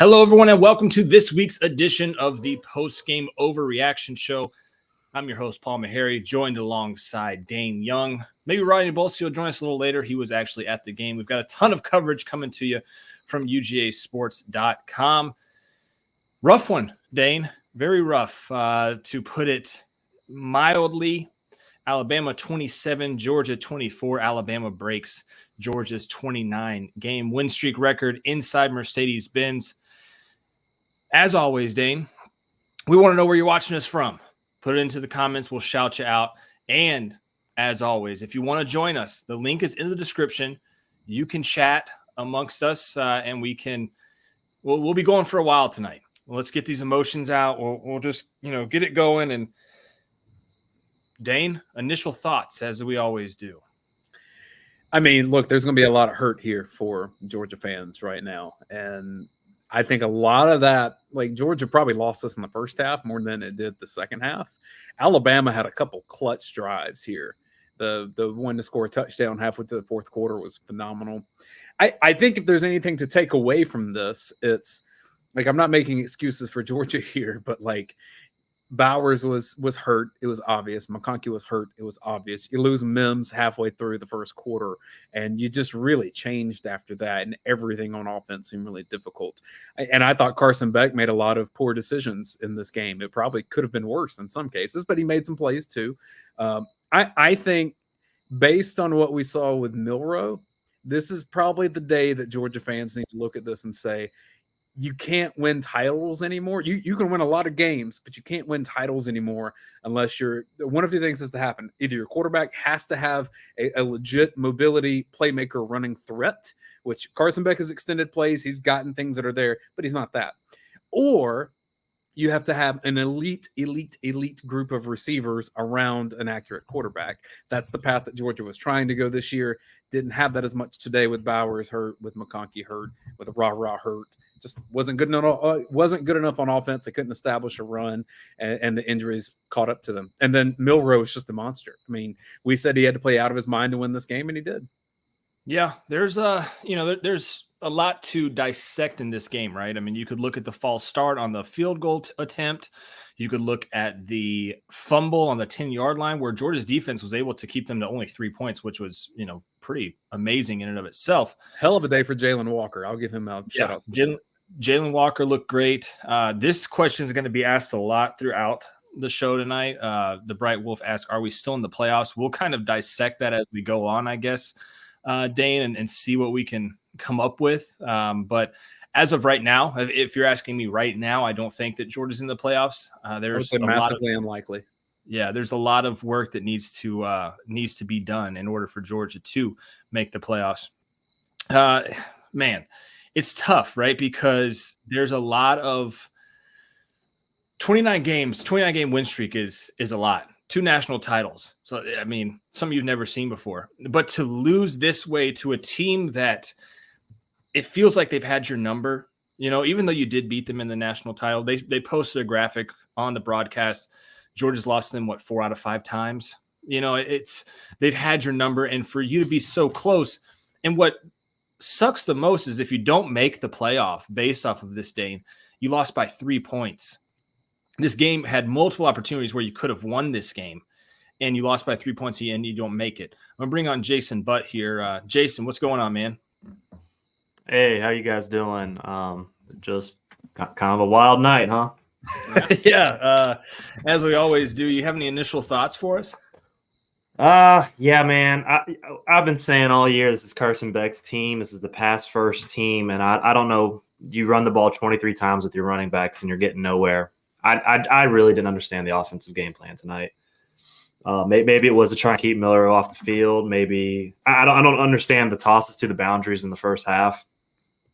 Hello, everyone, and welcome to this week's edition of the Postgame Overreaction Show. I'm your host, Paul Maharry, joined alongside Dane Young. Maybe Rodney Bolsey will join us a little later. He was actually at the game. We've got a ton of coverage coming to you from UGAsports.com. Rough one, Dane. Very rough, to put it mildly. Alabama 27, Georgia 24. Alabama breaks Georgia's 29-game win streak record inside Mercedes-Benz. As always, Dane, we want to know where you're watching us from. Put it into the comments. We'll shout you out. And as always, if you want to join us, the link is in the description. You can chat amongst us, and we'll be going for a while tonight. Well, let's get these emotions out. We'll just, get it going. And Dane, initial thoughts, as we always do. I mean, look, there's going to be a lot of hurt here for Georgia fans right now. And I think a lot of that, like Georgia probably lost this in the first half more than it did the second half. Alabama had a couple clutch drives here. The one to score a touchdown halfway through the fourth quarter was phenomenal. I think if there's anything to take away from this, it's like, I'm not making excuses for Georgia here, but like Bowers was hurt. It was obvious. McConkey was hurt. It was obvious. You lose Mims halfway through the first quarter, and you just really changed after that, and everything on offense seemed really difficult. And I thought Carson Beck made a lot of poor decisions in this game. It probably could have been worse in some cases, but he made some plays too. I think based on what we saw with Milroe, this is probably the day that Georgia fans need to look at this and say, you can't win titles anymore. You can win a lot of games, but you can't win titles anymore unless one of two things has to happen. Either your quarterback has to have a legit mobility playmaker running threat, which Carson Beck has extended plays. He's gotten things that are there, but he's not that. Or you have to have an elite group of receivers around an accurate quarterback. That's the path that Georgia was trying to go this year. Didn't have that as much today with Bowers hurt, with McConkey hurt, with Ra hurt. Just wasn't good enough on offense. They couldn't establish a run, and the injuries caught up to them. And then Milroe is just a monster. I mean, we said he had to play out of his mind to win this game, and he did. Yeah, there's there's a lot to dissect in this game, right? I mean, you could look at the false start on the field goal attempt. You could look at the fumble on the 10-yard line where Georgia's defense was able to keep them to only 3 points, which was, pretty amazing in and of itself. Hell of a day for Jalen Walker. I'll give him a shout out. Jalen Walker looked great. This question is going to be asked a lot throughout the show tonight. The Bright Wolf asks, are we still in the playoffs? We'll kind of dissect that as we go on, I guess, Dane, and see what we can come up with. But as of right now, if you're asking me right now, I don't think that Georgia's in the playoffs. There's massively unlikely. Yeah, there's a lot of work that needs to be done in order for Georgia to make the playoffs. Man, it's tough, right? Because there's a lot of 29 game win streak is a lot. 2 national titles. So, I mean, some you've never seen before. But to lose this way to a team that it feels like they've had your number, even though you did beat them in the national title, they posted a graphic on the broadcast. Georgia's lost them, 4 out of 5 times. They've had your number, and for you to be so close. And what sucks the most is if you don't make the playoff based off of this, Dane, you lost by 3 points. This game had multiple opportunities where you could have won this game, and you lost by 3 points, and you don't make it. I'm going to bring on Jason Butt here. Jason, what's going on, man? Hey, how you guys doing? Just kind of a wild night, huh? Yeah, as we always do. You have any initial thoughts for us? Yeah, man. I've been saying all year this is Carson Beck's team. This is the pass first team, and I don't know. You run the ball 23 times with your running backs, and you're getting nowhere. I really didn't understand the offensive game plan tonight. Maybe it was to try and keep Miller off the field. Maybe I don't understand the tosses to the boundaries in the first half.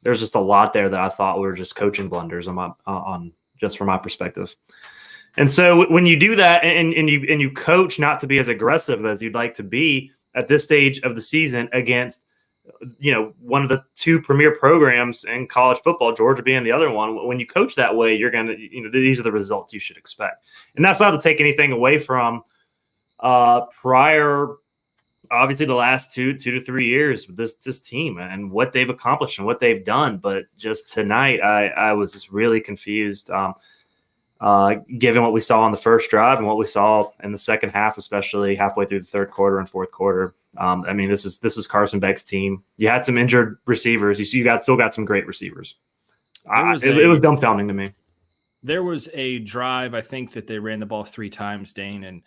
There's just a lot there that I thought were just coaching blunders on just from my perspective. And so when you do that and you coach not to be as aggressive as you'd like to be at this stage of the season against, one of the 2 premier programs in college football, Georgia being the other one, when you coach that way, you're going to, these are the results you should expect. And that's not to take anything away from prior obviously the last 2 to 3 years with this team and what they've accomplished and what they've done. But just tonight, I was just really confused, given what we saw on the first drive and what we saw in the second half, especially halfway through the third quarter and fourth quarter. I mean, this is Carson Beck's team. You had some injured receivers. You still got some great receivers. It was dumbfounding to me. There was a drive, I think, that they ran the ball 3 times, Dane, and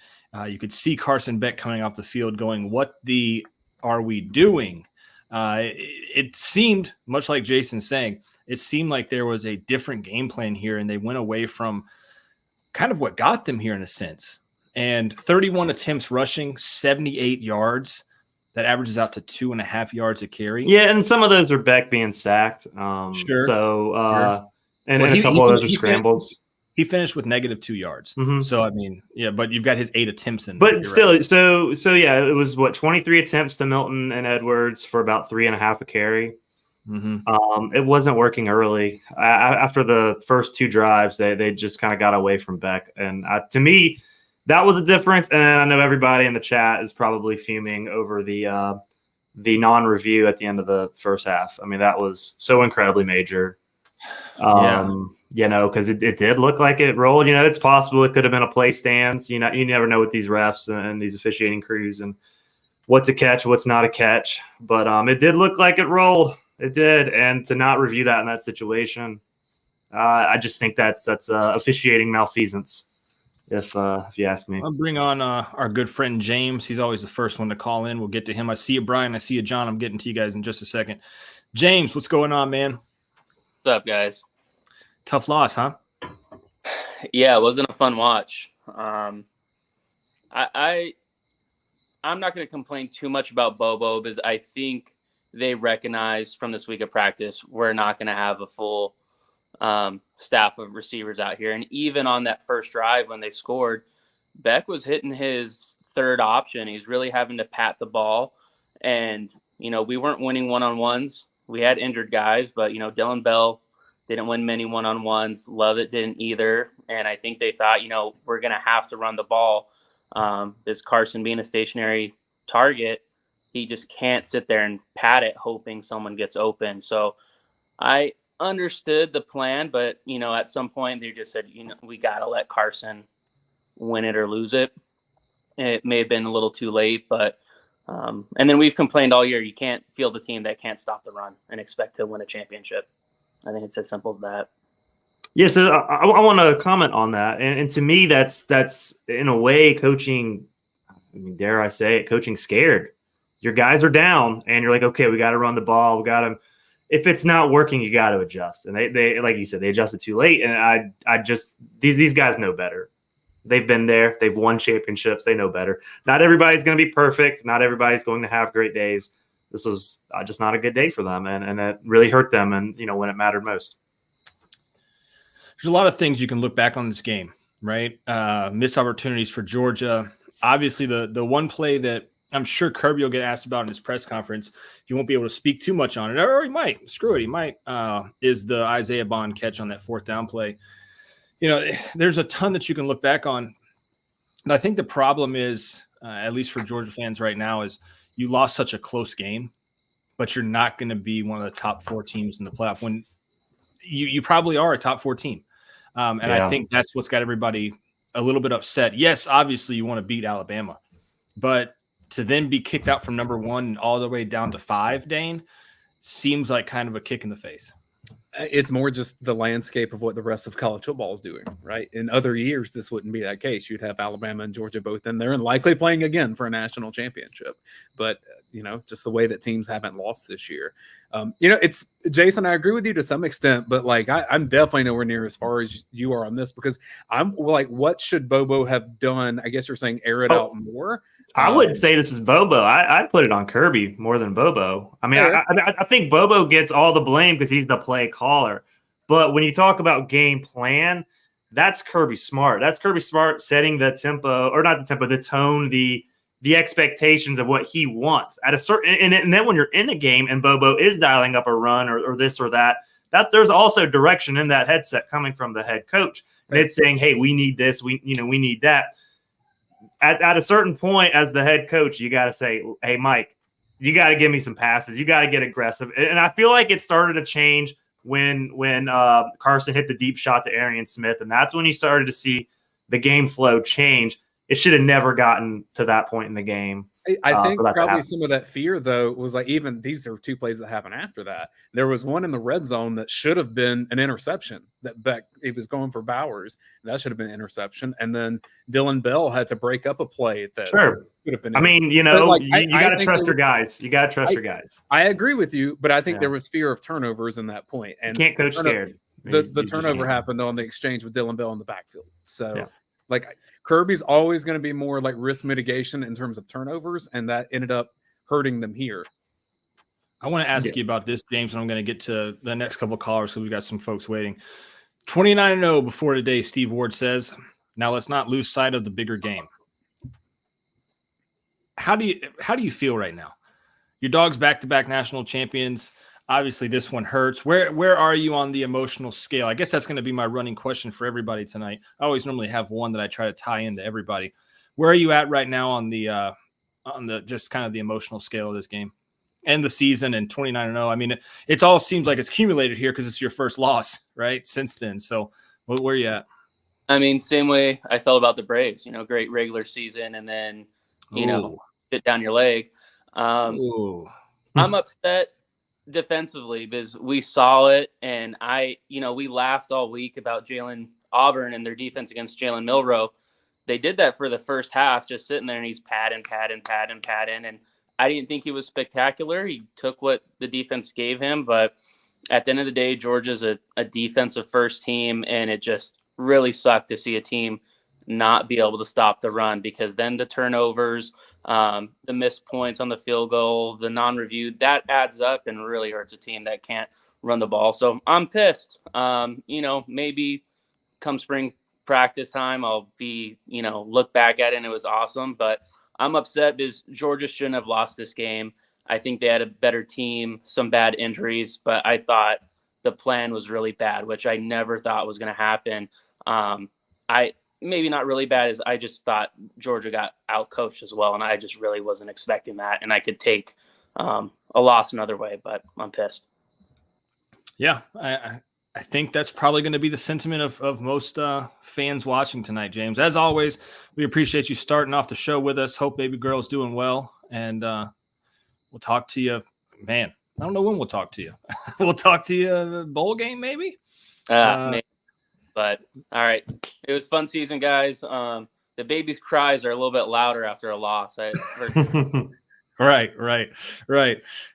you could see Carson Beck coming off the field going, "What the are we doing?" It seemed, much like Jason's saying, it seemed like there was a different game plan here, and they went away from kind of what got them here in a sense. And 31 attempts rushing, 78 yards. That averages out to 2.5 yards a carry. Yeah, and some of those are Beck being sacked. Sure. So, Sure. and a couple of those are scrambles. He finished with -2 yards. Mm-hmm. So, I mean, yeah, but you've got his 8 attempts in. But still, right. So yeah, it was 23 attempts to Milton and Edwards for about 3.5 a carry. Mm-hmm. It wasn't working early. After the first 2 drives, they just kind of got away from Beck. And to me, that was a difference. And I know everybody in the chat is probably fuming over the non-review at the end of the first half. I mean, that was so incredibly major. You know, because it did look like it rolled. You know, it's possible it could have been a play stance. You never know with these refs and these officiating crews and what's a catch, what's not a catch. But it did look like it rolled. It did, and to not review that in that situation, I just think that's officiating malfeasance. If you ask me, I'll bring on our good friend James. He's always the first one to call in. We'll get to him. I see you, Brian. I see you, John. I'm getting to you guys in just a second. James, what's going on, man? What's up, guys? Tough loss, huh? Yeah, it wasn't a fun watch. I'm not going to complain too much about Bobo because I think they recognized from this week of practice we're not going to have a full staff of receivers out here. And even on that first drive when they scored, Beck was hitting his third option. He's really having to pat the ball. And, we weren't winning one-on-ones. We had injured guys, but, Dylan Bell didn't win many one-on-ones. Lovett didn't either. And I think they thought, we're going to have to run the ball. This Carson being a stationary target, he just can't sit there and pat it hoping someone gets open. So I understood the plan, but, at some point they just said, we got to let Carson win it or lose it. It may have been a little too late, but and then we've complained all year. You can't field a team that can't stop the run and expect to win a championship. I think it's as simple as that. Yeah, so I want to comment on that. And to me, that's in a way coaching, dare I say it, coaching scared. Your guys are down, and you're like, okay, we got to run the ball. We got to – if it's not working, you got to adjust. And they like you said, they adjusted too late. And I just – these guys know better. They've been there. They've won championships. They know better. Not everybody's going to be perfect. Not everybody's going to have great days. This was just not a good day for them, and it really hurt them and, when it mattered most. There's a lot of things you can look back on this game, right? Missed opportunities for Georgia. Obviously, the one play that I'm sure Kirby will get asked about in his press conference, he won't be able to speak too much on it, or he might. Screw it, he might. Is the Isaiah Bond catch on that 4th down play. There's a ton that you can look back on. And I think the problem is, at least for Georgia fans right now, is you lost such a close game, but you're not going to be one of the top 4 teams in the playoff when you probably are a top 4 team. I think that's what's got everybody a little bit upset. Yes, obviously you want to beat Alabama, but to then be kicked out from number 1 and all the way down to 5, Dane, seems like kind of a kick in the face. It's more just the landscape of what the rest of college football is doing, right? In other years, this wouldn't be that case. You'd have Alabama and Georgia both in there and likely playing again for a national championship. But, just the way that teams haven't lost this year. It's Jason, I agree with you to some extent, but I'm definitely nowhere near as far as you are on this because I'm like, what should Bobo have done? I guess you're saying air it out more. I wouldn't say this is Bobo. I'd put it on Kirby more than Bobo. I mean, I think Bobo gets all the blame because he's the play caller. But when you talk about game plan, that's Kirby Smart. That's Kirby Smart setting the tempo, or not the tempo, the tone, the expectations of what he wants at a certain. And then when you're in a game and Bobo is dialing up a run or this or that there's also direction in that headset coming from the head coach, and it's saying, "Hey, we need this. We need that." at a certain point, as the head coach, you got to say, hey, Mike, you got to give me some passes. You got to get aggressive. And I feel like it started to change when Carson hit the deep shot to Arian Smith. And that's when you started to see the game flow change. It should have never gotten to that point in the game. I think probably some of that fear, though, was like, even these are two plays that happened after that. There was one in the red zone that should have been an interception that Beck, he was going for Bowers. That should have been an interception. And then Dylan Bell had to break up a play that could have been. I mean, you know, like, you got to trust your guys. You got to trust your guys. I agree with you, but I think there was fear of turnovers in that point. And you can't coach scared. The turnover happened on the exchange with Dylan Bell in the backfield. So, like, Kirby's always going to be more like risk mitigation in terms of turnovers, and that ended up hurting them here. I want to ask you about this, James, and I'm going to get to the next couple of callers because we've got some folks waiting. 29-0 before today, Steve Ward says. Now let's not lose sight of the bigger game. How do you feel right now? Your Dogs back-to-back national champions. Obviously, this one hurts. Where are you on the emotional scale? I guess that's going to be my running question for everybody tonight. I always normally have one that I try to tie into everybody. Where are you at right now on the just kind of the emotional scale of this game and the season and 29-0? I mean, it all seems like it's accumulated here because it's your first loss, right? Since then. So where are you at? I mean, same way I felt about the Braves, you know, great regular season and then, you know, hit down your leg. I'm upset defensively because we saw it, and we laughed all week about Jalen Auburn and their defense against Jalen Milroe. They did that for the first half, just sitting there, and he's padding, and I didn't think he was spectacular. He took what the defense gave him, but at the end of the day, Georgia's a defensive first team, and it just really sucked to see a team not be able to stop the run, because then the turnovers, the missed points on the field goal, the non-review, that adds up and really hurts a team that can't run the ball. So I'm pissed. Maybe come spring practice time, I'll be, look back at it and it was awesome, but I'm upset because Georgia shouldn't have lost this game. I think they had a better team, some bad injuries, but I thought the plan was really bad, which I never thought was going to happen. Maybe not really bad, as I just thought Georgia got out-coached as well, and I just really wasn't expecting that, and I could take a loss another way, but I'm pissed. Yeah, I think that's probably going to be the sentiment of most fans watching tonight, James. As always, we appreciate you starting off the show with us. Hope baby girl's doing well, and we'll talk to you. Man, I don't know when we'll talk to you. We'll talk to you bowl game, maybe? Maybe. But all right, it was fun season, guys. The baby's cries are a little bit louder after a loss. I heard. Right.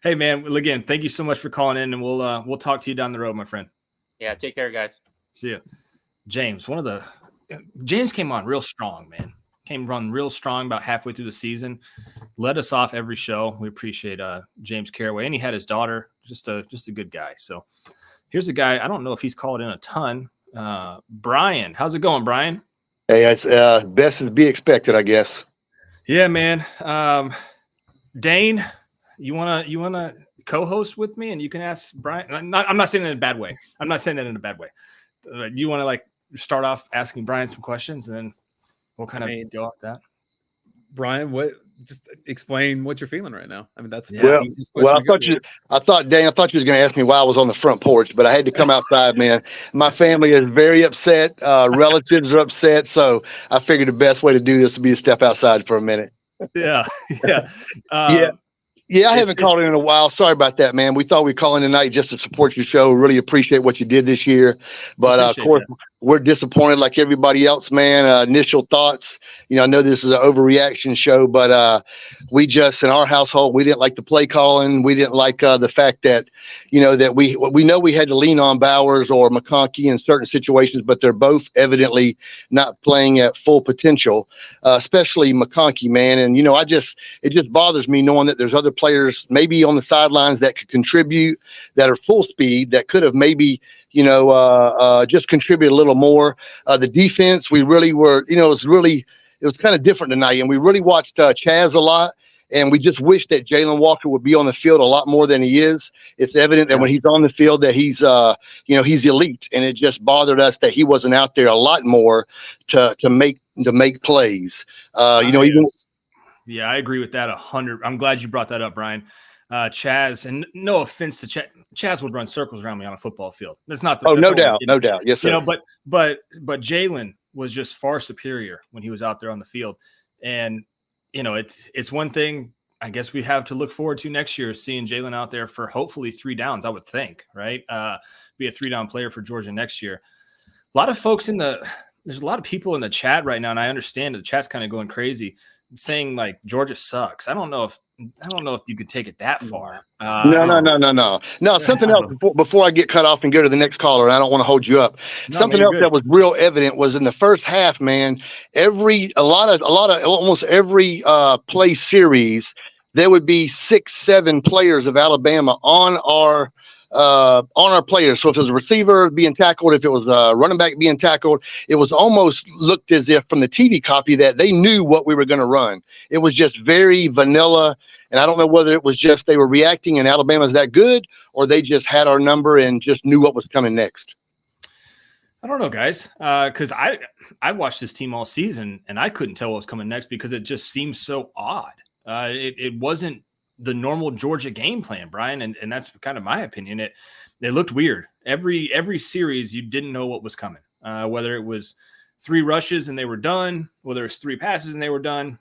Hey, man. Again, thank you so much for calling in, and we'll talk to you down the road, my friend. Yeah, take care, guys. See ya. James, James came on real strong, man. Came run real strong about halfway through the season. Led us off every show. We appreciate James Caraway, and he had his daughter. Just a good guy. So here's a guy. I don't know if he's called in a ton. Brian, how's it going, Brian? Hey, it's best as be expected, I guess. Yeah, man. Dane, you wanna co-host with me, and you can ask Brian. I'm not saying that in a bad way. Do you want to start off asking Brian some questions, and then we'll kind of go off that? Brian, just explain what you're feeling right now. I mean, that's the easiest question. Well, I thought you was going to ask me why I was on the front porch, but I had to come outside, man. My family is very upset. Relatives are upset. So I figured the best way to do this would be to step outside for a minute. Yeah. Yeah, I haven't called in a while. Sorry about that, man. We thought we'd call in tonight just to support your show. Really appreciate what you did this year. But, of course, we're disappointed like everybody else, man. Initial thoughts. I know this is an overreaction show, but we just, in our household, we didn't like the play calling. We didn't like the fact that, that we know we had to lean on Bowers or McConkey in certain situations, but they're both evidently not playing at full potential, especially McConkey, man. And, it just bothers me knowing that there's other players maybe on the sidelines that could contribute, that are full speed, that could have maybe, just contribute a little more. The defense, we really were, it was kind of different tonight, and we really watched Chaz a lot. And we just wish that Jalen Walker would be on the field a lot more than he is. It's evident that when he's on the field that he's he's elite, and it just bothered us that he wasn't out there a lot more to make plays. Yeah, I agree with that 100. I'm glad you brought that up, Brian. Chaz, and no offense to Chaz would run circles around me on a football field. That's not the no doubt. Yes, sir. But Jalen was just far superior when he was out there on the field. And it's one thing I guess we have to look forward to next year, seeing Jalen out there for hopefully 3 downs, I would think, right? Be a 3-down player for Georgia next year. A lot of folks there's a lot of people in the chat right now, and I understand the chat's kind of going crazy, saying like Georgia sucks. I don't know if you could take it that far. No. Something else before I get cut off and go to the next caller, and I don't want to hold you up. Something else that was real evident was in the first half, man. Almost every play series, there would be 6-7 players of Alabama on our players. So if it was a receiver being tackled, if it was a running back being tackled, it was almost looked as if from the TV copy that they knew what we were going to run. It was just very vanilla. And I don't know whether it was just they were reacting and Alabama's that good, or they just had our number and just knew what was coming next. I don't know, guys, because I watched this team all season and I couldn't tell what was coming next because it just seemed so odd. It wasn't the normal Georgia game plan, Brian, and that's kind of my opinion. It looked weird. Every series you didn't know what was coming. Whether it was 3 rushes and they were done, whether it was 3 passes and they were done.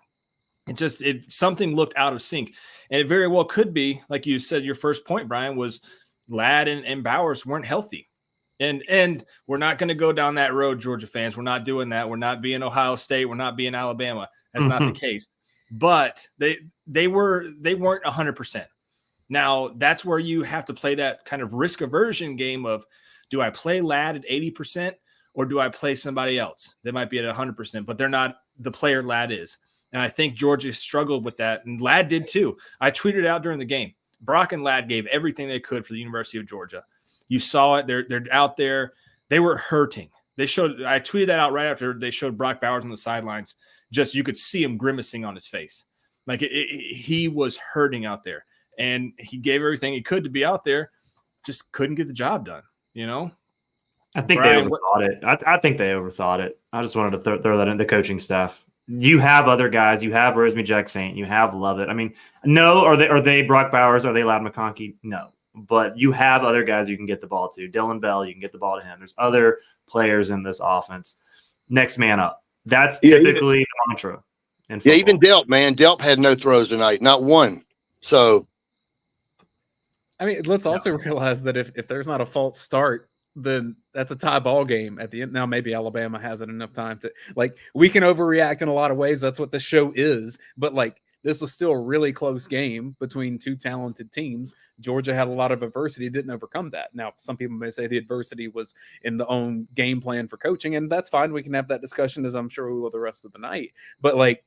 Something looked out of sync. And it very well could be, like you said, your first point, Brian, was Ladd and Bowers weren't healthy. And we're not going to go down that road, Georgia fans. We're not doing that. We're not being Ohio State. We're not being Alabama. That's not the case. But they weren't 100%. Now, that's where you have to play that kind of risk aversion game of, do I play Ladd at 80% or do I play somebody else? They might be at 100%, but they're not the player Ladd is. And I think Georgia struggled with that, and Ladd did too. I tweeted out during the game, Brock and Ladd gave everything they could for the University of Georgia. You saw it. They're out there. They were hurting. I tweeted that out right after they showed Brock Bowers on the sidelines. Just, you could see him grimacing on his face. Like he was hurting out there, and he gave everything he could to be out there. Just couldn't get the job done, I think they overthought it. I think they overthought it. I just wanted to throw that in the coaching staff. You have other guys. You have Rosemary Jackson. You have Lovett. I mean, no, are they Brock Bowers? Are they Ladd McConkey? No. But you have other guys you can get the ball to. Dylan Bell, you can get the ball to him. There's other players in this offense. Next man up. That's typically the mantra. Yeah, even Delp, man. Delp had no throws tonight, not one. So, I mean, let's also realize that if there's not a false start, then that's a tie ball game at the end. Now, maybe Alabama hasn't enough time to, we can overreact in a lot of ways. That's what the show is. But this was still a really close game between 2 talented teams. Georgia had a lot of adversity, didn't overcome that. Now, some people may say the adversity was in the own game plan for coaching, and that's fine. We can have that discussion, as I'm sure we will the rest of the night. But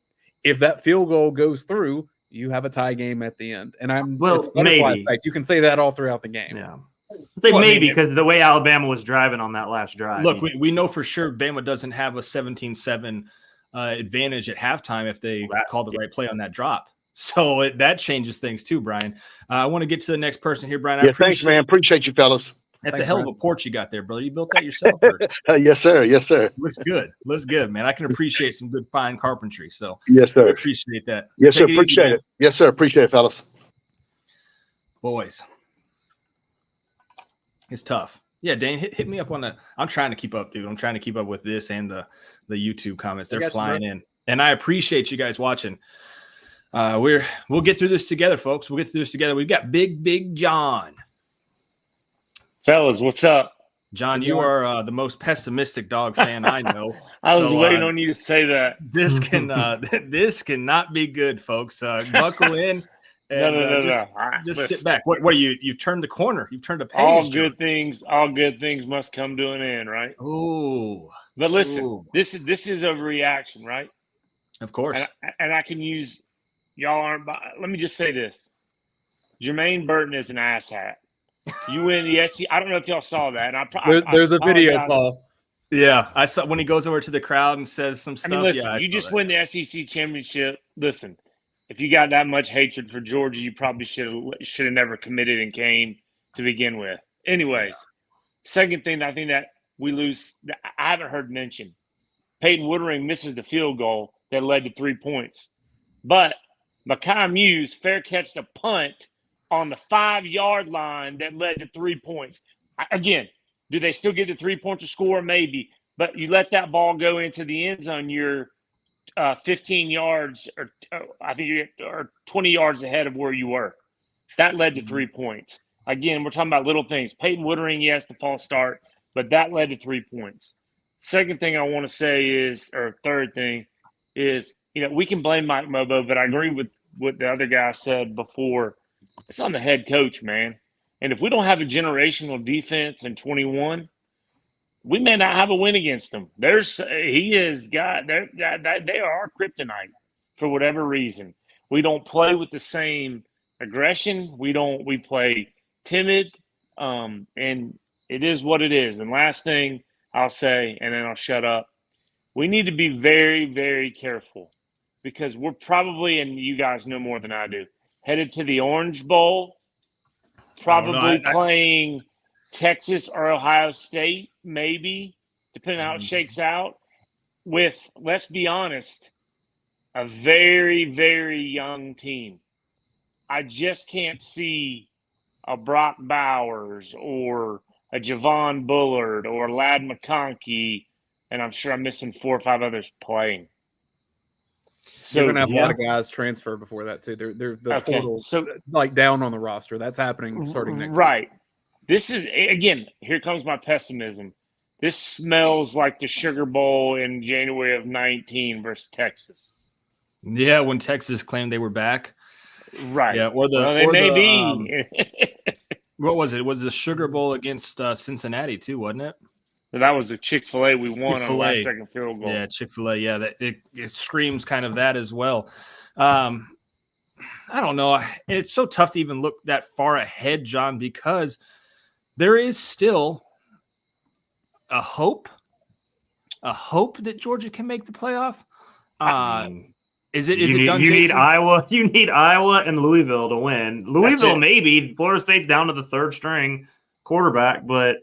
if that field goal goes through, you have a tie game at the end. And it's maybe effect. You can say that all throughout the game. Yeah. Maybe because the way Alabama was driving on that last drive. Look, we know for sure Bama doesn't have a 17-7 advantage at halftime if they call the right play on that drop. So that changes things too, Brian. I want to get to the next person here, Brian. Thanks, man. Appreciate you, fellas. That's a hell of a porch you got there, brother. You built that yourself? Yes, sir. Yes, sir. Looks good, man. I can appreciate some good fine carpentry. So yes, sir. I appreciate that. Yes, sir. Appreciate it. Yes, sir. Appreciate it, fellas. Boys, it's tough. Yeah, Dane, hit me up on that. I'm trying to keep up, dude. I'm trying to keep up with this and the YouTube comments. They're flying in, and I appreciate you guys watching. We'll get through this together, folks. We'll get through this together. We've got Big John. Fellas, what's up? John, you are the most pessimistic dog fan I know. I was waiting on you to say that. This cannot be good, folks. Buckle in. And, no. Just sit back. What are you? You've turned the corner. You've turned a page. All good things must come to an end, right? Oh. But listen, this is a reaction, right? Of course. And I can use y'all aren't. Let me just say this: Jermaine Burton is an asshat. You win the SEC. I don't know if y'all saw that. And there's a video, Paul. Yeah, I saw when he goes over to the crowd and says some stuff. Listen, you just win the SEC championship. Listen, if you got that much hatred for Georgia, you probably should have never committed and came to begin with. Anyways, second thing I think that we lose, I haven't heard mentioned. Peyton Woodring misses the field goal that led to 3 points. But Mekhi Muse fair catched a punt on the 5-yard line that led to 3 points. Again, do they still get the 3-point to score? Maybe. But you let that ball go into the end zone, you're 15 yards or I think you're 20 yards ahead of where you were. That led to 3 points. Again, we're talking about little things. Peyton Woodring, yes, the false start, but that led to 3 points. Second thing I want to say is, or third thing is, we can blame Mike Mobo, but I agree with what the other guy said before. It's on the head coach, man. And if we don't have a generational defense in 21, we may not have a win against them. They are our kryptonite for whatever reason. We don't play with the same aggression. We play timid, and it is what it is. And last thing I'll say, and then I'll shut up. We need to be very, very careful because we're probably, and you guys know more than I do, headed to the Orange Bowl, probably playing Texas or Ohio State, maybe, depending on how it shakes out, with, let's be honest, a very, very young team. I just can't see a Brock Bowers or a Javon Bullard or Ladd McConkey, and I'm sure I'm missing 4 or 5 others playing. So you're gonna have a lot of guys transfer before that too. They're the portal, so like down on the roster. That's happening starting next week. This is, again, here comes my pessimism. This smells like the Sugar Bowl in January of 19 versus Texas. Yeah, when Texas claimed they were back. Right. Yeah, what was it? It was the Sugar Bowl against Cincinnati too, wasn't it? That was the Chick-fil-A we won on the last second field goal. Yeah, Chick-fil-A. Yeah, it screams kind of that as well. I don't know. It's so tough to even look that far ahead, John, because there is still a hope that Georgia can make the playoff. You need Iowa. You need Iowa and Louisville to win. Louisville, maybe. Florida State's down to the third string quarterback, but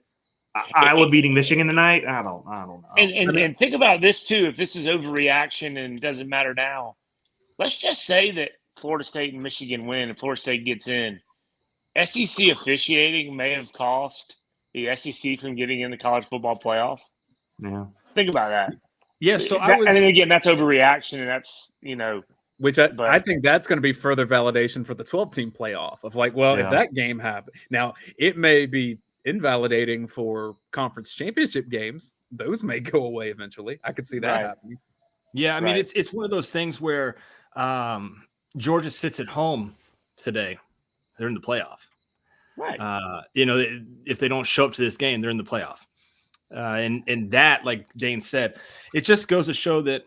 Iowa beating Michigan tonight. I don't know. And think about this too. If this is overreaction and doesn't matter now, let's just say that Florida State and Michigan win, and Florida State gets in. SEC officiating may have cost the SEC from getting in the college football playoff. Yeah, think about that. Yeah, so and then again, that's overreaction, and that's which I think that's going to be further validation for the 12-team playoff of if that game happened. Now it may be invalidating for conference championship games. Those may go away eventually. I could see that happening. Yeah, I mean it's one of those things where Georgia sits at home today. They're in the playoff. Right. If they don't show up to this game, they're in the playoff. And that, like Dane said, it just goes to show that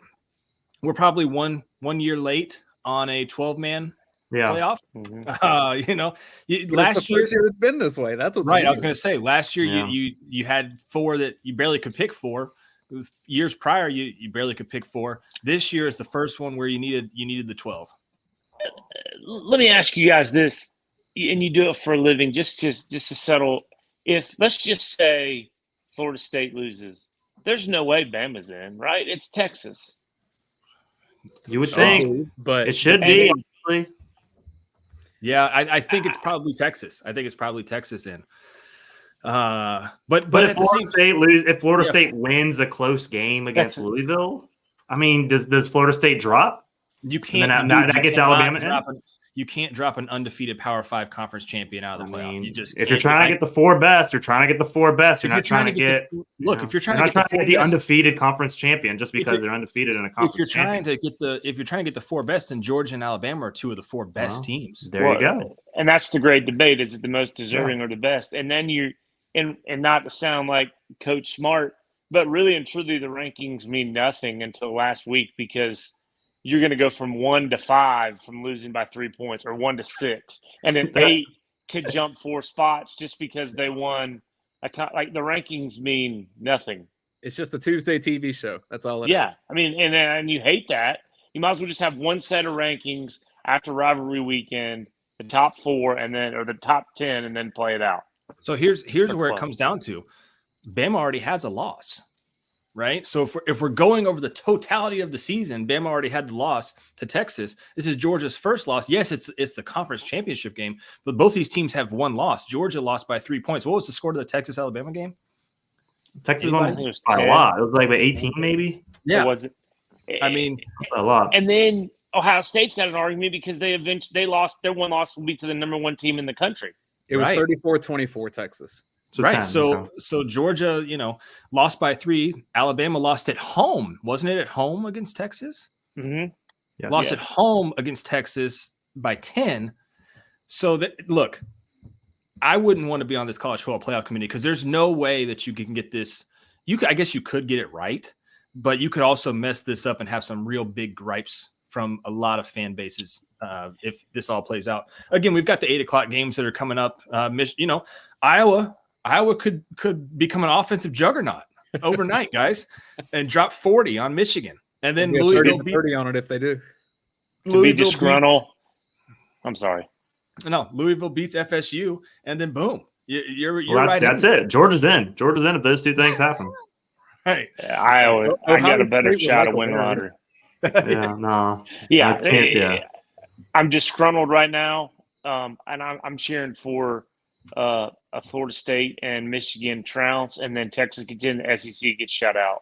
we're probably one year late on a 12-man playoff. Mm-hmm. Last year it's been this way. That's what's right. I was going to say last year you had 4 that you barely could pick 4. Years prior you barely could pick 4. This year is the first one where you needed the 12. Let me ask you guys this, and you do it for a living, just to settle. If let's just say Florida State loses, there's no way Bama's in, right? It's Texas. You would think, but it should be. Yeah, I think it's probably Texas. I think it's probably Texas in. But if Florida State wins a close game against Louisville, I mean, does Florida State drop? You can't. That gets Alabama in. You can't drop an undefeated Power 5 conference champion out of the playoff. If you're trying to get the 4 best, you're trying to get the 4 best. You're not trying to get the undefeated conference champion just because they're undefeated in a conference. If you're trying to get the 4 best, then Georgia and Alabama are 2 of the 4 best teams. There you go. And that's the great debate: is it the most deserving or the best? And then and not to sound like Coach Smart, but really and truly, the rankings mean nothing until last week because you're going to go from 1 to 5 from losing by 3 points, or 1 to 6, and then 8 could jump 4 spots just because they won. Like the rankings mean nothing. It's just a Tuesday TV show. That's all it is. Yeah, I mean, and you hate that. You might as well just have one set of rankings. after rivalry weekend, the top 4 or the top 10, and then play it out. So here's That's where fun. it comes down to. Bama already has a loss, right? So if we're going over the totality of the season, Bama already had the loss to Texas. This is Georgia's first loss. Yes, it's the conference championship game, but both these teams have one loss. Georgia lost by 3 points. What was the score to the Texas-Alabama game? Texas Anybody? won It was by 10. a lot. It was like 18 maybe. Yeah. Or was it? I mean, A lot. And then Ohio State's got an argument because they lost. Their one loss will be to the number 1 team in the country. It was Right. 34-24 Texas. So right. 10, So Georgia, lost by 3. Alabama lost at home. Wasn't it at home against Texas? Mm-hmm. Yes. Lost at home against Texas by 10. So look, I wouldn't want to be on this college football playoff committee because there's no way that you can get this. I guess you could get it right, but you could also mess this up and have some real big gripes from a lot of fan bases if this all plays out. Again, we've got the 8:00 games that are coming up. Iowa could become an offensive juggernaut overnight, guys, and drop 40 on Michigan, and then Louisville 30 on it if they do. To be disgruntled. I'm sorry. No, Louisville beats FSU, and then boom, you're Well, right. That's it. Georgia's in. Georgia's in if those two things happen. Right. I got a better State shot would of winning the lottery. Yeah, no. Yeah, I can't, yeah. I'm disgruntled right now, and I'm cheering for a Florida State and Michigan trounce, and then Texas gets in, the SEC gets shut out,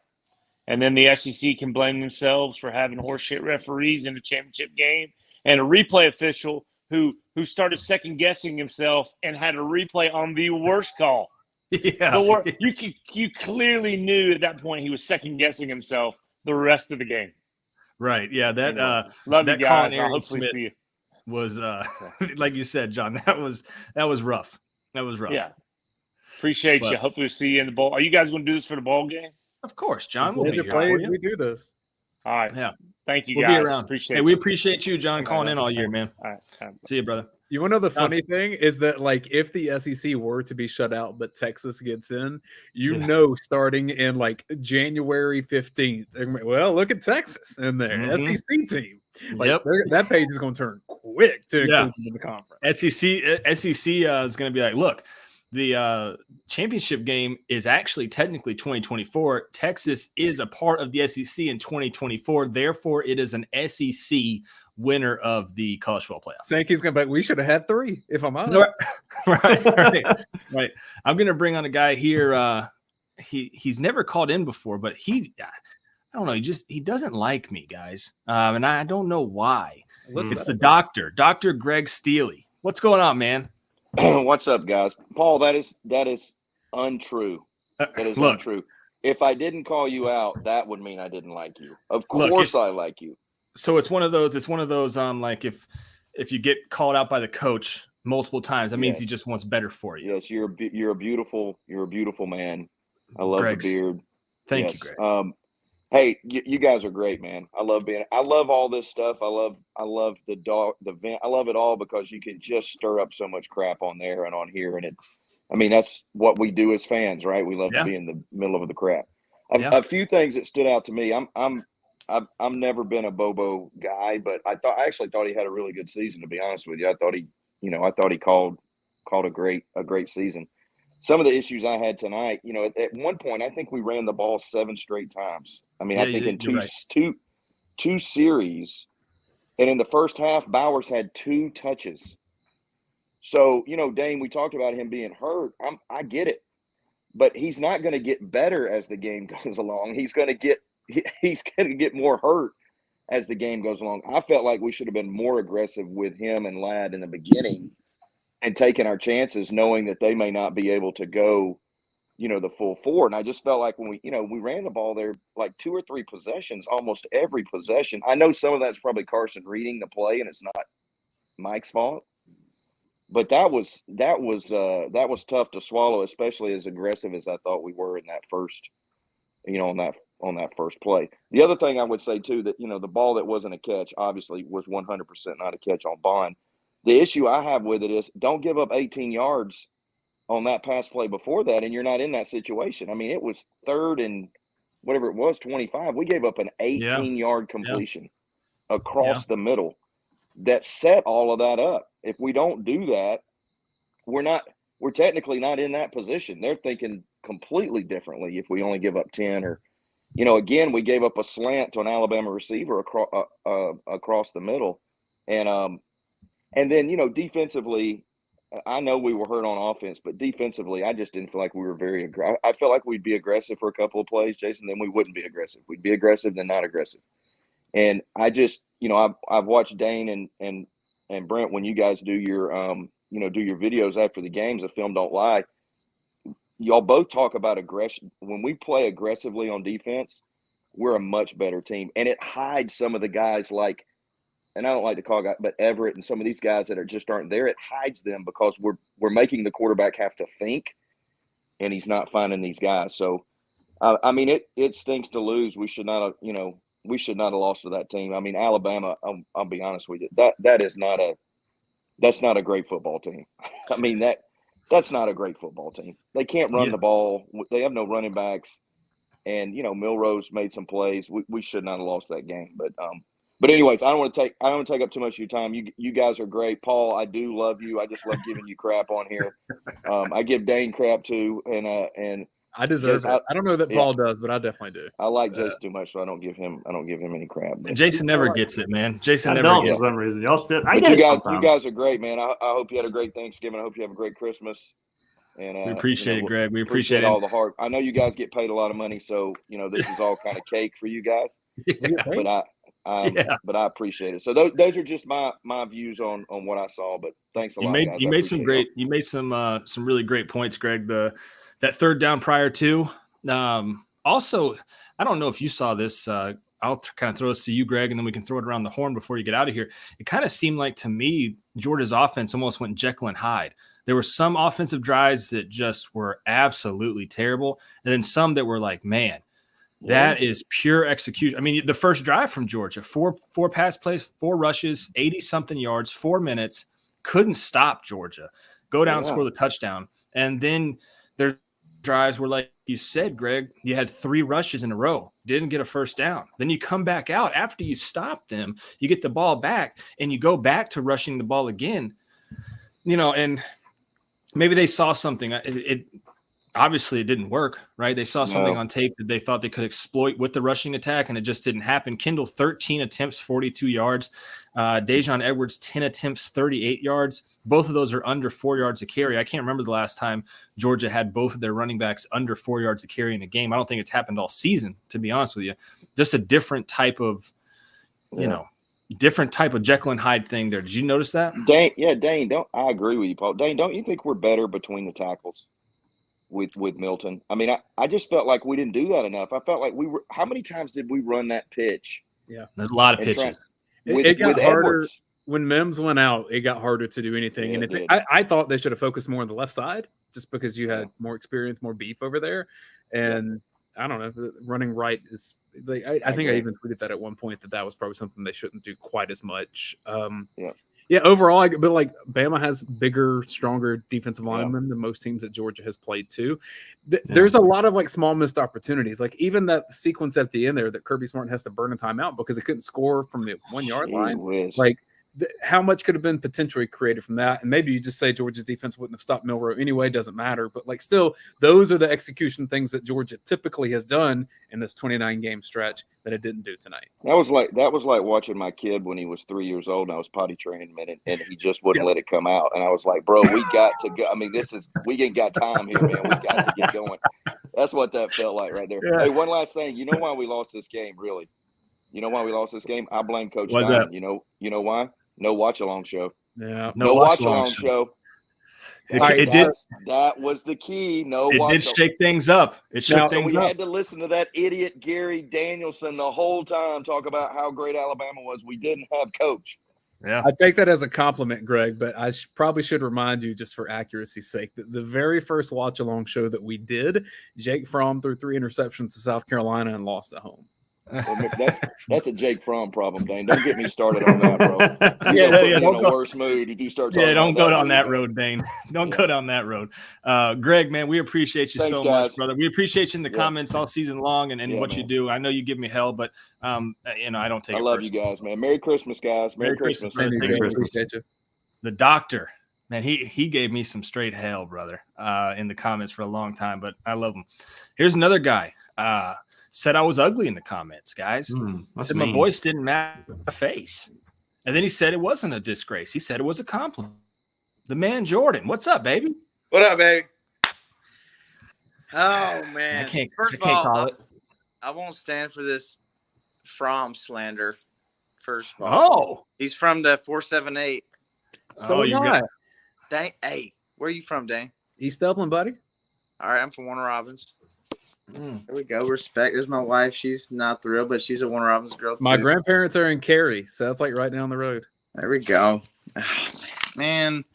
and then the SEC can blame themselves for having horseshit referees in the championship game and a replay official who started second guessing himself and had a replay on the worst call. Yeah, you clearly knew at that point he was second guessing himself the rest of the game. right. Yeah, that Love that you guys. Colin I'll Arian hopefully Smith see you. was like you said, John. That was rough. That was rough. Yeah, appreciate you. Hopefully see you in the bowl. Are you guys going to do this for the bowl game? Of course, John. We'll be here plays, for you. we do this. All right. Yeah. Thank you, We'll guys. be around. Appreciate Hey, it. we appreciate you, John, calling in all year, man. All right. See you, brother. You want to know the funny thing is that, like, if the SEC were to be shut out, but Texas gets in, starting in like January 15th, well, look at Texas in there, SEC team. Like, that page is going to turn quick to include in the conference. SEC is going to be like, look, the championship game is actually technically 2024. Texas is a part of the SEC in 2024. Therefore, it is an SEC winner of the college football playoff. Sankey's going to be like, we should have had 3, if I'm honest. Right. I'm going to bring on a guy here. He's never called in before, but I don't know. He doesn't like me, guys. And I don't know why. It's the doctor, Dr. Greg Steely. What's going on, man? What's up, guys? Paul, that is untrue. That is untrue. If I didn't call you out, that would mean I didn't like you. Of course I like you. So it's one of those like if you get called out by the coach multiple times, that means he just wants better for you. Yes, you're a beautiful man. I love the beard. Thank you, Greg. Hey, you guys are great, man. I love all this stuff. I love the vent. I love it all because you can just stir up so much crap on there and on here. And that's what we do as fans, right? We love to be in the middle of the crap. A few things that stood out to me. I've never been a Bobo guy, but I actually thought he had a really good season, to be honest with you. I thought he called a great season. Some of the issues I had tonight, at one point, I think we ran the ball 7 straight times. I mean, I think in two series, and in the first half, Bowers had 2 touches. So, Dane, we talked about him being hurt. I get it, but he's not going to get better as the game goes along. He's going to get more hurt as the game goes along. I felt like we should have been more aggressive with him and Ladd in the beginning and taking our chances, knowing that they may not be able to go, the full 4. And I just felt like when we ran the ball there, like 2 or 3 possessions, almost every possession. I know some of that's probably Carson reading the play, and it's not Mike's fault. But that was tough to swallow, especially as aggressive as I thought we were in that first, on that first play. The other thing I would say too, that the ball that wasn't a catch obviously was 100% not a catch on Bond. The issue I have with it is don't give up 18 yards on that pass play before that, and you're not in that situation. I mean, it was 3rd and whatever it was, 25. We gave up an 18-yard completion across the middle. that set all of that up. If we don't do that, we're technically not in that position. They're thinking completely differently if we only give up 10 or, again, we gave up a slant to an Alabama receiver across the middle. And then, defensively, I know we were hurt on offense, but defensively, I just didn't feel like we were very aggressive. I felt like we'd be aggressive for a couple of plays, Jason, then we wouldn't be aggressive. We'd be aggressive, then not aggressive. And I just, I've watched Dane and Brent when you guys do your, do your videos after the games. The film don't lie. Y'all both talk about aggression. When we play aggressively on defense, we're a much better team. And it hides some of the guys like, and I don't like to call guys, but Everett and some of these guys that just aren't there. It hides them because we're making the quarterback have to think, and he's not finding these guys. So, I mean, it stinks to lose. We should not have, we should not have lost to that team. I mean, Alabama, I'll be honest with you, that's not a great football team. I mean, that's not a great football team. They can't run the ball. They have no running backs. And, Milrose made some plays. We should not have lost that game. But anyways, I don't want to take up too much of your time. You guys are great. Paul, I do love you. I just love giving you crap on here. I give Dane crap too. And I deserve it. I don't know that Paul does, but I definitely do. I like Jason too much, so I don't give him any crap. But Jason never gets it, man. Jason I never don't gets for some reason. Y'all should. I but get you it guys, sometimes. you guys are great, man. I hope you had a great Thanksgiving. I hope you have a great Christmas. And we appreciate it, Greg. We appreciate all the hard. I know you guys get paid a lot of money, so this is all kind of cake for you guys. But I appreciate it. So those are just my views on what I saw. But thanks a lot, guys. You made some really great points, Greg. That third down prior to. Also, I don't know if you saw this. I'll kind of throw this to you, Greg, and then we can throw it around the horn before you get out of here. It kind of seemed like to me, Georgia's offense almost went Jekyll and Hyde. There were some offensive drives that just were absolutely terrible, and then some that were like, man, that is pure execution. I mean, the first drive from Georgia, four pass plays, 4 rushes, 80-something yards, 4 minutes, couldn't stop Georgia. Go down, score the touchdown. And then their drives were like you said, Greg, you had 3 rushes in a row, didn't get a first down. Then you come back out after you stop them, you get the ball back, and you go back to rushing the ball again. And maybe they saw something. Obviously, it didn't work, right? They saw something on tape that they thought they could exploit with the rushing attack, and it just didn't happen. Kendall, 13 attempts, 42 yards. Dejon Edwards, 10 attempts, 38 yards. Both of those are under 4 yards a carry. I can't remember the last time Georgia had both of their running backs under 4 yards a carry in a game. I don't think it's happened all season, to be honest with you. Just a different type of, different type of Jekyll and Hyde thing there. Did you notice that? Dane, I agree with you, Paul. Dane, don't you think we're better between the tackles with Milton? I mean, I just felt like we didn't do that enough. I felt like we were – how many times did we run that pitch? Yeah. There's a lot of pitches. It got harder. Edwards. When Mims went out, it got harder to do anything. Yeah, and I thought they should have focused more on the left side just because you had more experience, more beef over there. And I don't know, running right is like, I think I even tweeted that at one point that was probably something they shouldn't do quite as much. Overall, but like Bama has bigger, stronger defensive linemen than most teams that Georgia has played too. There's a lot of like small missed opportunities. Like even that sequence at the end there that Kirby Smart has to burn a timeout because he couldn't score from the 1 yard line. Like how much could have been potentially created from that? And maybe you just say Georgia's defense wouldn't have stopped Milroe anyway. Doesn't matter. But like still, those are the execution things that Georgia typically has done in this 29 game stretch that it didn't do tonight. That was like watching my kid when he was 3 years old and I was potty training him and he just wouldn't let it come out. And I was like, bro, we got to go. I mean, we ain't got time here, man. We got to get going. That's what that felt like right there. Yeah. Hey, one last thing. You know why we lost this game, really? You know why we lost this game? I blame Coach Stein. You know why? No watch-along show. Yeah. No watch-along show. That was the key. It did shake things up. It shook things up. We had to listen to that idiot Gary Danielson the whole time talk about how great Alabama was. We didn't have Coach. Yeah, I take that as a compliment, Greg, but I probably should remind you just for accuracy's sake that the very first watch-along show that we did, Jake Fromm threw 3 interceptions to South Carolina and lost at home. Well, that's a Jake Fromm problem, Dane. Don't get me started on that, bro. Yeah, Put me don't in a go. worse mood if you start talking. Yeah, don't about go down that man. road, Dane. Don't go down that road. Greg, man, we appreciate you Thanks, so guys. much, brother. We appreciate you in the comments all season long and what man. you do. I know you give me hell, but you know, I don't take it. I love you guys, man. Merry Christmas, guys. Merry Christmas. Brother. Merry Christmas. Appreciate you. The doctor, man, he gave me some straight hell, brother, in the comments for a long time, but I love him. Here's another guy. Said I was ugly in the comments, guys. Said my voice didn't match my face. And then he said it wasn't a disgrace. He said it was a compliment. The man Jordan. What's up, baby? What up, baby? Oh, man. I can't call it. I won't stand for this Fromm slander, first of all. Oh. He's from the 478. So you got Dang, hey, where are you from, Dane? East Dublin, buddy. All right, I'm from Warner Robins. There we go. Respect. There's my wife. She's not thrilled, but she's a Warner Robins girl, too. My grandparents are in Cary, so that's like right down the road. There we go. Oh, man,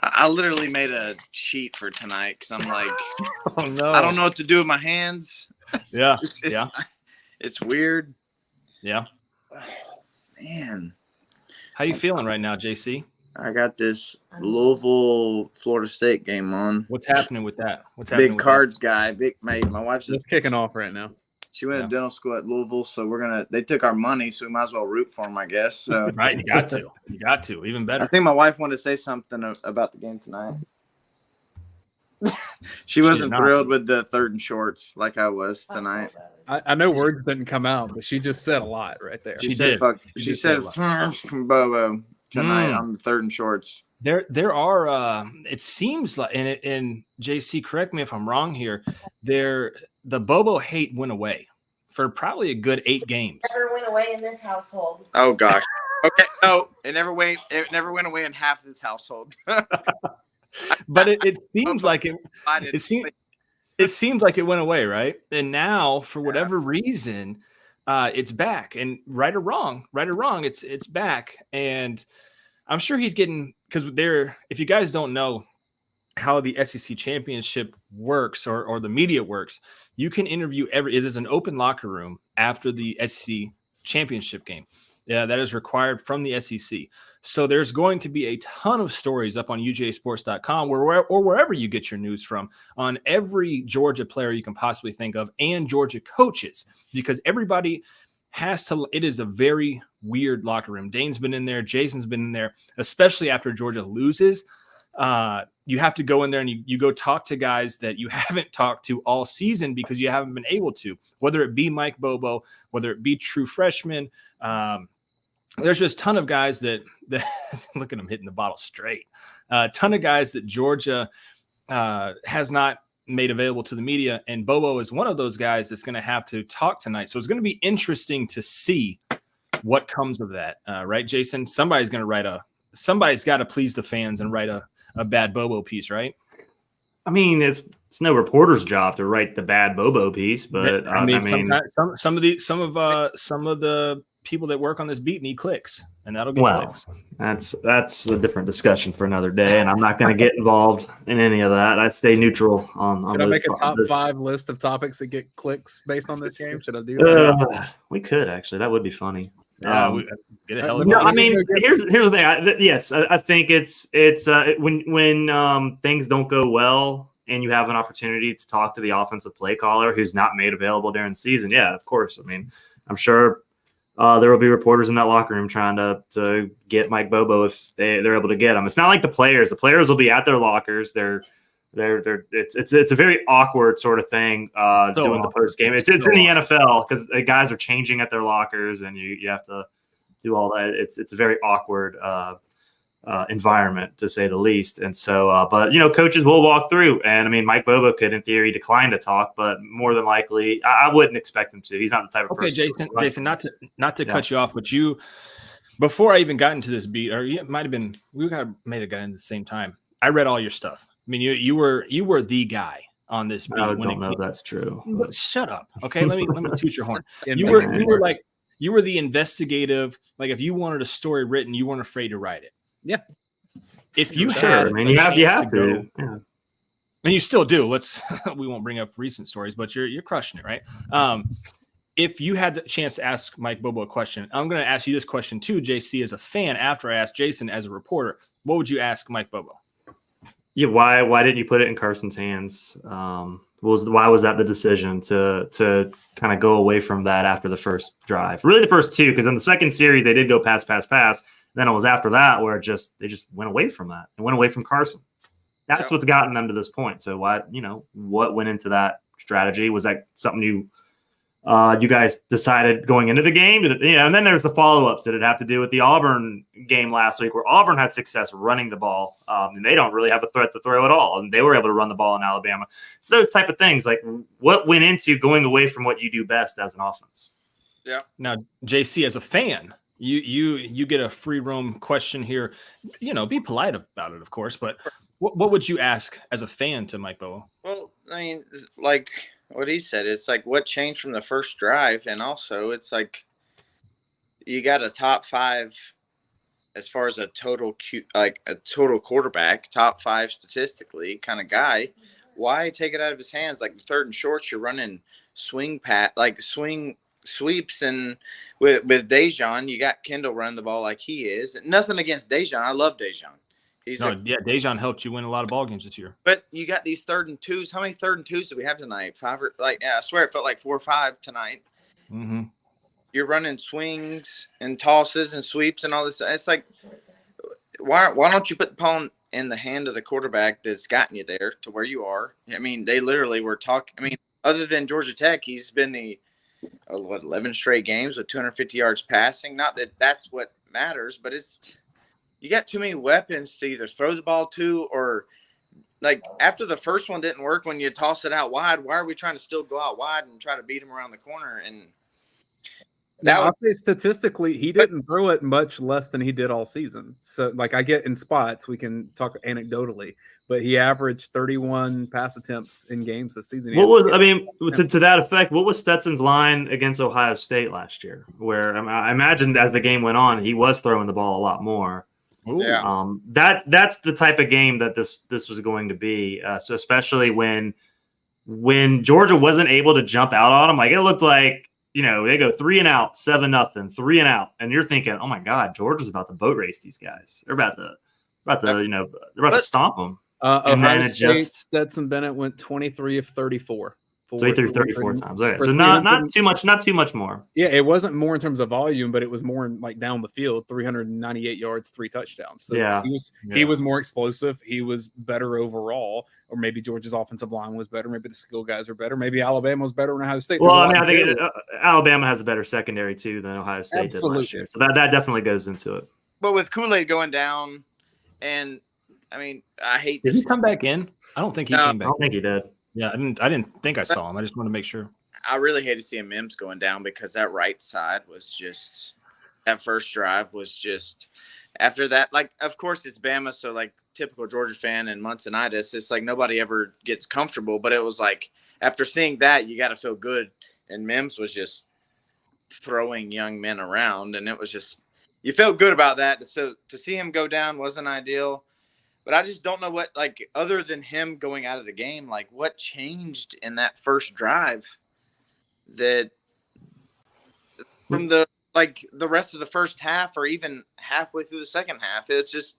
I literally made a sheet for tonight because I'm like, oh, no. I don't know what to do with my hands. Yeah. It's weird. Yeah. Oh, man. How you feeling right now, JC? I got this Louisville Florida State game on. What's happening with that? What's happening? Big cards guy. My wife's just kicking off right now. She went to dental school at Louisville, so they took our money, so we might as well root for them, I guess. So. Right, you got to, even better. I think my wife wanted to say something about the game tonight. She wasn't thrilled with the 3rd and shorts like I was tonight. I know words didn't come out, but she just said a lot right there. She said from Bobo tonight on the 3rd and shorts. There are it seems like, and JC, correct me if I'm wrong here, the Bobo hate went away for probably a good 8 games. Never went away in this household. Oh gosh. Okay. No, it never went away in half this household. But it seems like it seems like it went away, right? And now, for whatever reason, it's back. And right or wrong, it's back. And I'm sure he's getting, because if you guys don't know how the SEC championship works or the media works, you can interview it is an open locker room after the SEC championship game. Yeah, that is required from the SEC. So there's going to be a ton of stories up on UGAsports.com or wherever you get your news from on every Georgia player you can possibly think of and Georgia coaches, because everybody has to. It is a very weird locker room. Dane's been in there. Jason's been in there, especially after Georgia loses. You have to go in there and you go talk to guys that you haven't talked to all season because you haven't been able to, whether it be Mike Bobo, whether it be true freshmen. There's just a ton of guys that look at him hitting the bottle straight. A ton of guys that Georgia has not made available to the media. And Bobo is one of those guys that's going to have to talk tonight. So it's going to be interesting to see what comes of that. Right, Jason? Somebody's got to please the fans and write a bad Bobo piece, right? I mean, it's no reporter's job to write the bad Bobo piece, but I mean some of the people that work on this beat need clicks, and that'll get clicks. That's a different discussion for another day, and I'm not going to get involved in any of that. I stay neutral on. Should I make a top 5 list of topics that get clicks based on this game? Should I do that? We could actually. That would be funny. Get a hell of no, I mean, here's the thing. I think it's when things don't go well and you have an opportunity to talk to the offensive play caller who's not made available during the season. Yeah, of course. I mean, I'm sure there will be reporters in that locker room trying to get Mike Bobo if they're able to get him. It's not like the players. The players will be at their lockers. It's a very awkward sort of thing doing the post game. It's in the NFL because the guys are changing at their lockers and you have to do all that. It's a very awkward environment to say the least. And so, but coaches will walk through. And I mean, Mike Bobo could, in theory, decline to talk, but more than likely, I wouldn't expect him to. He's not the type of person. Okay, Jason, not to cut you off, but before I even got into this beat, or it might have been may have gotten in at the same time. I read all your stuff. I mean, you were the guy on this beat. I don't know if that's true. Shut up. Okay, let me toot your horn. You were the investigative. Like, if you wanted a story written, you weren't afraid to write it. Yeah. If you had, I mean, you have to. Yeah. And you still do. We won't bring up recent stories, but you're crushing it, right? if you had the chance to ask Mike Bobo a question, I'm going to ask you this question too, JC, as a fan, after I asked Jason as a reporter. What would you ask Mike Bobo? Yeah, why didn't you put it in Carson's hands? Why was that the decision to kind of go away from that after the first drive? Really, the first two, because in the second series they did go pass. Then it was after that where they just went away from that and went away from Carson. That's what's gotten them to this point. So what went into that strategy? Was that something you guys decided going into the game? And then there's the follow-ups. Did it have to do with the Auburn game last week where Auburn had success running the ball, and they don't really have a threat to throw at all, and they were able to run the ball in Alabama? So those type of things, like what went into going away from what you do best as an offense? Yeah. Now, JC, as a fan, you get a free roam question here. Be polite about it, of course, but what would you ask as a fan to Mike Bobo? Well, I mean, like what he said, it's like what changed from the first drive, and also it's like you got a top 5 as far as a total quarterback, top 5 statistically kind of guy. Why take it out of his hands? Like the 3rd and shorts, you're running swing sweeps, and with Dejon, you got Kendall running the ball like he is. Nothing against Dejon, I love Dejon. Dejon helped you win a lot of ball games this year. But you got these 3rd and 2s. How many 3rd and 2s do we have tonight? 5 or I swear it felt like 4 or 5 tonight. Mm-hmm. You're running swings and tosses and sweeps and all this. It's like, why don't you put the ball in the hand of the quarterback that's gotten you there to where you are? I mean, they literally were talking. I mean, other than Georgia Tech, he's been 11 straight games with 250 yards passing. Not that that's what matters, but you got too many weapons to either throw the ball to, or like after the first one didn't work when you toss it out wide, why are we trying to still go out wide and try to beat him around the corner? And I'll say statistically, he didn't throw it much less than he did all season. So like I get in spots, we can talk anecdotally, but he averaged 31 pass attempts in games this season. To that effect, what was Stetson's line against Ohio State last year? Where I imagined as the game went on, he was throwing the ball a lot more. Ooh. Yeah. That's the type of game that this was going to be. So especially when Georgia wasn't able to jump out on him, like it looked like, they go 3 and out, 7-0, 3 and out, and you're thinking, oh my God, Georgia's about to boat race these guys. They're about to stomp them. Ohio State, Stetson Bennett went 23 of 34. So he threw 34 times. Okay. So not too much more. Yeah, it wasn't more in terms of volume, but it was more in, like down the field, 398 yards, 3 touchdowns. So he was more explosive. He was better overall, or maybe Georgia's offensive line was better. Maybe the skill guys are better. Maybe Alabama was better than Ohio State. Well, I think Alabama has a better secondary too than Ohio State did last year. So that definitely goes into it. But with Kool-Aid going down, and I mean, I hate. Did he come back in? I don't think he came back. I don't think he did. Yeah, I didn't think I saw him. I just want to make sure. I really hate to see Mims going down because that right side was just – that first drive was just – after that, like, of course it's Bama, so, like, typical Georgia fan and Munson-itis, it's like nobody ever gets comfortable. But it was like after seeing that, you got to feel good. And Mims was just throwing young men around, and it was just – you felt good about that. So to see him go down wasn't ideal. But I just don't know what, like, other than him going out of the game, like, what changed in that first drive that from the rest of the first half or even halfway through the second half. It's just,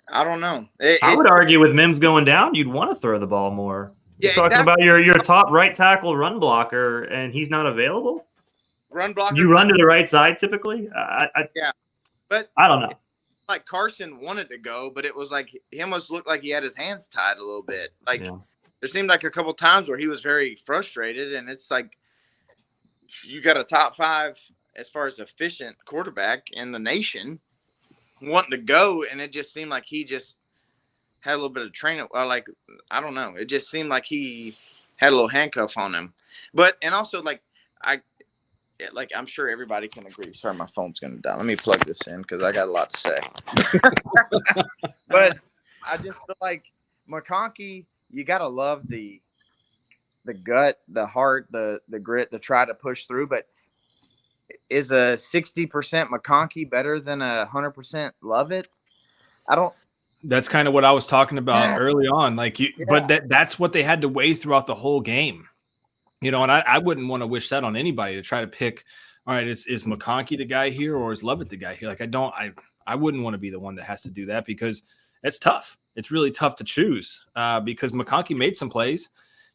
I don't know. I would argue with Mims going down, you'd want to throw the ball more. You're talking about your top right tackle run blocker, and he's not available? Run blocker. You run to the right side typically? Yeah. But I don't know. Like Carson wanted to go, but it was like he almost looked like he had his hands tied a little bit. Like there seemed like a couple times where he was very frustrated, and it's like you got a top 5 as far as efficient quarterback in the nation wanting to go, and it just seemed like he just had a little bit of training. Like I don't know, it just seemed like he had a little handcuff on him. But and also I'm sure everybody can agree. Sorry, my phone's going to die. Let me plug this in because I got a lot to say. But I just feel like McConkey, you got to love the gut, the heart, the grit to try to push through. But is a 60% McConkey better than 100% Lovett? I don't. That's kind of what I was talking about early on. But that's what they had to weigh throughout the whole game. You know, and I wouldn't want to wish that on anybody to try to pick, all right, is McConkey the guy here or is Lovett the guy here? Like, I wouldn't want to be the one that has to do that because it's tough. It's really tough to choose because McConkey made some plays,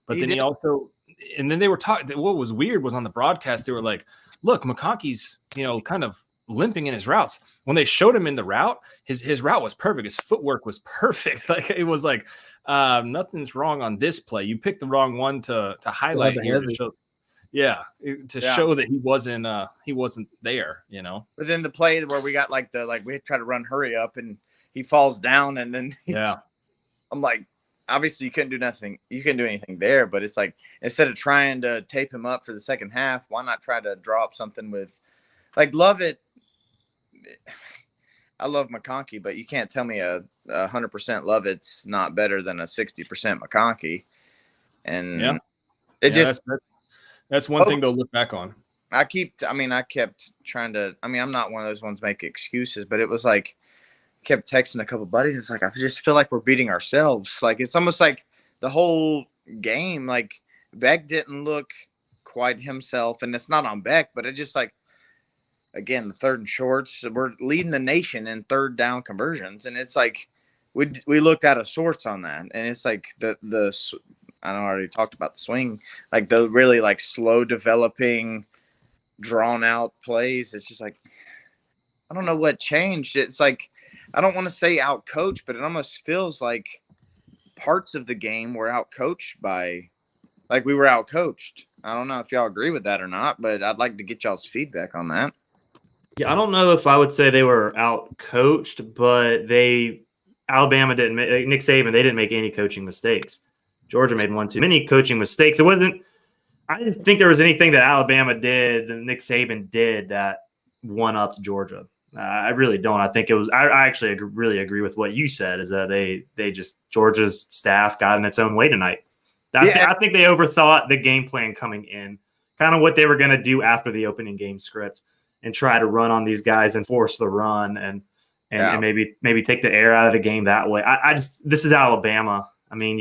but then he also, and then they were talking, what was weird was on the broadcast, they were like, look, McConkey's, you know, kind of limping in his routes. When they showed him in the route, his route was perfect. His footwork was perfect. Like it was like, nothing's wrong on this play. You picked the wrong one to highlight here to show, show that he wasn't there, you know. But then the play where we got we try to run hurry up and he falls down and then I'm like, obviously you couldn't do nothing. You couldn't do anything there, but it's like instead of trying to tape him up for the second half, why not try to draw up something with like Lovett? I love McConkey, but you can't tell me a 100% Lovett's not better than a 60% McConkey. And that's one thing they'll look back on. I kept trying to, I'm not one of those ones to make excuses, but it was like, kept texting a couple buddies. It's like, I just feel like we're beating ourselves. Like, it's almost like the whole game, like Beck didn't look quite himself, and it's not on Beck, but it just like, again, the third and shorts, we're leading the nation in third down conversions. And it's like, we looked out of sorts on that. And it's like I know I already talked about the swing, like the really like slow developing, drawn out plays. It's just like, I don't know what changed. It's like, I don't want to say out coached, but it almost feels like parts of the game were out coached by, like we were out coached. I don't know if y'all agree with that or not, but I'd like to get y'all's feedback on that. Yeah, I don't know if I would say they were out coached, but Alabama didn't make, Nick Saban, they didn't make any coaching mistakes. Georgia made one too many coaching mistakes. I didn't think there was anything that Alabama did and Nick Saban did that one up to Georgia. I really don't. I think it was. I actually really agree with what you said. Is that they just Georgia's staff got in its own way tonight. I think they overthought the game plan coming in, kind of what they were going to do after the opening game script, and try to run on these guys and force the run and maybe take the air out of the game that way. This is Alabama. I mean,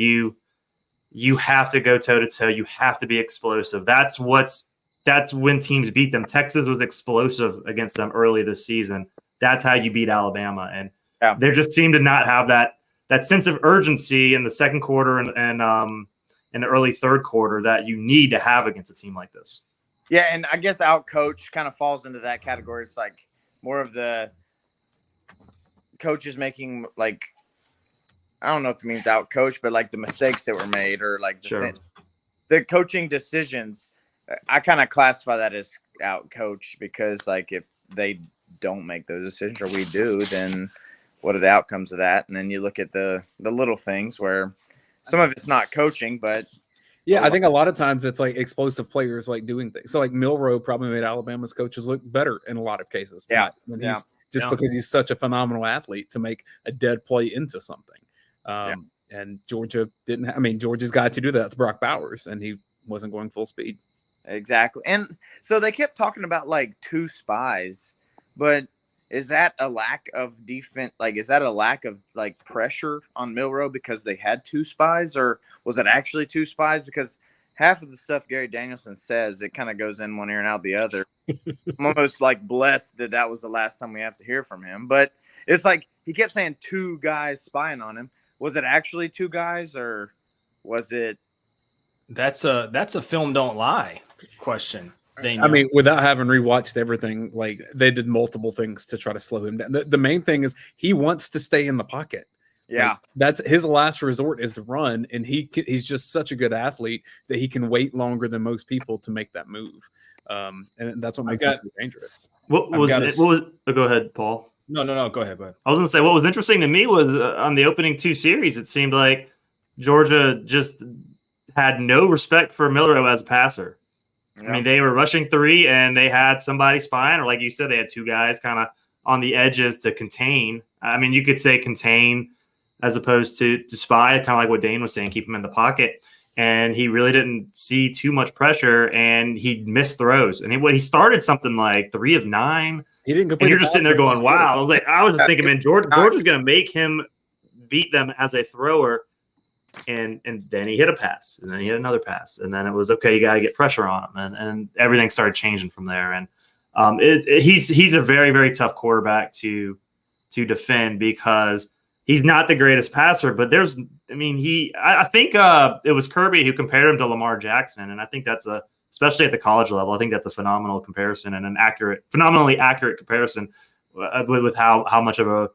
you have to go toe to toe. You have to be explosive. That's when teams beat them. Texas was explosive against them early this season. That's how you beat Alabama. And they just seem to not have that sense of urgency in the second quarter and in the early third quarter that you need to have against a team like this. Yeah, and I guess out coach kind of falls into that category. It's like more of the coaches making like, I don't know if it means out coach, but like the mistakes that were made or like the coaching decisions. I kind of classify that as out coach because like if they don't make those decisions or we do, then what are the outcomes of that? And then you look at the little things where some of it's not coaching, but yeah, I think a lot of times it's like explosive players like doing things. So like Milroe probably made Alabama's coaches look better in a lot of cases. Because he's such a phenomenal athlete to make a dead play into something. And Georgia Georgia's guy to do that. It's Brock Bowers, and he wasn't going full speed. Exactly. And so they kept talking about like two spies, but is that a lack of defense? Like, is that a lack of like pressure on Milroe because they had two spies, or was it actually two spies? Because half of the stuff Gary Danielson says, it kind of goes in one ear and out the other. I'm almost like blessed that was the last time we have to hear from him. But it's like he kept saying two guys spying on him. Was it actually two guys, or was it? That's a film don't lie question. I mean, without having rewatched everything, like they did multiple things to try to slow him down. The main thing is he wants to stay in the pocket. Yeah, like, that's his last resort is to run, and he's just such a good athlete that he can wait longer than most people to make that move. And that's what makes him so dangerous. Go ahead, Paul. No, go ahead. I was going to say what was interesting to me was on the opening two series, it seemed like Georgia just had no respect for Milroe as a passer. Yeah. I mean, they were rushing three and they had somebody spying, or like you said, they had two guys kind of on the edges to contain. I mean, you could say contain as opposed to spy, kind of like what Dane was saying, keep him in the pocket. And he really didn't see too much pressure, and he missed throws. And he started something like 3 of 9. He didn't complete. And you're just sitting there going, "Wow!" I was just thinking, man, Georgia's going to make him beat them as a thrower. And then he hit a pass, and then he hit another pass, and then it was okay. You got to get pressure on him, and everything started changing from there. And he's a very, very tough quarterback to defend because he's not the greatest passer. But I think it was Kirby who compared him to Lamar Jackson, and I think that's especially at the college level, I think that's a phenomenal comparison and phenomenally accurate comparison with how much of a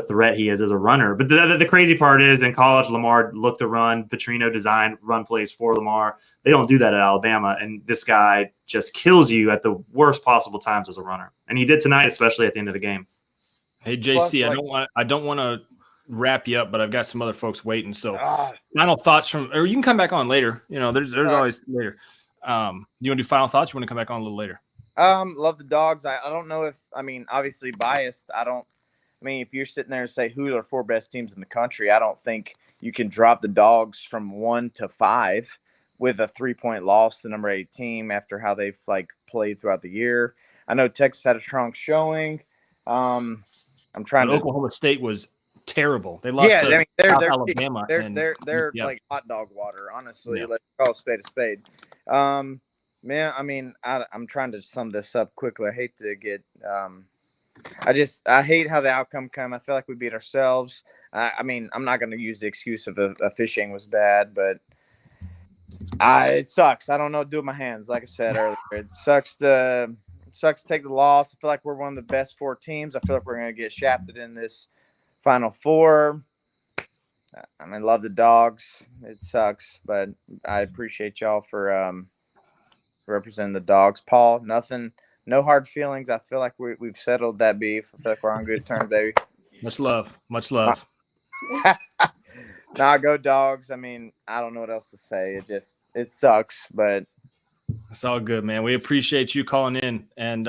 threat he is as a runner. But the crazy part is in college, Lamar looked to run. Petrino designed run plays for Lamar. They don't do that at Alabama. And this guy just kills you at the worst possible times as a runner. And he did tonight, especially at the end of the game. Hey, JC, I don't want to wrap you up, but I've got some other folks waiting. So final thoughts or you can come back on later. There's always later. You want to do final thoughts? You want to come back on a little later? Love the Dogs. I don't know if, obviously biased. If you're sitting there and say who are the 4 best teams in the country, I don't think you can drop the Dogs from 1 to 5 with a 3-point loss to number 8 team after how they've played throughout the year. I know Texas had a strong showing. Oklahoma State was terrible. They lost. Yeah, they're Alabama. They're like hot dog water. Honestly, let's call a spade a spade. I'm trying to sum this up quickly. I hate to get. I hate how the outcome came. I feel like we beat ourselves. I'm not going to use the excuse of officiating was bad, but it sucks. I don't know what to do with my hands. Like I said earlier, it sucks to take the loss. I feel like we're one of the best 4 teams. I feel like we're going to get shafted in this Final Four. Love the Dogs. It sucks, but I appreciate y'all for representing the Dogs. Paul, no hard feelings. I feel like we've settled that beef. I feel like we're on good terms, baby. Much love. Nah, go Dogs. I don't know what else to say. It sucks, but it's all good, man. We appreciate you calling in, and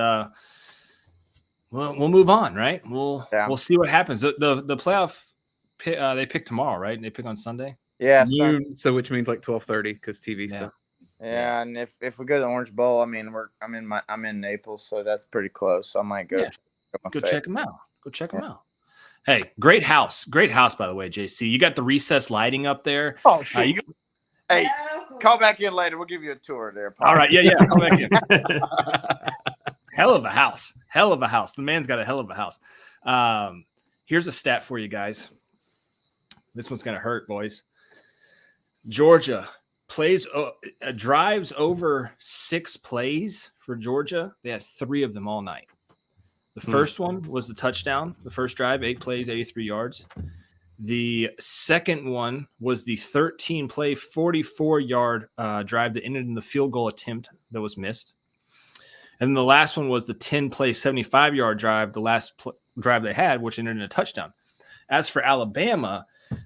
we'll move on, right? We'll see what happens. The playoff they pick tomorrow, right? They pick on Sunday. Yeah, so which means 12:30 because TV stuff. Yeah, and if we go to the Orange Bowl, I'm in Naples, so that's pretty close. So I might go. Check them out. Go check them out. Hey, great house, by the way, JC. You got the recessed lighting up there. Oh, shit. Hey, call back in later. We'll give you a tour there, Paul. All right, yeah, call back in. Hell of a house. The man's got a hell of a house. Here's a stat for you guys. This one's gonna hurt, boys. Georgia drives over 6 plays for Georgia. They had 3 of them all night. The first one was the touchdown. The first drive, 8 plays, 83 yards. The second one was the 13-play, 44-yard drive that ended in the field goal attempt that was missed. And then the last one was the 10-play, 75-yard drive, the last drive they had, which ended in a touchdown. As for Alabama,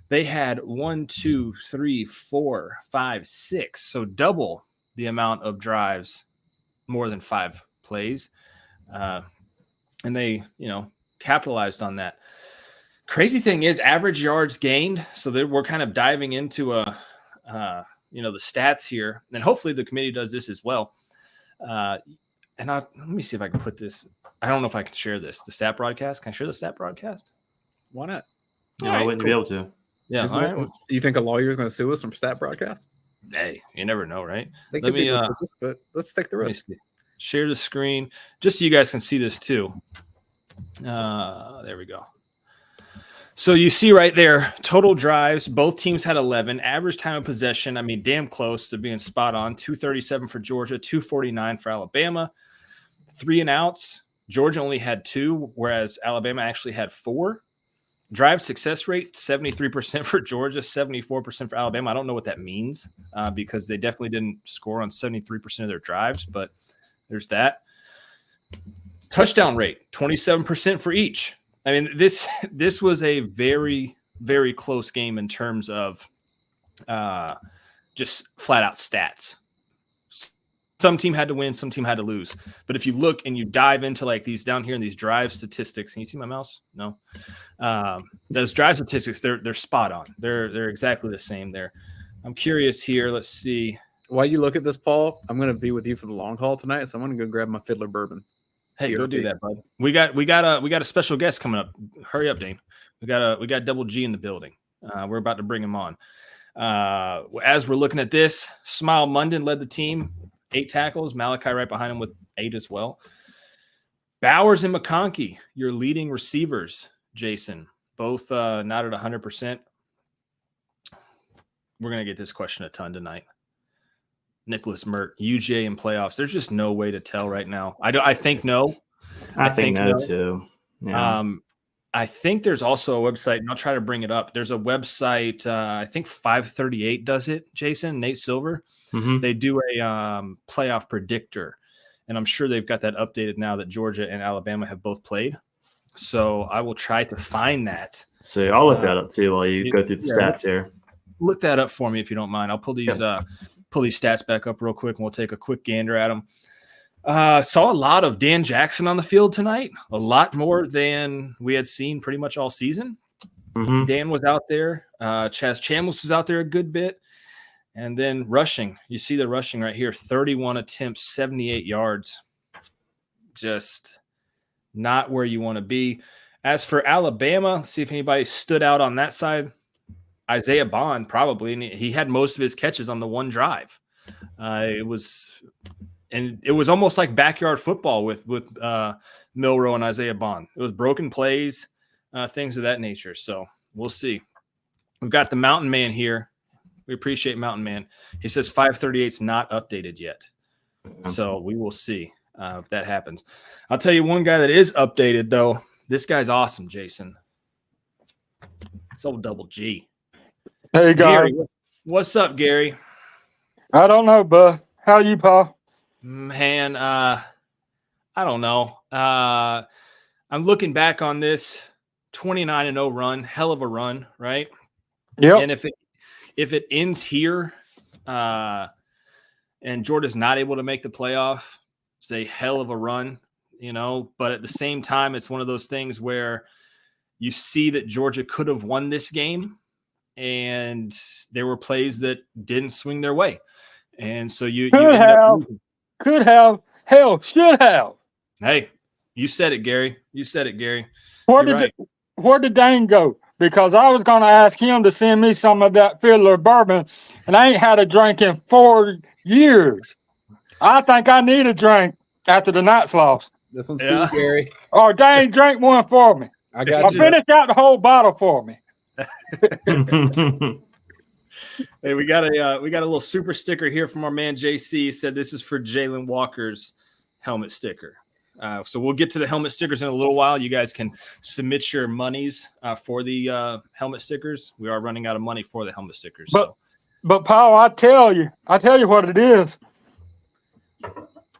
they had 1, 2, 3, 4, 5, 6. So double the amount of drives, more than 5 plays. And they, capitalized on that. Crazy thing is average yards gained. So we're kind of diving into the stats here, and hopefully the committee does this as well. Let me see if I can put this. I don't know if I can share this. The stat broadcast. Can I share the stat broadcast? Why not? Yeah, I wouldn't be able to. Yeah. You think a lawyer is going to sue us from stat broadcast? Hey, you never know, right? They could be litigious, but let's take the risk. Share the screen just so you guys can see this too. There we go. So you see right there, total drives. Both teams had 11. Average time of possession, damn close to being spot on. 237 for Georgia, 249 for Alabama. 3 and outs. Georgia only had 2, whereas Alabama actually had 4. Drive success rate, 73% for Georgia, 74% for Alabama. I don't know what that means because they definitely didn't score on 73% of their drives, but there's that. Touchdown rate, 27% for each. This was a very, very close game in terms of just flat out stats. Some team had to win, some team had to lose. But if you look and you dive into these down here in these drive statistics, can you see my mouse? No. Those drive statistics, they're spot on. They're exactly the same there. I'm curious here. Let's see. While you look at this, Paul, I'm going to be with you for the long haul tonight, so I'm going to go grab my Fiddler bourbon. Hey, go do that, bud. We got a special guest coming up. Hurry up, Dane. We got Double G in the building. We're about to bring him on. As we're looking at this, Smile Munden led the team, 8 tackles. Malachi right behind him with 8 as well. Bowers and McConkey, your leading receivers, Jason, both not at 100%. We're going to get this question a ton tonight. Nicholas Mert, UJ in playoffs. There's just no way to tell right now. I think no. I think no too. Yeah. I think there's also a website, and I'll try to bring it up. There's a website, I think 538 does it, Jason, Nate Silver. Mm-hmm. They do a playoff predictor, and I'm sure they've got that updated now that Georgia and Alabama have both played. So I will try to find that. So I'll look that up too while you go through the stats here. Look that up for me if you don't mind. I'll pull these stats back up real quick, and we'll take a quick gander at them. Saw a lot of Dan Jackson on the field tonight, a lot more than we had seen pretty much all season. Mm-hmm. Dan was out there. Chaz Chambliss was out there a good bit. And then rushing. You see the rushing right here, 31 attempts, 78 yards. Just not where you want to be. As for Alabama, let's see if anybody stood out on that side. Isaiah Bond, probably. And he had most of his catches on the one drive. It was almost like backyard football with Milroe and Isaiah Bond. It was broken plays, things of that nature. So we'll see. We've got the Mountain Man here. We appreciate Mountain Man. He says 538 is not updated yet. So we will see if that happens. I'll tell you one guy that is updated, though. This guy's awesome, Jason. It's old Double G. Hey, guys. Gary, what's up, Gary? I don't know, bud. How you, Paul? Man, I don't know. I'm looking back on this 29-0 run, hell of a run, right? Yep. And if it ends here, and Georgia's not able to make the playoff, it's a hell of a run, But at the same time, it's one of those things where you see that Georgia could have won this game, and there were plays that didn't swing their way, and so you could have, hell, should have. Hey, you said it, Gary. Where did Dane go? Because I was going to ask him to send me some of that Fiddler bourbon, and I ain't had a drink in 4 years. I think I need a drink after the Knights lost. This one's for you, Gary. Or Dane, drink one for me. I got you. Finish out the whole bottle for me. Hey, we got a little super sticker here from our man JC. He said this is for Jalen Walker's helmet sticker. So we'll get to the helmet stickers in a little while. You guys can submit your monies for the helmet stickers. We are running out of money for the helmet stickers. But Paul, I tell you what it is.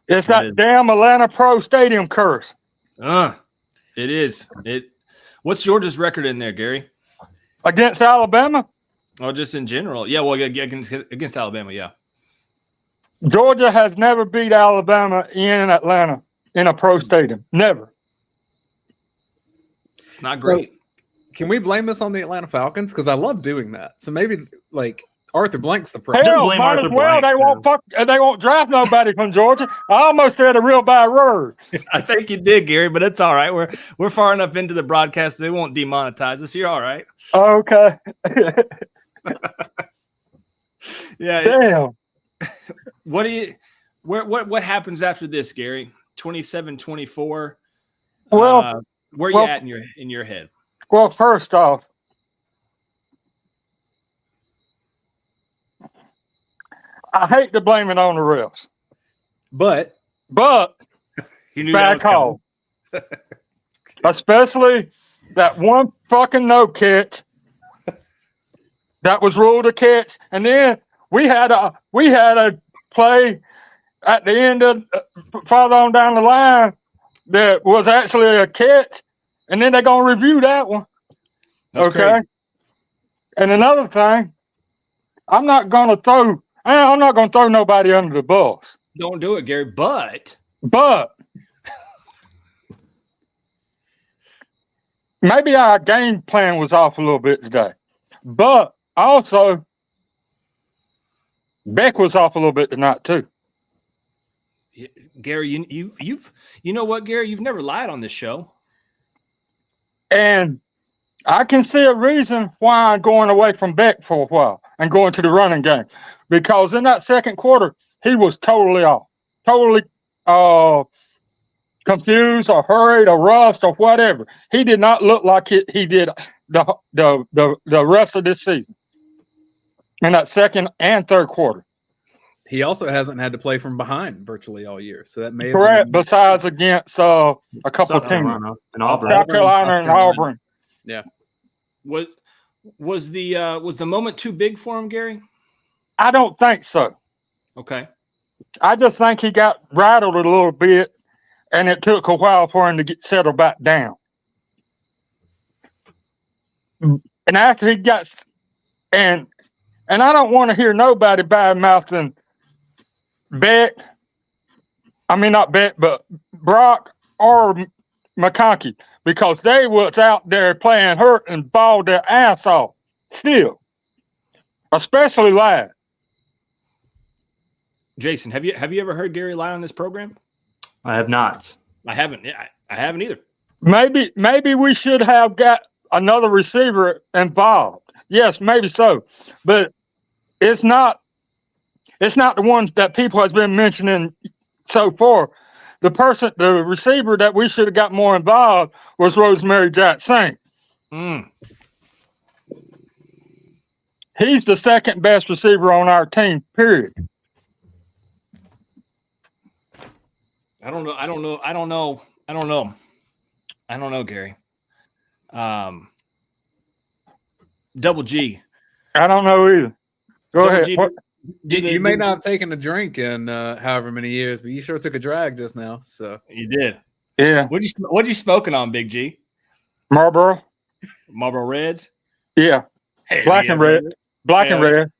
It's that damn Atlanta Pro Stadium curse. It is. What's Georgia's record in there, Gary? Against Alabama? Oh, just in general. Yeah, well, against Alabama, yeah. Georgia has never beat Alabama in Atlanta in a pro stadium. Never. It's not great. So, can we blame this on the Atlanta Falcons? Because I love doing that. So maybe Arthur Blank's the problem. Hell, might as well. They won't draft nobody from Georgia. I almost said a real bad word. I think you did, Gary, but it's all right. We're far enough into the broadcast they won't demonetize us. You're all right. Okay. Yeah. Damn. What happens after this, Gary? 27-24. Well, where you at in your head? Well, first off, I hate to blame it on the refs, but you knew bad call, especially that one fucking no catch that was ruled a catch, and then we had a play at the end of farther on down the line that was actually a catch, and then they're gonna review that one. That's okay. Crazy. And another thing, I'm not gonna throw nobody under the bus. Don't do it, Gary. But maybe our game plan was off a little bit today. But also, Beck was off a little bit tonight too. Gary, you know what, Gary? You've never lied on this show. And I can see a reason why I'm going away from Beck for a while and going to the running game, because in that second quarter he was totally off, totally confused or hurried or rushed or whatever. He did not look like he did the rest of this season in that second and third quarter. He also hasn't had to play from behind virtually all year, so that may have correct. Besides against a couple of teams, in Auburn. South Carolina and Auburn. Yeah. Was the moment too big for him, Gary? I don't think so. Okay. I just think he got rattled a little bit, and it took a while for him to get settled back down. And after he got, and I don't want to hear nobody bad mouthing Beck. I mean, not Beck, but Brock or McConkey, because they was out there playing hurt and balled their ass off still, especially Ladd. Jason, have you ever heard Gary lie on this program? I have not. I haven't. Yeah, I haven't either. Maybe we should have got another receiver involved. Yes, maybe so, but it's not the ones that people has been mentioning so far. The receiver that we should have got more involved was Rosemary Jackson. He's the second best receiver on our team, period. I don't know, Gary. Double G. I don't know either. Go ahead. You may not have taken a drink in however many years, but you sure took a drag just now. So you did. Yeah. What you smoking on, Big G? Marlboro Reds. Yeah. Black and red. Black and red.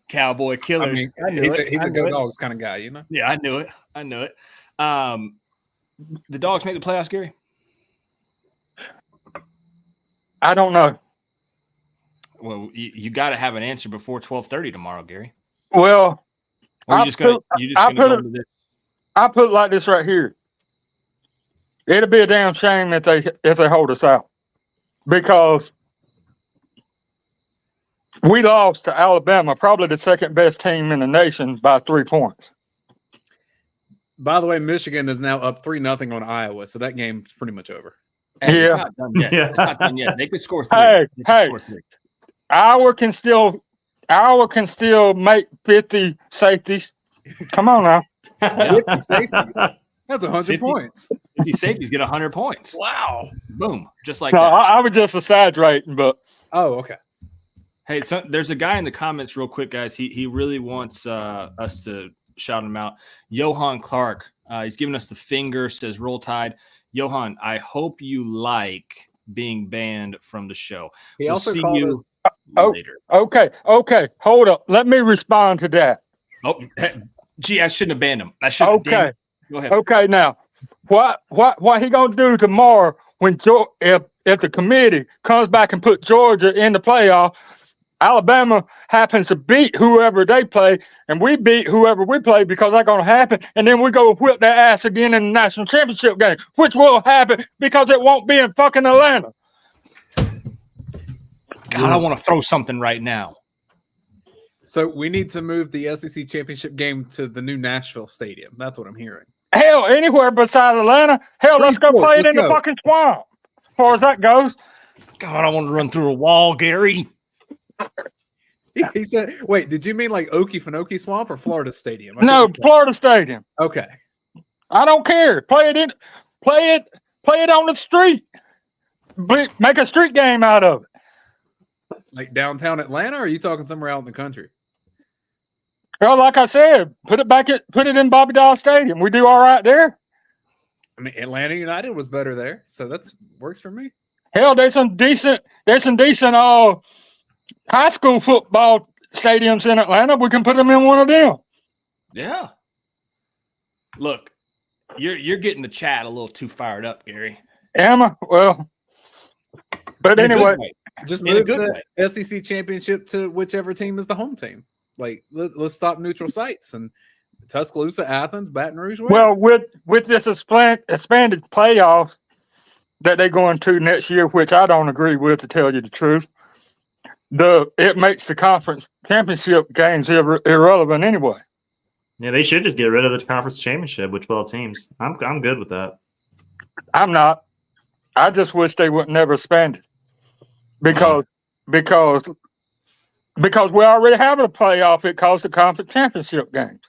Cowboy killers. I mean, he's a go dogs kind of guy, you know. Yeah, I knew it. The Dogs make the playoffs, Gary? I don't know. Well, you got to have an answer before 12:30 tomorrow, Gary. Well, or you just gonna go into this? I put it like this right here. It'll be a damn shame if they hold us out, because we lost to Alabama, probably the second best team in the nation, by 3 points. By the way, Michigan is now up 3-0 on Iowa, so that game's pretty much over. Hey, it's not done yet. Yeah. It's not done yet. They could score 3. Hey, Iowa can still make 50 safeties. Come on now. 50 safeties. That's 100 points. 50 safeties get 100 points. Wow. Boom. Just like that. I was just exaggerating, but. Oh, okay. Hey, so there's a guy in the comments real quick, guys. He really wants us to shout him out. Johan Clark. He's giving us the finger, says Roll Tide. Johan, I hope you like being banned from the show. He also called us later. Okay. Hold up. Let me respond to that. Oh, gee, I shouldn't have banned him. I should. Okay. Go ahead. Okay. Now, what he gonna do tomorrow when if the committee comes back and put Georgia in the playoff? Alabama happens to beat whoever they play, and we beat whoever we play, because that's going to happen. And then we go whip their ass again in the national championship game, which will happen because it won't be in fucking Atlanta. God, I want to throw something right now. So we need to move the SEC championship game to the new Nashville stadium. That's what I'm hearing. Hell, anywhere besides Atlanta. Hell, let's go play it in the fucking swamp. As far as that goes. God, I want to run through a wall, Gary. He said, wait, did you mean like Okefenokee Swamp or Florida Stadium? No, Florida Stadium. Okay. I don't care. Play it on the street. Make a street game out of it. Like downtown Atlanta, or are you talking somewhere out in the country? Well, like I said, put it in Bobby Doll Stadium. We do all right there. I mean, Atlanta United was better there, so that's works for me. Hell, there's some decent high school football stadiums in Atlanta. We can put them in one of them. Yeah. Look, you're getting the chat a little too fired up, Gary. Am I? Well, but anyway, just move the SEC championship to whichever team is the home team. Like, let's stop neutral sites and Tuscaloosa, Athens, Baton Rouge. Well, with this expanded playoffs, that they're going to next year, which I don't agree with, to tell you the truth, it makes the conference championship games irrelevant anyway. Yeah, they should just get rid of the conference championship with 12 teams. I'm good with that. I'm not. I just wish they would never expand it because we already have a playoff. It calls the conference championship games.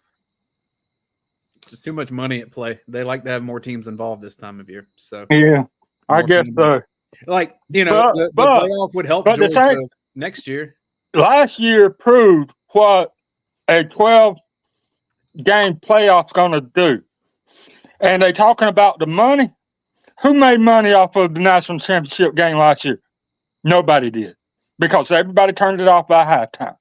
Just too much money at play. They like to have more teams involved this time of year. So yeah, I guess so. Like, the playoff would help Georgia next year. Last year proved what a 12-game playoff's going to do. And they talking about the money. Who made money off of the national championship game last year? Nobody did, because everybody turned it off by halftime.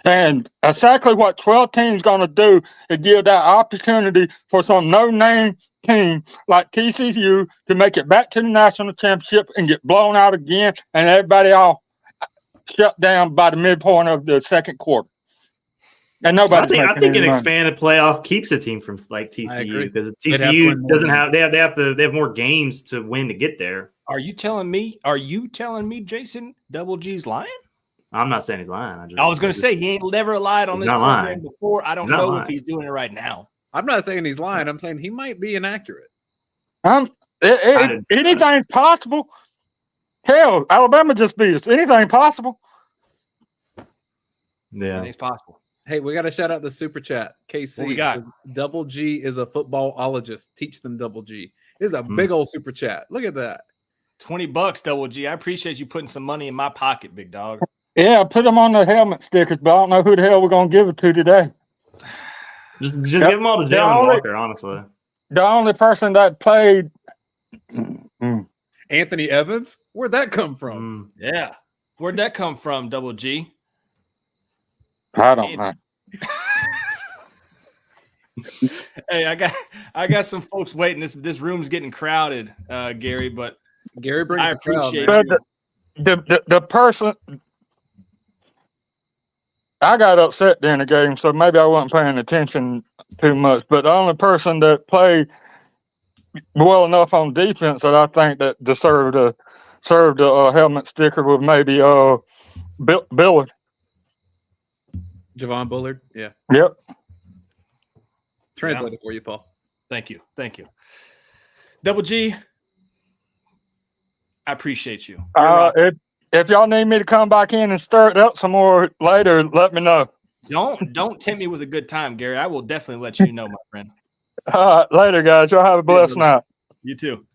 And exactly what 12 teams going to do is give that opportunity for some no-name team like TCU to make it back to the national championship and get blown out again, and everybody all shut down by the midpoint of the second quarter. And nobody. I think an expanded playoff keeps a team from like TCU, because TCU doesn't have. They have more games to win to get there. Are you telling me, Jason, Double G's lying? I'm not saying he's lying. I was going to say he ain't never lied on this program before. I don't know if he's doing it right now. I'm not saying he's lying. I'm saying he might be inaccurate. Anything's possible. Hell, Alabama just beat us. Anything possible. Yeah, anything's possible. Hey, we got to shout out the super chat. KC says Double G is a footballologist. Teach them Double G. This is a big old super chat. Look at that. $20, Double G. I appreciate you putting some money in my pocket, big dog. Yeah, put them on the helmet stickers, but I don't know who the hell we're going to give it to today. Just give them all to Jalen Walker, honestly. The only person that played Anthony Evans? Where'd that come from? Yeah. Where'd that come from, Double G? I don't know. Hey, I got some folks waiting. This room's getting crowded, Gary, but Gary brings I appreciate you. The person, I got upset during the game, so maybe I wasn't paying attention too much. But the only person that played well enough on defense that I think that deserved a helmet sticker was maybe Bullard. Javon Bullard, yeah. Yep. Translate it for you, Paul. Thank you. Double G, I appreciate you. If y'all need me to come back in and stir it up some more later, let me know. Don't tempt me with a good time, Gary. I will definitely let you know, my friend. Later, guys. Y'all have a blessed night. You too.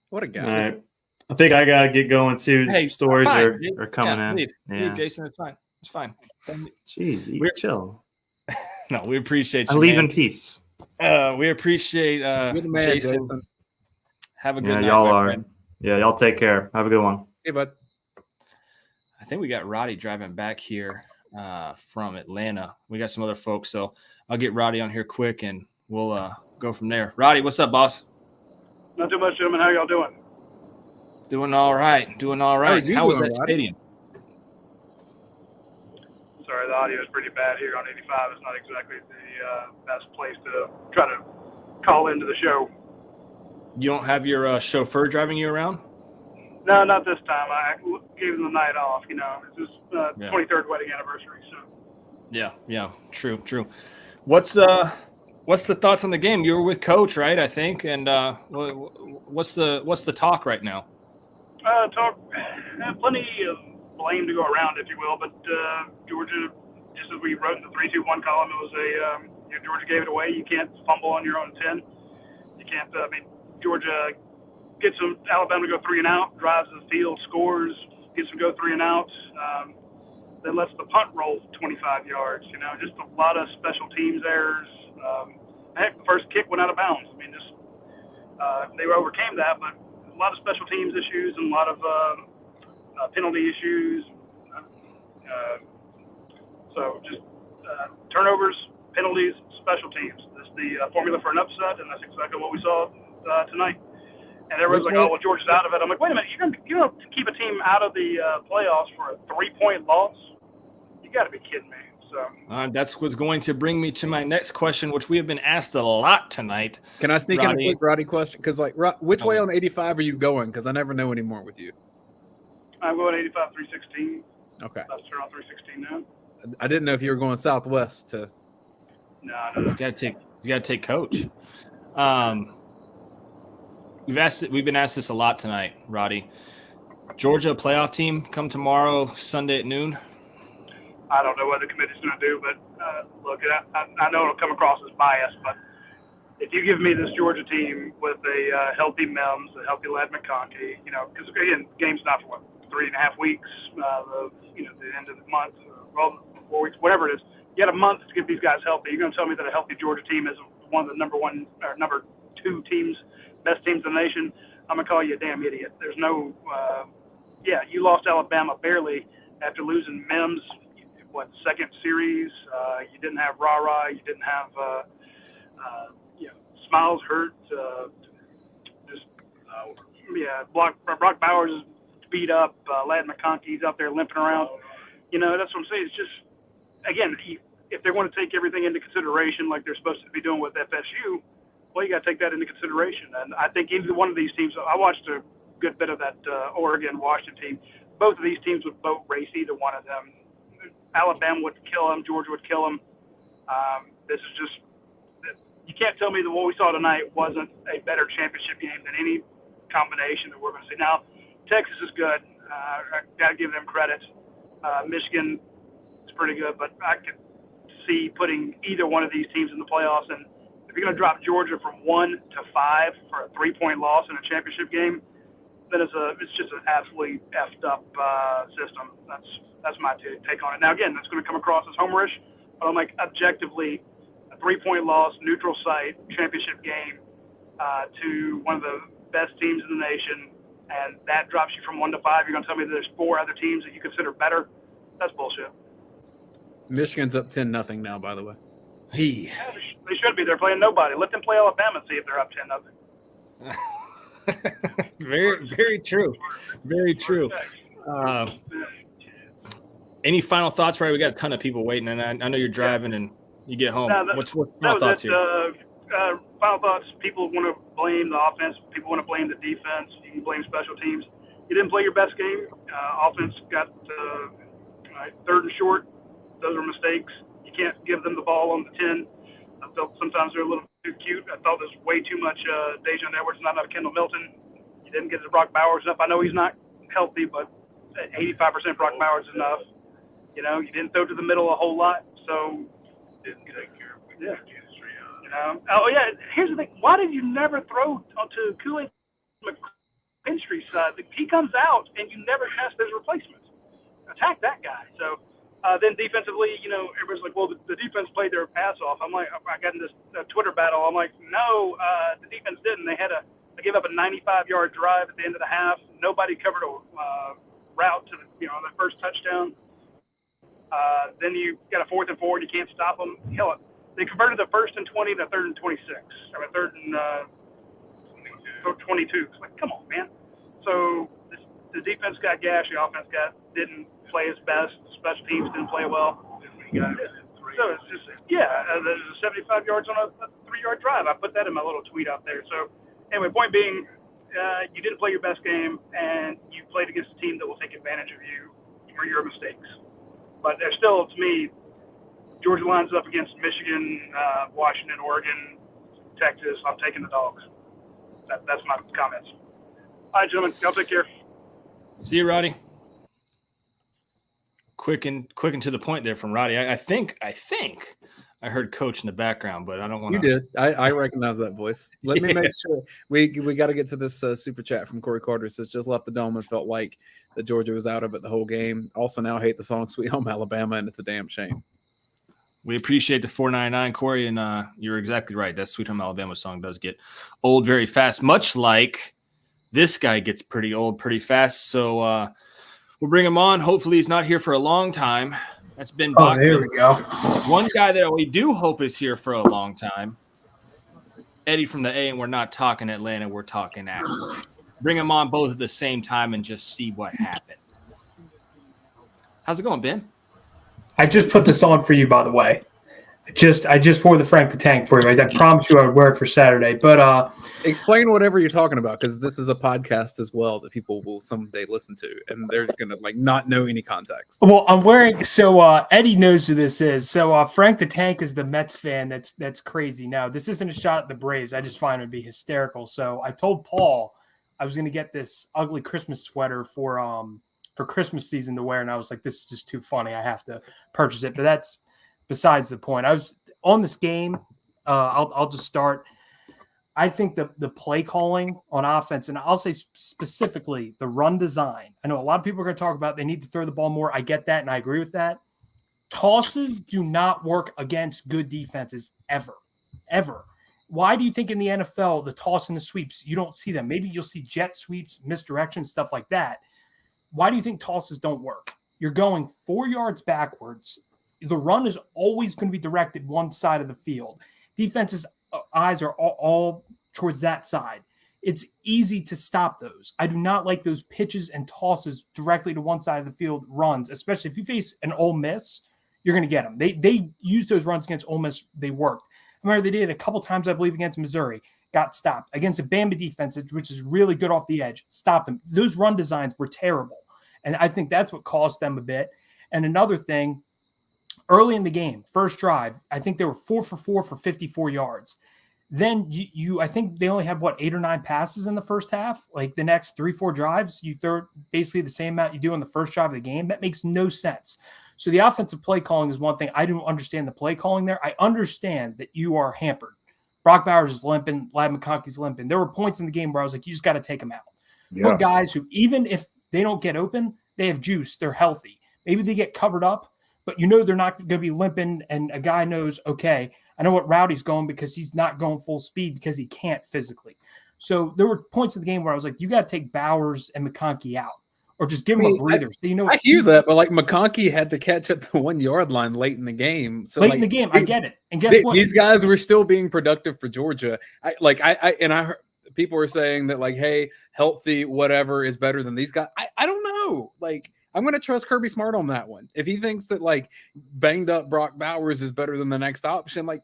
What a guy. All right. I think I gotta get going too. Hey, stories are coming in. Leave, Jason. It's fine. It's fine. Jeez, chill. No, we appreciate you. I leave in peace. We appreciate You're the man, Jason. Have a good night. Y'all are. Friend. Yeah, y'all take care. Have a good one. See you, bud. I think we got Roddy driving back here from Atlanta. We got some other folks, so I'll get Roddy on here quick and we'll go from there. Roddy, what's up, boss? Not too much, gentlemen. How y'all doing? Doing all right. How was that stadium? Sorry, the audio is pretty bad here on 85. It's not exactly the best place to try to call into the show. You don't have your chauffeur driving you around? No, not this time. I gave him the night off. It's his 23rd wedding anniversary. So. Yeah. True. What's the thoughts on the game? You were with Coach, right? I think. And what's the talk right now? Plenty of blame to go around, if you will. But Georgia, just as we wrote in the 3-2-1 column, it was Georgia gave it away. You can't fumble on your own 10. You can't. Georgia gets Alabama to go 3 and out, drives the field, scores, gets them to go 3 and out, then lets the punt roll 25 yards. Just a lot of special teams errors. Heck, the first kick went out of bounds. They overcame that, but a lot of special teams issues and a lot of penalty issues. So just turnovers, penalties, special teams. That's the formula for an upset, and that's exactly what we saw tonight. And everyone's like, oh, well, Georgia's out of it. I'm like, wait a minute, you're going to keep a team out of the playoffs for a 3-point loss? You got to be kidding me. So So that's what's going to bring me to my next question, which we have been asked a lot tonight. Can I sneak in a quick Roddy question? Because, like, which way on 85 are you going? Because I never know anymore with you. I'm going 85, 316. Okay. Let's turn on 316 now. I didn't know if you were going southwest to. No. He's got to take coach. We've been asked this a lot tonight, Roddy. Georgia playoff team come tomorrow, Sunday at noon. I don't know what the committee's going to do, but look, I know it'll come across as biased, but if you give me this Georgia team with a healthy Mims, a healthy Ladd McConkey, because again, the game's not for 3.5 weeks, the end of the month, 4 weeks, whatever it is. You got a month to get these guys healthy. You're going to tell me that a healthy Georgia team is one of the number 1 or number 2 teams, best teams in the nation? I'm going to call you a damn idiot. There's no, you lost Alabama barely after losing Mims, second series. You didn't have Rah-Rah. You didn't have, Smiles hurt. Brock Bowers is beat up. Ladd McConkey's out there limping around. That's what I'm saying. It's just, again, if they're going to take everything into consideration like they're supposed to be doing with FSU, well, you got to take that into consideration. And I think either one of these teams, I watched a good bit of that Oregon-Washington team. Both of these teams would boat race either one of them. Alabama would kill them. Georgia would kill them. This is just, you can't tell me that what we saw tonight wasn't a better championship game than any combination that we're going to see. Now, Texas is good. I got to give them credit. Michigan is pretty good, but I could see putting either one of these teams in the playoffs. And if you're going to drop Georgia from 1 to 5 for a 3-point loss in a championship game, then it's just an absolutely effed up system. That's my take on it. Now, again, that's going to come across as homerish, but I'm like, objectively, a 3-point loss, neutral site, championship game to one of the best teams in the nation, and that drops you from 1 to 5. You're going to tell me that there's 4 other teams that you consider better? That's bullshit. Michigan's up 10-0 now, by the way. Hey. Yeah, they should be. They're playing nobody. Let them play Alabama and see if they're up 10-0. Very, very true. Very true. Any final thoughts, right? We got a ton of people waiting, and I know you're driving and you get home. What's final thoughts here? Final thoughts. People want to blame the offense. People want to blame the defense. You can blame special teams. You didn't play your best game. Offense got 3rd and short. Those are mistakes. You can't give them the ball on the 10. I felt sometimes they're a little too cute. I thought there's way too much Dejon Edwards, not enough Kendall Milton. You didn't get the Brock Bowers enough. I know he's not healthy, but 85% Brock Bowers is enough. You didn't throw to the middle a whole lot, so didn't take care of it. Yeah. Oh yeah. Here's the thing. Why did you never throw onto Kool-Aid McKinstry's side? He comes out and you never test his replacements. Attack that guy. So then defensively, everybody's like, well, the defense played their ass off. I'm like, I got in this Twitter battle. I'm like, no, the defense didn't. They gave up a 95-yard drive at the end of the half. Nobody covered a route to the first touchdown. Then you got a 4th and 4, and you can't stop them. Hell, they converted the 1st and 20 to 3rd and 26. 3rd and 22. It's like, come on, man. So the defense got gashed. The offense didn't play its best. Special teams didn't play well. So it's just, there's 75 yards on a 3-yard drive. I put that in my little tweet out there. So anyway, point being, you didn't play your best game, and you played against a team that will take advantage of you for your mistakes. But there's still, to me, Georgia lines up against Michigan, Washington, Oregon, Texas. I'm taking the Dogs. That's my comments. All right, gentlemen. Y'all take care. See you, Roddy. Quick and to the point there from Roddy. I think I heard Coach in the background, but I don't want to. You did. I recognize that voice. Let me make sure we got to get to this super chat from Corey Carter. It says just left the dome and felt like that Georgia was out of it the whole game. Also now hate the song Sweet Home Alabama, and it's a damn shame. We appreciate the 499, Corey, and you're exactly right. That Sweet Home Alabama song does get old very fast, much like this guy gets pretty old pretty fast. So we'll bring him on. Hopefully he's not here for a long time. That's been there we go. One guy that we do hope is here for a long time, Eddie from the A, and we're not talking Atlanta, we're talking Akron. Bring them on both at the same time and just see what happens. How's it going, Ben? I just put this on for you, by the way. I just wore the Frank the Tank for you. I promised you I would wear it for Saturday. But explain whatever you're talking about, because this is a podcast as well that people will someday listen to, and they're gonna like not know any context. Well, I'm wearing Eddie knows who this is. So Frank the Tank is the Mets fan. That's crazy. Now this isn't a shot at the Braves. I just find it to be hysterical. So I told Paul I was gonna get this ugly Christmas sweater for Christmas season to wear, and I was like, this is just too funny. I have to purchase it. But that's besides the point. I was on this game. I'll just start. I think the play calling on offense, and I'll say specifically the run design. I know a lot of people are going to talk about they need to throw the ball more. I get that, and I agree with that. Tosses do not work against good defenses ever. Why do you think in the NFL, the toss and the sweeps, you don't see them? Maybe you'll see jet sweeps, misdirection, stuff like that. Why do you think tosses don't work? You're going 4 yards backwards. The run is always going to be directed one side of the field. Defense's eyes are all towards that side. It's easy to stop those. I do not like those pitches and tosses directly to one side of the field runs, especially if you face an Ole Miss, you're going to get them. They use those runs against Ole Miss. They worked. I remember they did it a couple times, I believe, against Missouri. Got stopped. Against a Bama defense, which is really good off the edge, stopped them. Those run designs were terrible. And I think that's what cost them a bit. And another thing, early in the game, first drive, I think they were 4 for 4 for 54 yards. Then I think they only had 8 or 9 passes in the first half. Like the next 3-4 drives, you throw basically the same amount you do on the first drive of the game. That makes no sense. So the offensive play calling is one thing. I don't understand the play calling there. I understand that you are hampered. Brock Bowers is limping. Ladd McConkey's limping. There were points in the game where I was like, you just got to take them out. Yeah. Put guys who, even if they don't get open, they have juice. They're healthy. Maybe they get covered up, but they're not going to be limping, and a guy knows, okay, I know what route he's going because he's not going full speed because he can't physically. So there were points in the game where I was like, you got to take Bowers and McConkey out or just give him a breather. I hear that, but like McConkey had to catch at the 1 yard line late in the game. So late in the game, I get it. And guess what? These guys were still being productive for Georgia. I heard people were saying that like, hey, healthy, whatever is better than these guys. I don't know. Like, I'm going to trust Kirby Smart on that one. If he thinks that like banged up Brock Bowers is better than the next option, like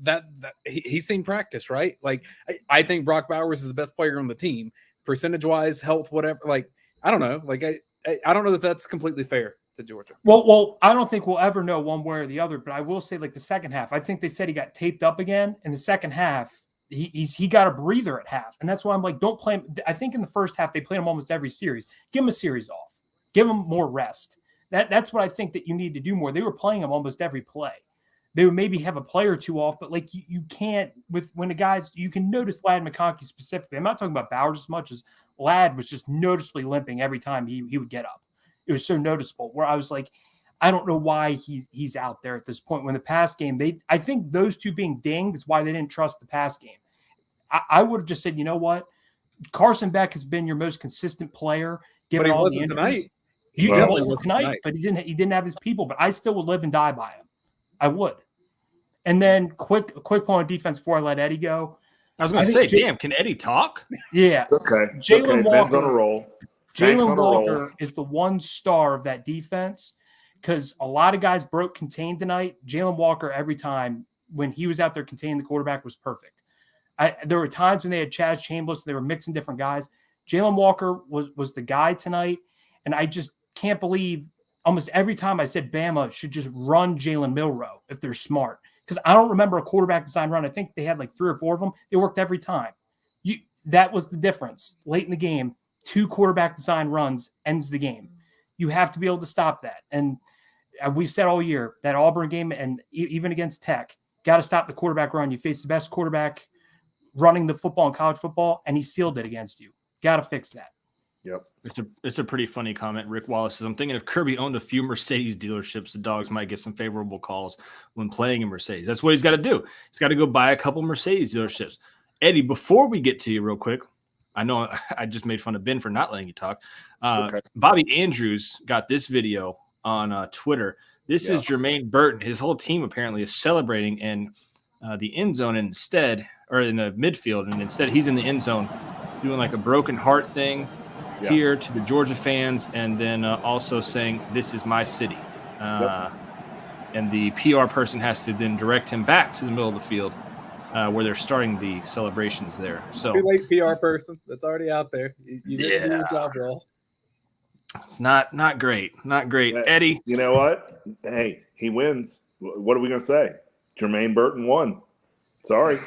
that he's seen practice, right? Like I think Brock Bowers is the best player on the team, percentage wise, health, whatever. Like I don't know. Like I don't know that that's completely fair to Georgia. Well, I don't think we'll ever know one way or the other. But I will say, like the second half, I think they said he got taped up again in the second half. He got a breather at half, and that's why I'm like, don't play him. I think in the first half they played him almost every series. Give him a series off. Give him more rest. That's what I think that you need to do more. They were playing him almost every play. They would maybe have a play or two off, but like you can't when the guys, you can notice Ladd McConkey specifically. I'm not talking about Bowers as much as Ladd was just noticeably limping every time he would get up. It was so noticeable where I was like, I don't know why he's out there at this point. When the pass game, I think those two being dinged is why they didn't trust the pass game. I would have just said, you know what? Carson Beck has been your most consistent player. But he wasn't tonight. He definitely was tonight, but he didn't have his people. But I still would live and die by him. I would. And then quick point on defense before I let Eddie go. I was going to say, damn, can Eddie talk? Yeah. Okay. Jalen Walker on a roll. Jalen Walker is the one star of that defense because a lot of guys broke contained tonight. Jalen Walker, every time when he was out there containing the quarterback, was perfect. There were times when they had Chaz Chambliss, they were mixing different guys. Jalen Walker was the guy tonight, and I just can't believe almost every time I said Bama should just run Jalen Milroe if they're smart. Because I don't remember a quarterback design run. I think they had like 3 or 4 of them. They worked every time. That was the difference. Late in the game, 2 quarterback design runs ends the game. You have to be able to stop that. And we've said all year, that Auburn game and even against Tech, got to stop the quarterback run. You face the best quarterback running the football in college football, and he sealed it against you. Got to fix that. Yep. It's a pretty funny comment. Rick Wallace says, I'm thinking if Kirby owned a few Mercedes dealerships, the Dogs might get some favorable calls when playing in Mercedes. That's what he's got to do. He's got to go buy a couple Mercedes dealerships. Eddie, before we get to you real quick, I know I just made fun of Ben for not letting you talk. Okay. Bobby Andrews got this video on Twitter. This is Jermaine Burton. His whole team apparently is celebrating in the end zone instead, or in the midfield, and instead he's in the end zone doing like a broken heart thing here to the Georgia fans, and then also saying, "This is my city." And the PR person has to then direct him back to the middle of the field where they're starting the celebrations there. So too late, PR person. That's already out there. You didn't do your job well. It's not great. Not great. Eddie. You know what? Hey, he wins. What are we going to say? Jermaine Burton won. Sorry.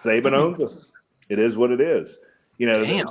Saban owns us. It is what it is. You know,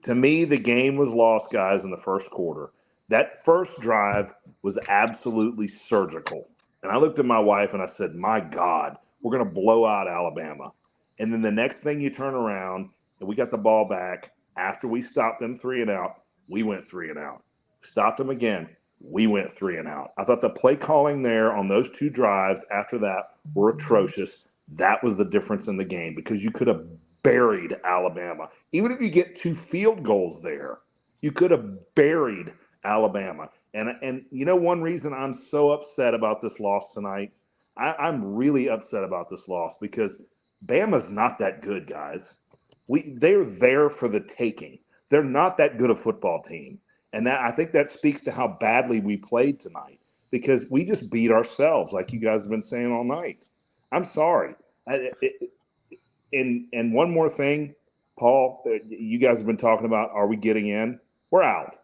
to me, the game was lost, guys, in the first quarter. That first drive was absolutely surgical. And I looked at my wife and I said, my God, we're going to blow out Alabama. And then the next thing you turn around and we got the ball back after we stopped them 3 and out, we went 3 and out. Stopped them again. We went 3 and out. I thought the play calling there on those 2 drives after that were atrocious. That was the difference in the game because you could have buried Alabama. Even if you get 2 field goals there, you could have buried Alabama. And you know one reason I'm so upset about this loss tonight? I'm really upset about this loss because Bama's not that good, guys. They're there for the taking. They're not that good a football team. And I think that speaks to how badly we played tonight because we just beat ourselves, like you guys have been saying all night. I'm sorry. And one more thing, Paul, you guys have been talking about, are we getting in? We're out.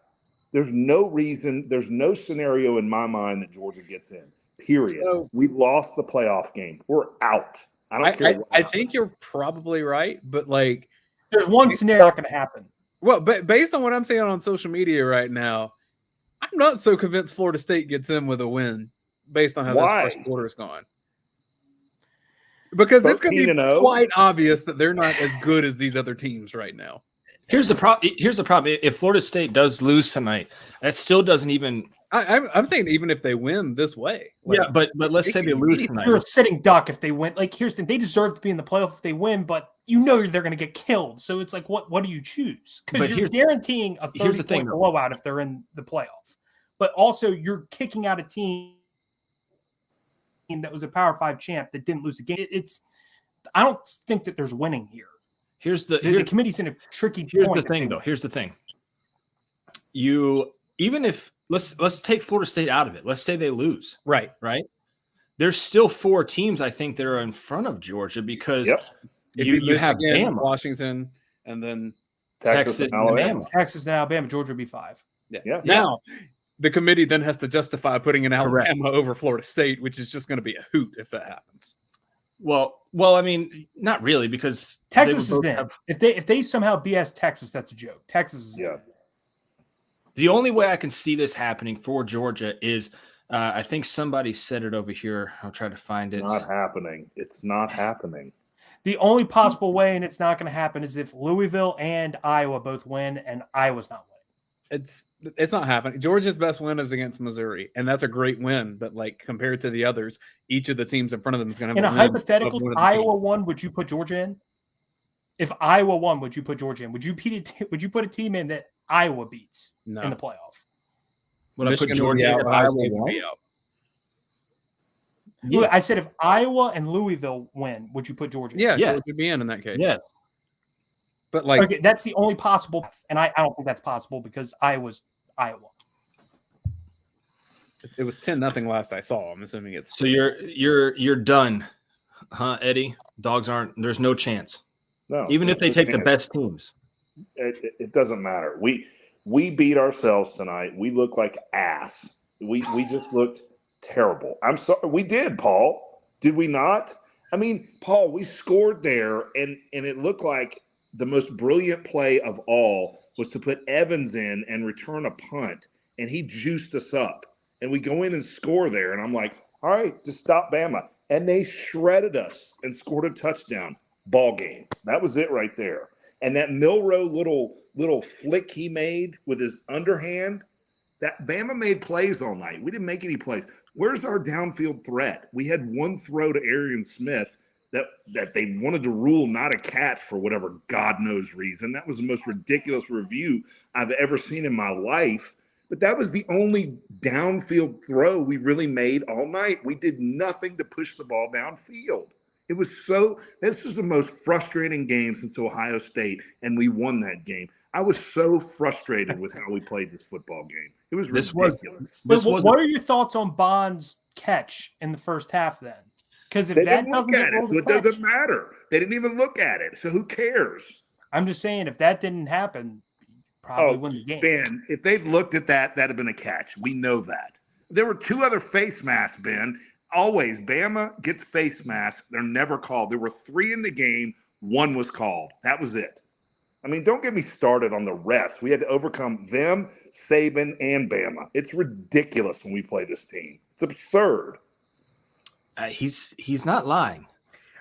There's no reason, there's no scenario in my mind that Georgia gets in, period. So, we lost the playoff game. We're out. I don't care. I think you're probably right, but like there's one scenario not going to happen. Well, but based on what I'm seeing on social media right now, I'm not so convinced Florida State gets in with a win based on how this first quarter is gone. Because it's going to be quite obvious that they're not as good as these other teams right now. Here's the problem. If Florida State does lose tonight, that still doesn't even. I'm saying even if they win this way. Like, yeah, but let's say they lose tonight. You're a sitting duck if they win. Like here's the thing: they deserve to be in the playoff if they win, but you know they're going to get killed. So it's like, what do you choose? Because you're guaranteeing a 30-point blowout if they're in the playoff. But also you're kicking out a team that was a Power 5 champ that didn't lose a game. I don't think that there's winning here. The committee's in a tricky point. Here's the thing, though. Here's the thing. Even if let's take Florida State out of it. Let's say they lose. Right. There's still 4 teams I think that are in front of Georgia because you have Bama, Washington, and then Texas and Alabama. Texas and Alabama. Georgia would be 5. Yeah. Now the committee then has to justify putting an Alabama over Florida State, which is just going to be a hoot if that happens. Well, I mean, not really because Texas is in. If they somehow BS Texas, that's a joke. Texas is in. The only way I can see this happening for Georgia is I think somebody said it over here. I'll try to find it. Not happening. It's not happening. The only possible way, and it's not going to happen, is if Louisville and Iowa both win, and Iowa's not winning. It's not happening. Georgia's best win is against Missouri, and that's a great win. But like compared to the others, each of the teams in front of them is going to have in a hypothetical. Iowa won, would you put Georgia in? If Iowa won, would you put Georgia in? Would you put a team in that Iowa beats in the playoff? Would I put Georgia in if Iowa won? Yeah. I said if Iowa and Louisville win, would you put Georgia in? Yeah, Georgia would be in that case. Yes. But like that's the only possible, and I don't think that's possible because Iowa's Iowa. It was 10-0 last I saw. I'm assuming it's so you're done, huh, Eddie? Dogs aren't. There's no chance. No, even if they take the best teams, it doesn't matter. We beat ourselves tonight. We look like ass. We just looked terrible. I'm sorry. We did, Paul. Did we not? I mean, Paul, we scored there, and it looked like the most brilliant play of all was to put Evans in and return a punt, and he juiced us up. And we go in and score there, and I'm like, all right, just stop Bama. And they shredded us and scored a touchdown. Ball game. That was it right there. And that Milroe little flick he made with his underhand, that Bama made plays all night. We didn't make any plays. Where's our downfield threat? We had one throw to Arian Smith that they wanted to rule not a catch for whatever God knows reason. That was the most ridiculous review I've ever seen in my life. But that was the only downfield throw we really made all night. We did nothing to push the ball downfield. This was the most frustrating game since Ohio State, and we won that game. I was so frustrated with how we played this football game. It was ridiculous. What are your thoughts on Bond's catch in the first half then? Because if they that didn't look doesn't at get it, so it doesn't matter. They didn't even look at it, so who cares? I'm just saying, if that didn't happen, probably win the game. Ben, if they'd looked at that, that'd have been a catch. We know that. There were 2 other face masks, Ben. Always, Bama gets face masks. They're never called. There were 3 in the game. 1 was called. That was it. I mean, don't get me started on the rest. We had to overcome them, Saban, and Bama. It's ridiculous when we play this team. It's absurd. He's not lying.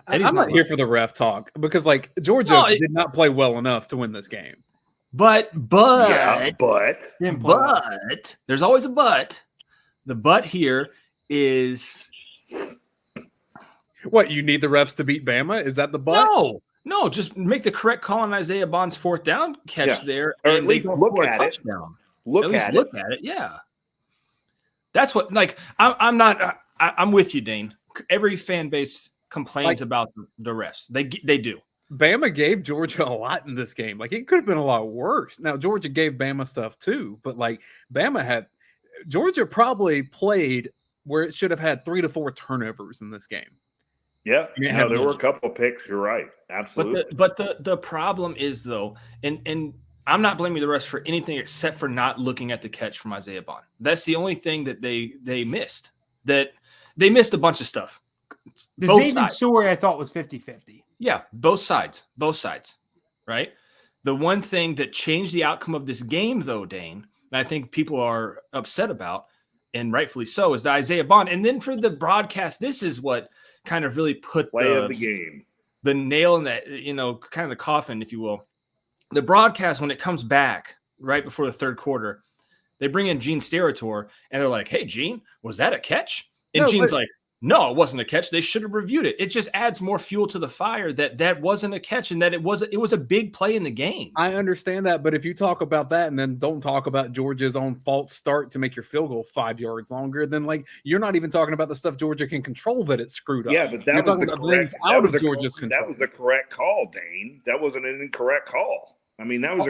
I'm not here for the ref talk because, like, Georgia did not play well enough to win this game. But there's always a but. The but here is what you need the refs to beat Bama. Is that the but? No, just make the correct call on Isaiah Bond's 4th down catch there, or at least look at it. Look at it. Yeah, that's what. Like, I'm with you, Dane. Every fan base complains about the refs. They do. Bama gave Georgia a lot in this game. Like, it could have been a lot worse. Now, Georgia gave Bama stuff too, but like Georgia probably played where it should have had 3 to 4 turnovers in this game. Yeah, there were a couple of picks. You're right. Absolutely. But the problem is, though, and I'm not blaming the refs for anything except for not looking at the catch from Isaiah Bond. That's the only thing that they missed. That they missed a bunch of stuff. The Xavier story I thought was 50-50. Yeah, both sides, right? The one thing that changed the outcome of this game, though, Dane, and I think people are upset about, and rightfully so, is the Isaiah Bond. And then for the broadcast, this is what kind of really put the nail in that, kind of the coffin, if you will. The broadcast, when it comes back right before the 3rd quarter, they bring in Gene Steratore, and they're like, "Hey, Gene, was that a catch?" And Gene's like, "No, it wasn't a catch. They should have reviewed it." It just adds more fuel to the fire that wasn't a catch and that it was a big play in the game. I understand that, but if you talk about that and then don't talk about Georgia's own false start to make your field goal 5 yards longer, then like you're not even talking about the stuff Georgia can control that it screwed up. Yeah, but that was Georgia's control. That was a correct call, Dane. That wasn't an incorrect call. I mean, that was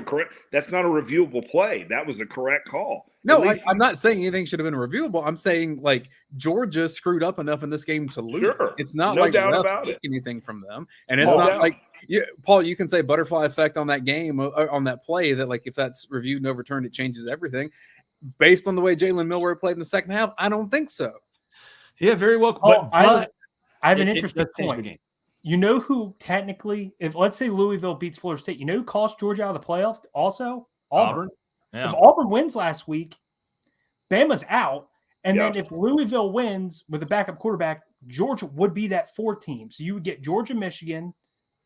that's not a reviewable play. That was a correct call. No, I'm not saying anything should have been reviewable. I'm saying like Georgia screwed up enough in this game to lose. Sure. It's not No like doubt refs about took it. anything from them. And it's not like Paul, you can say butterfly effect on that game, on that play, that like if that's reviewed and overturned, it changes everything. Based on the way Jalen Milroe played in the second half, I don't think so. Yeah, very well. I have an interesting point. You know who technically, if let's say Louisville beats Florida State, you know who cost Georgia out of the playoffs also? Auburn. Yeah. If Auburn wins last week, Bama's out. And then if Louisville wins with a backup quarterback, Georgia would be that 4 team. So you would get Georgia, Michigan,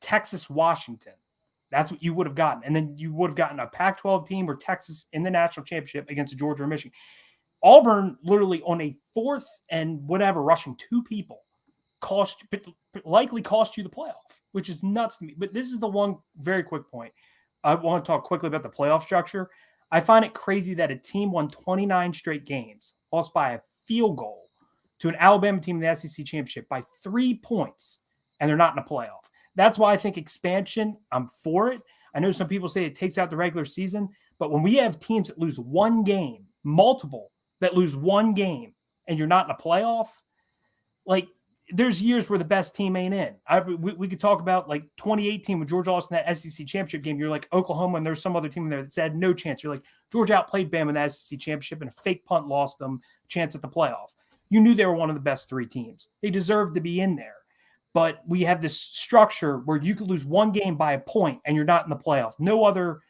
Texas, Washington. That's what you would have gotten. And then you would have gotten a Pac-12 team or Texas in the national championship against Georgia or Michigan. Auburn literally on a 4th and whatever, rushing 2 people, likely cost you the playoff, which is nuts to me. But this is the one very quick point. I want to talk quickly about the playoff structure. I find it crazy that a team won 29 straight games, lost by a field goal to an Alabama team in the SEC championship by 3 points, and they're not in a playoff. That's why I think expansion, I'm for it. I know some people say it takes out the regular season, but when we have teams that lose 1 game, multiple that lose 1 game, and you're not in a playoff, like, there's years where the best team ain't in. We could talk about like 2018 when Georgia lost in that SEC championship game. You're like Oklahoma, and there's some other team in there that said no chance. You're like Georgia outplayed Bama in the SEC championship, and a fake punt lost them chance at the playoff. You knew they were one of the best 3 teams. They deserved to be in there. But we have this structure where you could lose 1 game by a point, and you're not in the playoff. No other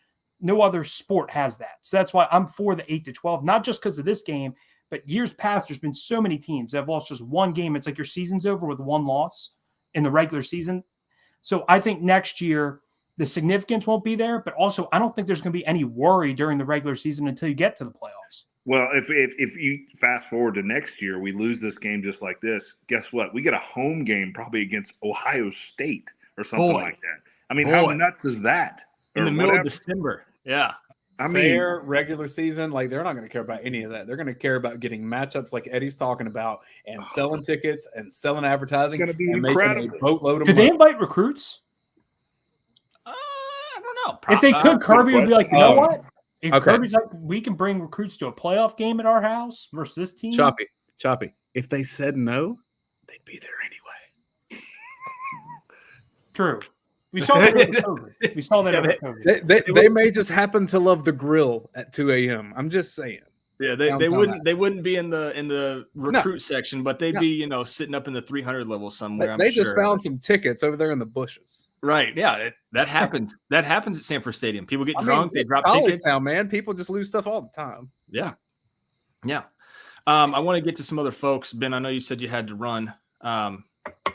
sport has that. So that's why I'm for the 8-12, not just because of this game. But years past, there's been so many teams that have lost just 1 game. It's like your season's over with 1 loss in the regular season. So I think next year the significance won't be there, but also I don't think there's going to be any worry during the regular season until you get to the playoffs. Well, if you fast forward to next year, we lose this game just like this. Guess what? We get a home game probably against Ohio State or something like that. I mean, how nuts is that? In the middle of December. Yeah. fair regular season, like they're not going to care about any of that. They're going to care about getting matchups like Eddie's talking about and selling tickets and selling advertising It's going to be and incredible. making a boatload of Did money. they invite recruits? I don't know. If they could, Kirby would be like, you know what? If Okay. Kirby's like, we can bring recruits to a playoff game at our house versus this team. Choppy. If they said no, they'd be there anyway. True. We saw that over COVID. We saw that over COVID. They may just happen to love the grill at 2 a.m. I'm just saying. Yeah, they wouldn't be in the recruit section, but they'd be sitting up in the 300 level somewhere. They just found some tickets over there in the bushes. Right. Yeah, that happens. That happens at Sanford Stadium. People get drunk. They drop tickets. Now, man, people just lose stuff all the time. Yeah. Yeah. I want to get to some other folks. Ben, I know you said you had to run.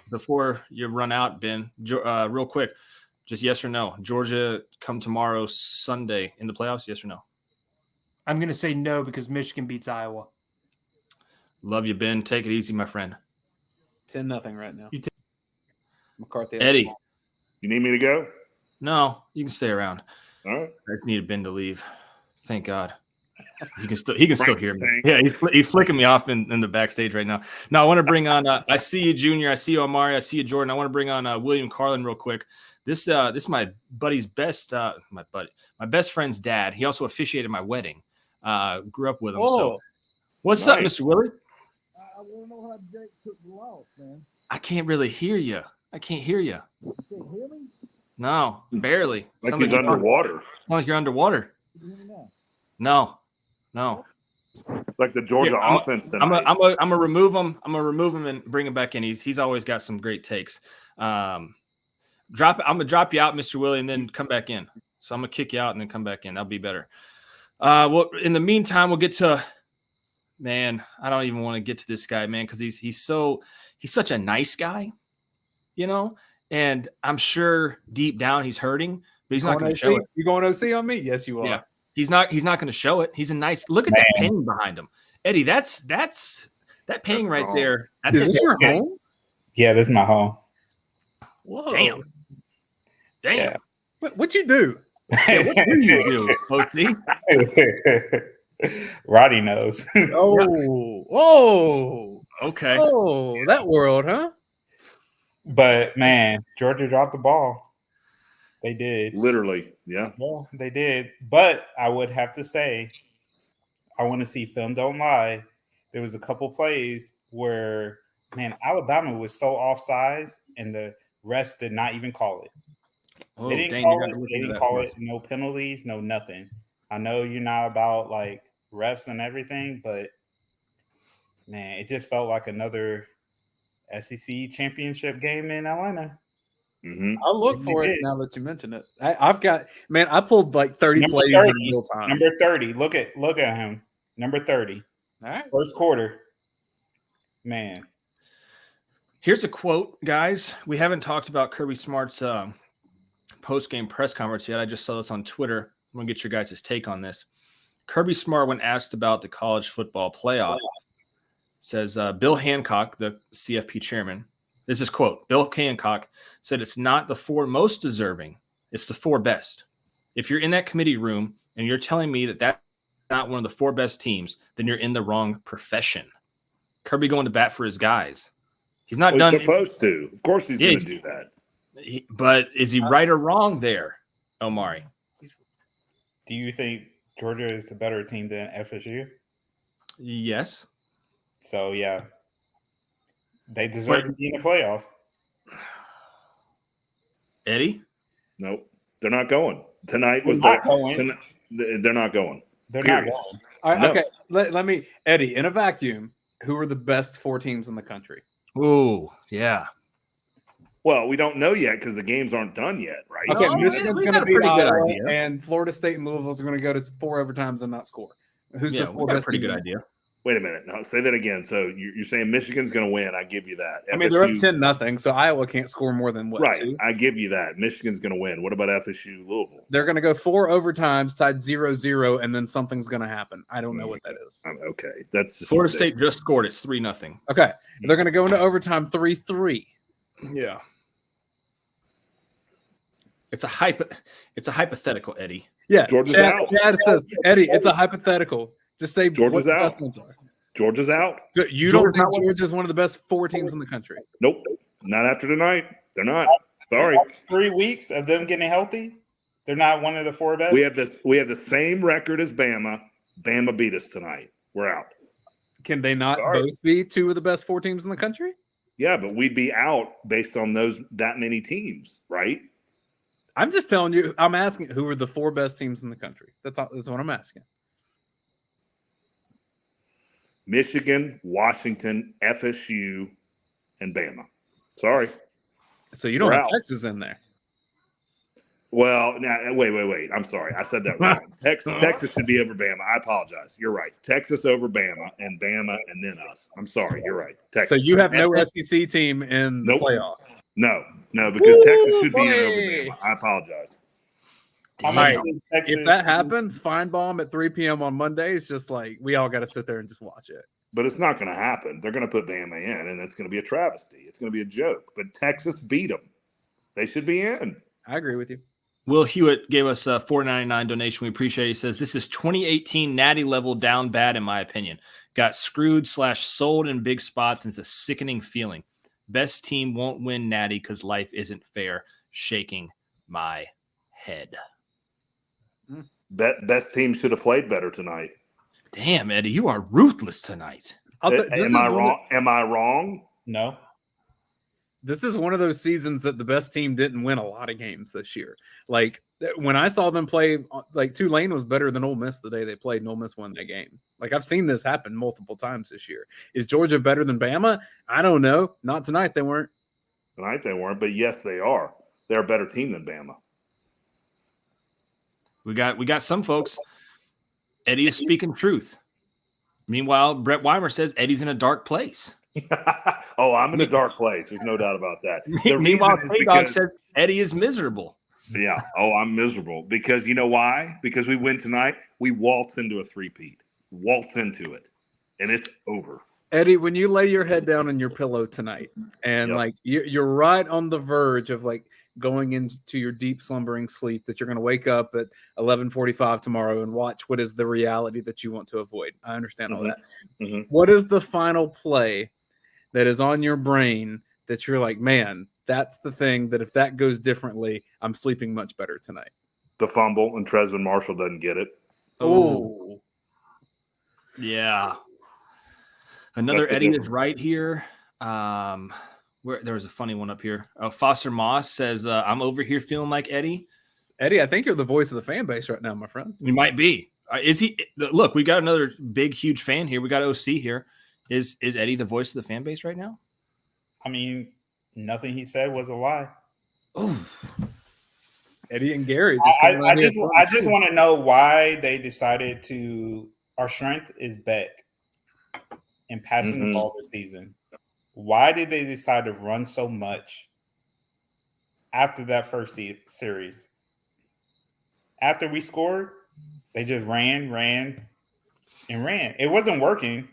Before you run out, Ben, real quick, just yes or no. Georgia come tomorrow, Sunday, in the playoffs, yes or no? I'm going to say no because Michigan beats Iowa. Love you, Ben. Take it easy, my friend. 10-0 right now. McCarthy. Eddie. You need me to go? No, you can stay around. All right. I just needed Ben to leave. Thank God. He can still hear me. Yeah, he's flicking me off in the backstage right now. Now I want to bring on. I see you, Junior. I see you, Omari. I see you, Jordan. I want to bring on William Carlin real quick. This is my buddy's best. My best friend's dad. He also officiated my wedding. Grew up with him. Whoa. So, what's up, Mr. Willie? I want to know how Jake took the loss, man. I can't really hear you. I can't hear you. You can't hear me? No, barely. Like he's underwater. Sounds like you're underwater. Can you hear me now? No. Like the Georgia offense tonight. I'm gonna remove him. I'm gonna remove him and bring him back in. He's always got some great takes. I'm gonna drop you out, Mr. Willie, and then come back in. So I'm gonna kick you out and then come back in. That'll be better. Well, in the meantime, we'll get to. Man, I don't even want to get to this guy, man, because he's such a nice guy, and I'm sure deep down he's hurting, but he's not going to show it. You going OC on me? Yes, you are. Yeah. He's not going to show it. He's a nice look at that painting behind him. Eddie, that painting right there. Is this your home? Yeah, this is my home. Whoa. Damn. Yeah. What you do? Yeah, what do you do, OC? Roddy knows. Oh. Okay. Oh, that world, huh? But man, Georgia dropped the ball. They did. Literally, yeah. Well, they did. But I would have to say, I want to see film don't lie. There was a couple plays where, man, Alabama was so offsides and the refs did not even call it. Oh, they didn't call it. No penalties, no nothing. I know you're not about like refs and everything, but man, it just felt like another SEC championship game in Atlanta. Mm-hmm. I'll look for it now that you mention it. I pulled like 30 plays 30, in real time. Number 30. Look at him. Number 30. All right. First quarter. Man. Here's a quote, guys. We haven't talked about Kirby Smart's post-game press conference yet. I just saw this on Twitter. I'm going to get your guys' take on this. Kirby Smart, when asked about the college football playoff, says Bill Hancock, the CFP chairman, this is quote, Bill Hancock said it's not the four most deserving, it's the four best. If you're in that committee room and you're telling me that that's not one of the four best teams, then you're in the wrong profession. Kirby going to bat for his guys. He's not done. He's supposed to. Of course he's going to do that. But is he right or wrong there, Omari? Do you think Georgia is a better team than FSU? Yes. So, yeah. They deserve to be in the playoffs. Eddie? Nope. They're not going. Tonight was they're not going. They're not going. They're not going. All right, okay. Let me, Eddie, in a vacuum, who are the best four teams in the country? Ooh, yeah. Well, we don't know yet because the games aren't done yet, right? Okay, Michigan's going to beat Iowa, and Florida State and Louisville's going to go to 4 overtimes and not score. Who's the four best? Pretty good idea. Wait a minute. No, say that again. So you're saying Michigan's going to win. I give you that. I mean, they're up 10-0, so Iowa can't score more than what? Right. 2? I give you that. Michigan's going to win. What about FSU Louisville? They're going to go 4 overtimes, tied 0-0, and then something's going to happen. I don't know what that is. Okay. That's just Florida State just scored. It's 3-0. Okay. They're going to go into overtime 3-3. Yeah. It's a hypothetical, Eddie. Yeah, Georgia's out. Chad says, Eddie, it's a hypothetical. Just say Georgia's what the out. best ones are. Georgia's out. So you don't think Georgia's one of the best 4 teams in the country? Nope. Not after tonight. They're not. Sorry. 3 weeks of them getting healthy, they're not one of the 4 best. We have the same record as Bama. Bama beat us tonight. We're out. Can they not both be 2 of the best 4 teams in the country? Yeah, but we'd be out based on that many teams, right? I'm just telling you. I'm asking who are the 4 best teams in the country. That's what I'm asking. Michigan, Washington, FSU, and Bama. Sorry. So you don't have Texas in there. Well, now wait. I'm sorry. I said that wrong. Texas should be over Bama. I apologize. You're right. Texas over Bama, and then us. I'm sorry. You're right. Texas. So you have no SEC team in the playoff. No, because Texas should be in over Bama. I apologize. Right. If that happens, Feinbaum at 3 p.m. on Monday is just like we all got to sit there and just watch it. But it's not going to happen. They're going to put Bama in, and it's going to be a travesty. It's going to be a joke. But Texas beat them. They should be in. I agree with you. Will Hewitt gave us a $4.99 donation. We appreciate it. He says, this is 2018 Natty level down bad, in my opinion. Got screwed/sold in big spots, and it's a sickening feeling. Best team won't win Natty because life isn't fair. Shaking my head. Best team should have played better tonight. Damn, Eddie, you are ruthless tonight. Am I wrong? Am I wrong? No. This is one of those seasons that the best team didn't win a lot of games this year. Like when I saw them play, like Tulane was better than Ole Miss the day they played, and Ole Miss won that game. Like I've seen this happen multiple times this year. Is Georgia better than Bama? I don't know. Not tonight. They weren't. Tonight they weren't, but yes, they are. They're a better team than Bama. We got some folks. Eddie is speaking truth. Meanwhile, Brett Weimer says Eddie's in a dark place. Oh, I'm in a dark place. There's no doubt about that. Meanwhile, K-Dog says Eddie is miserable. Yeah. Oh, I'm miserable because you know why? Because we win tonight. We waltz into a three-peat. Waltz into it, and it's over. Eddie, when you lay your head down on your pillow tonight, and like you're right on the verge of like going into your deep slumbering sleep, that you're going to wake up at 11:45 tomorrow and watch what is the reality that you want to avoid. I understand all that. Mm-hmm. What is the final play that is on your brain that you're like, man, that's the thing that if that goes differently, I'm sleeping much better tonight? The fumble and Tresvant Marshall doesn't get it. Oh, yeah. Another Eddie is right here. Where there was a funny one up here. Foster Moss says, I'm over here feeling like Eddie. Eddie, I think you're the voice of the fan base right now, my friend. You might be. Is he? Look, we got another big, huge fan here. We got OC here. Is Eddie the voice of the fan base right now? I mean, nothing he said was a lie. Oh, Eddie and Gary. I just want to know why they decided to. Our strength is Beck in passing the ball this season. Why did they decide to run so much after that first series? After we scored, they just ran. It wasn't working.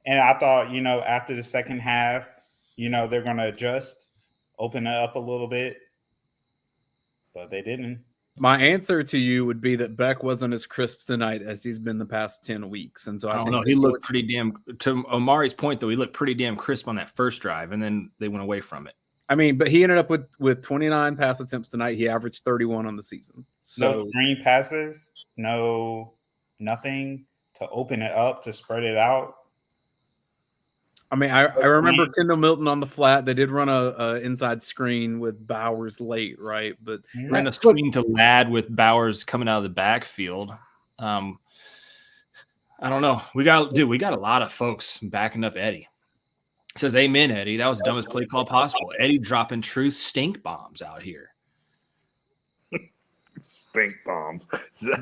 And I thought, after the second half, they're going to adjust, open it up a little bit. But they didn't. My answer to you would be that Beck wasn't as crisp tonight as he's been the past 10 weeks. And so I don't know. He looked pretty damn, to Omari's point, though, he looked pretty damn crisp on that first drive, and then they went away from it. I mean, but he ended up with 29 pass attempts tonight. He averaged 31 on the season. So no screen passes, nothing to open it up, to spread it out. I mean, I remember Kendall Milton on the flat. They did run a inside screen with Bowers late, right? But ran a screen to Ladd with Bowers coming out of the backfield. I don't know. We got a lot of folks backing up Eddie. Says, amen, Eddie. That was the dumbest play call possible. Eddie dropping true stink bombs out here. Stink bombs.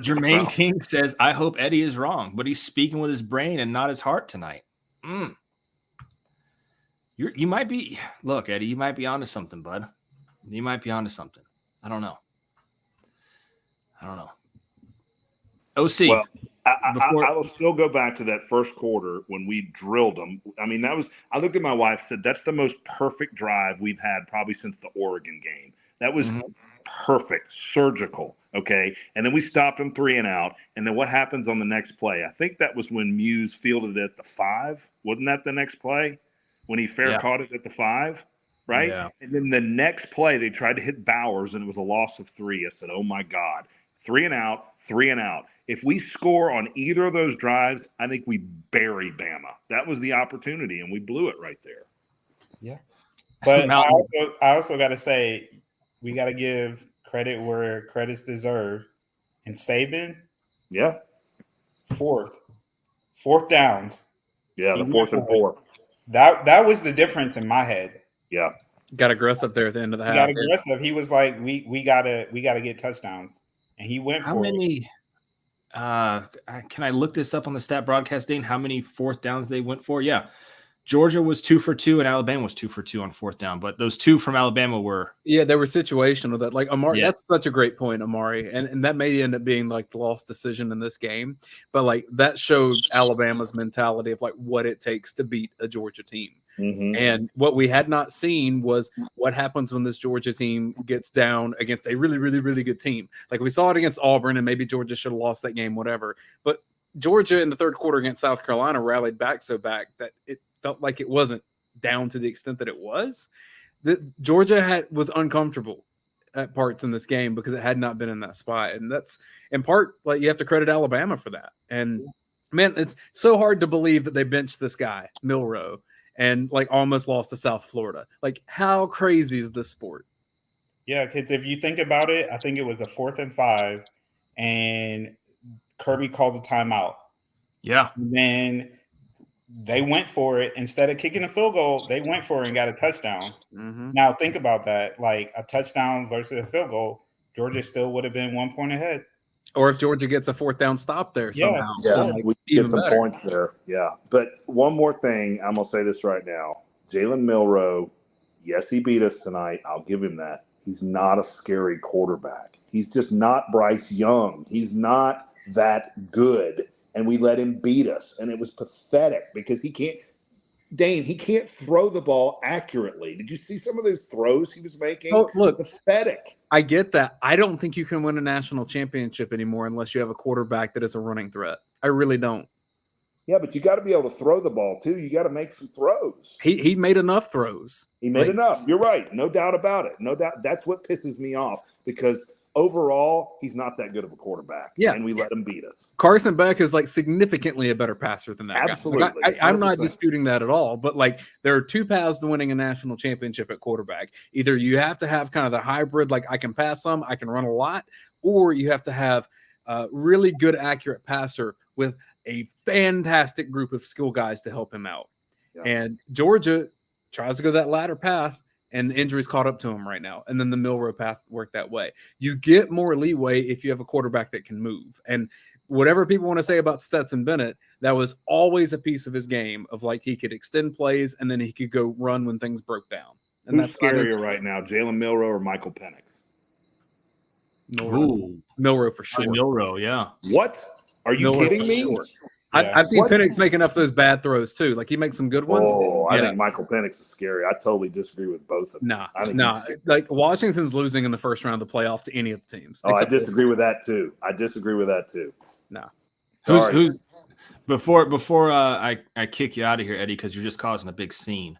Jermaine King says, I hope Eddie is wrong, but he's speaking with his brain and not his heart tonight. You might be, look, Eddie, you might be onto something, bud. You might be onto something. I don't know. OC. Well, I will still go back to that first quarter when we drilled them. I mean, I looked at my wife, said that's the most perfect drive we've had probably since the Oregon game. That was perfect, surgical. Okay. And then we stopped them 3 and out. And then what happens on the next play? I think that was when Muse fielded it at the 5. Wasn't that the next play? When he caught it at the 5, right? Yeah. And then the next play, they tried to hit Bowers, and it was a loss of 3. I said, oh, my God. 3 and out, 3 and out. If we score on either of those drives, I think we bury Bama. That was the opportunity, and we blew it right there. Yeah. But I also got to say, we got to give credit where credit's deserved. And Saban, yeah, fourth downs. Yeah, the 4th and 4. That was the difference in my head. Yeah, got aggressive there at the end of the half. Got aggressive. He was like, we gotta get touchdowns, and he went How for many? Can I look this up on the stat broadcast, Dane? How many 4th downs they went for? Yeah. Georgia was 2 for 2 and Alabama was 2 for 2 on 4th down, but those 2 from Alabama were they were situational. That like Amari, that's such a great point, Amari, and that may end up being like the lost decision in this game, but like that showed Alabama's mentality of like what it takes to beat a Georgia team. Mm-hmm. And what we had not seen was what happens when this Georgia team gets down against a really, really, really good team. Like we saw it against Auburn, and maybe Georgia should have lost that game, whatever. But Georgia in the 3rd quarter against South Carolina rallied back so back that it felt like it wasn't down to the extent that it was. That Georgia was uncomfortable at parts in this game because it had not been in that spot. And that's in part like you have to credit Alabama for that. And man, it's so hard to believe that they benched this guy, Milroe, and like almost lost to South Florida. Like how crazy is this sport? Yeah, because if you think about it, I think it was a 4th and 5, and Kirby called the timeout. Yeah. And then they went for it. Instead of kicking a field goal, they went for it and got a touchdown. Mm-hmm. Now think about that. Like a touchdown versus a field goal, Georgia still would have been 1 point ahead. Or if Georgia gets a 4th down stop there somehow. Yeah, we get some points there. Yeah. But one more thing, I'm going to say this right now. Jalen Milroe, yes, he beat us tonight. I'll give him that. He's not a scary quarterback. He's just not Bryce Young. He's not that good. And we let him beat us. And it was pathetic because he can't throw the ball accurately. Did you see some of those throws he was making? Oh, look, pathetic. I get that. I don't think you can win a national championship anymore unless you have a quarterback that is a running threat. I really don't. Yeah, but you got to be able to throw the ball too. You got to make some throws. He made enough throws. He made enough. You're right. No doubt about it. No doubt. That's what pisses me off because overall, he's not that good of a quarterback. Yeah. And we let him beat us. Carson Beck is like significantly a better passer than that Absolutely. guy. Like, I'm not disputing that at all, but like there are 2 paths to winning a national championship at quarterback. Either you have to have kind of the hybrid, like I can pass some, I can run a lot, or you have to have a really good, accurate passer with a fantastic group of skill guys to help him out. Yeah. And Georgia tries to go that latter path, and the injuries caught up to him right now. And then the Milroe path worked that way. You get more leeway if you have a quarterback that can move. And whatever people want to say about Stetson Bennett, that was always a piece of his game of like he could extend plays and then he could go run when things broke down. And who's scarier right now, Jalen Milroe or Michael Penix? Milroe for sure. Milroe, yeah. What? Are you kidding me? Sure. I've seen Penix make enough of those bad throws too. Like he makes some good ones. Oh, I think Michael Penix is scary. I totally disagree with both of them. No. Like Washington's losing in the first round of the playoff to any of the teams. Oh, I disagree with that too. No. Who's before I kick you out of here, Eddie, because you're just causing a big scene.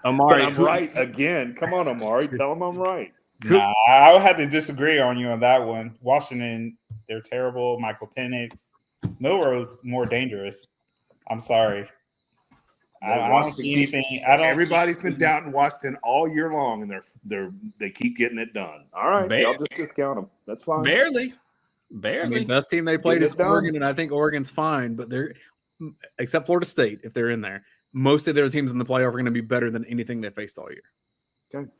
Amari, I'm right again. Come on, Amari. Tell him I'm right. Nah, I would have to disagree on you on that one. Washington, they're terrible. Michael Penix. Milroe's more dangerous. I'm sorry. I don't see anything. Everybody's been doubting Washington all year long, and they keep getting it done. All right, y'all just discount them. That's fine. Barely. I mean, best team they played is Oregon, and I think Oregon's fine, but they're except Florida State if they're in there. Most of their teams in the playoff are going to be better than anything they faced all year. Okay.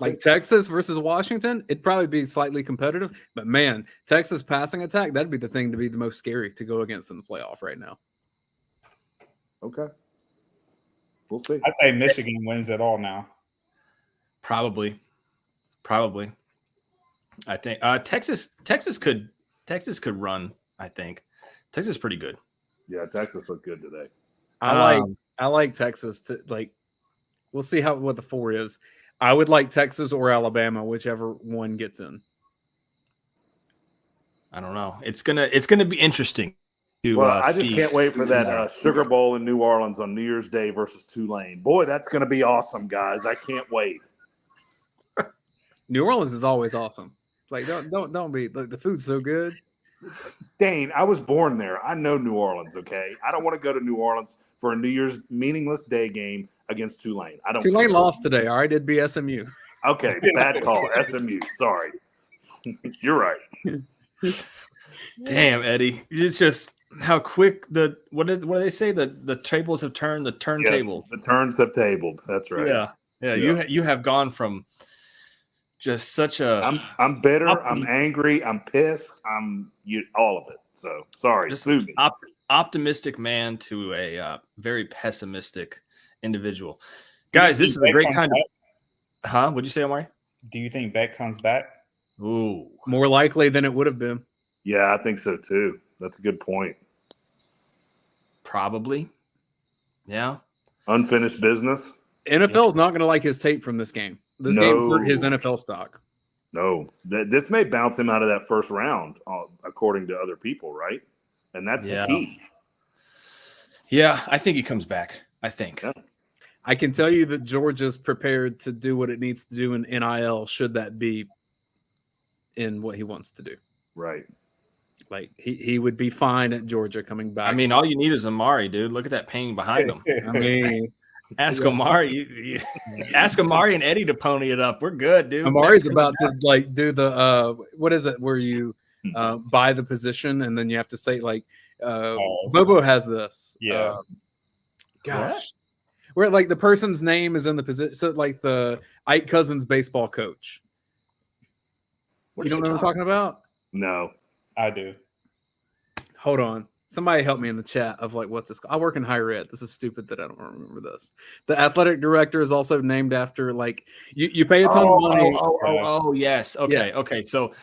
Like Texas versus Washington, it'd probably be slightly competitive. But, man, Texas passing attack, that'd be the thing to be the most scary to go against in the playoff right now. Okay. We'll see. I say Michigan wins it all now. Probably. I think Texas could run, I think. Texas is pretty good. Yeah, Texas looked good today. I like Texas to like we'll see what the 4 is. I would like Texas or Alabama, whichever one gets in. I don't know. It's gonna be interesting to Well, I just see. can't wait for that Sugar Bowl in New Orleans on New Year's Day versus Tulane. Boy, that's going to be awesome, guys. I can't wait. New Orleans is always awesome. Like, don't be like, the food's so good. Dane, I was born there. I know New Orleans. Okay, I don't want to go to New Orleans for a New Year's meaningless day game against Tulane. I don't. Tulane care. lost today. All right, it'd be SMU. Okay, bad call. SMU. Sorry, you're right. Damn, Eddie, it's just how quick what do they say? The tables have turned. The turntable. Yeah, the turns have tabled. That's right. Yeah. You have gone from just such a. I'm bitter. I'm angry. I'm pissed. All of it. So sorry. Just Sue me. Optimistic man to a very pessimistic individual. Guys, this is a great time. Huh? What'd you say, Omari? Do you think Beck comes back? Ooh, more likely than it would have been. Yeah, I think so too. That's a good point. Probably. Yeah. Unfinished business. NFL's not going to like his tape from this game. This game hurt his NFL stock. No, this may bounce him out of that first round, according to other people, right? And that's the key. Yeah, I think he comes back. I think. Yeah. I can tell you that Georgia's prepared to do what it needs to do in NIL, should that be in what he wants to do. Right. Like he would be fine at Georgia coming back. I mean, all you need is Amari, dude. Look at that pain behind him. I mean, ask Amari. Ask Amari and Eddie to pony it up. We're good, dude. Amari's about to like do the what is it where you buy the position and then you have to say like Bobo has this. Yeah. Gosh. What? Where like the person's name is in the position. So like the Ike Cousins baseball coach. You don't know what I'm talking about? No. I do. Hold on. Somebody help me in the chat of like what's this called? I work in higher ed. This is stupid that I don't remember this. The athletic director is also named after like you pay a ton of money. Oh, yes. Okay. Yeah. Okay. So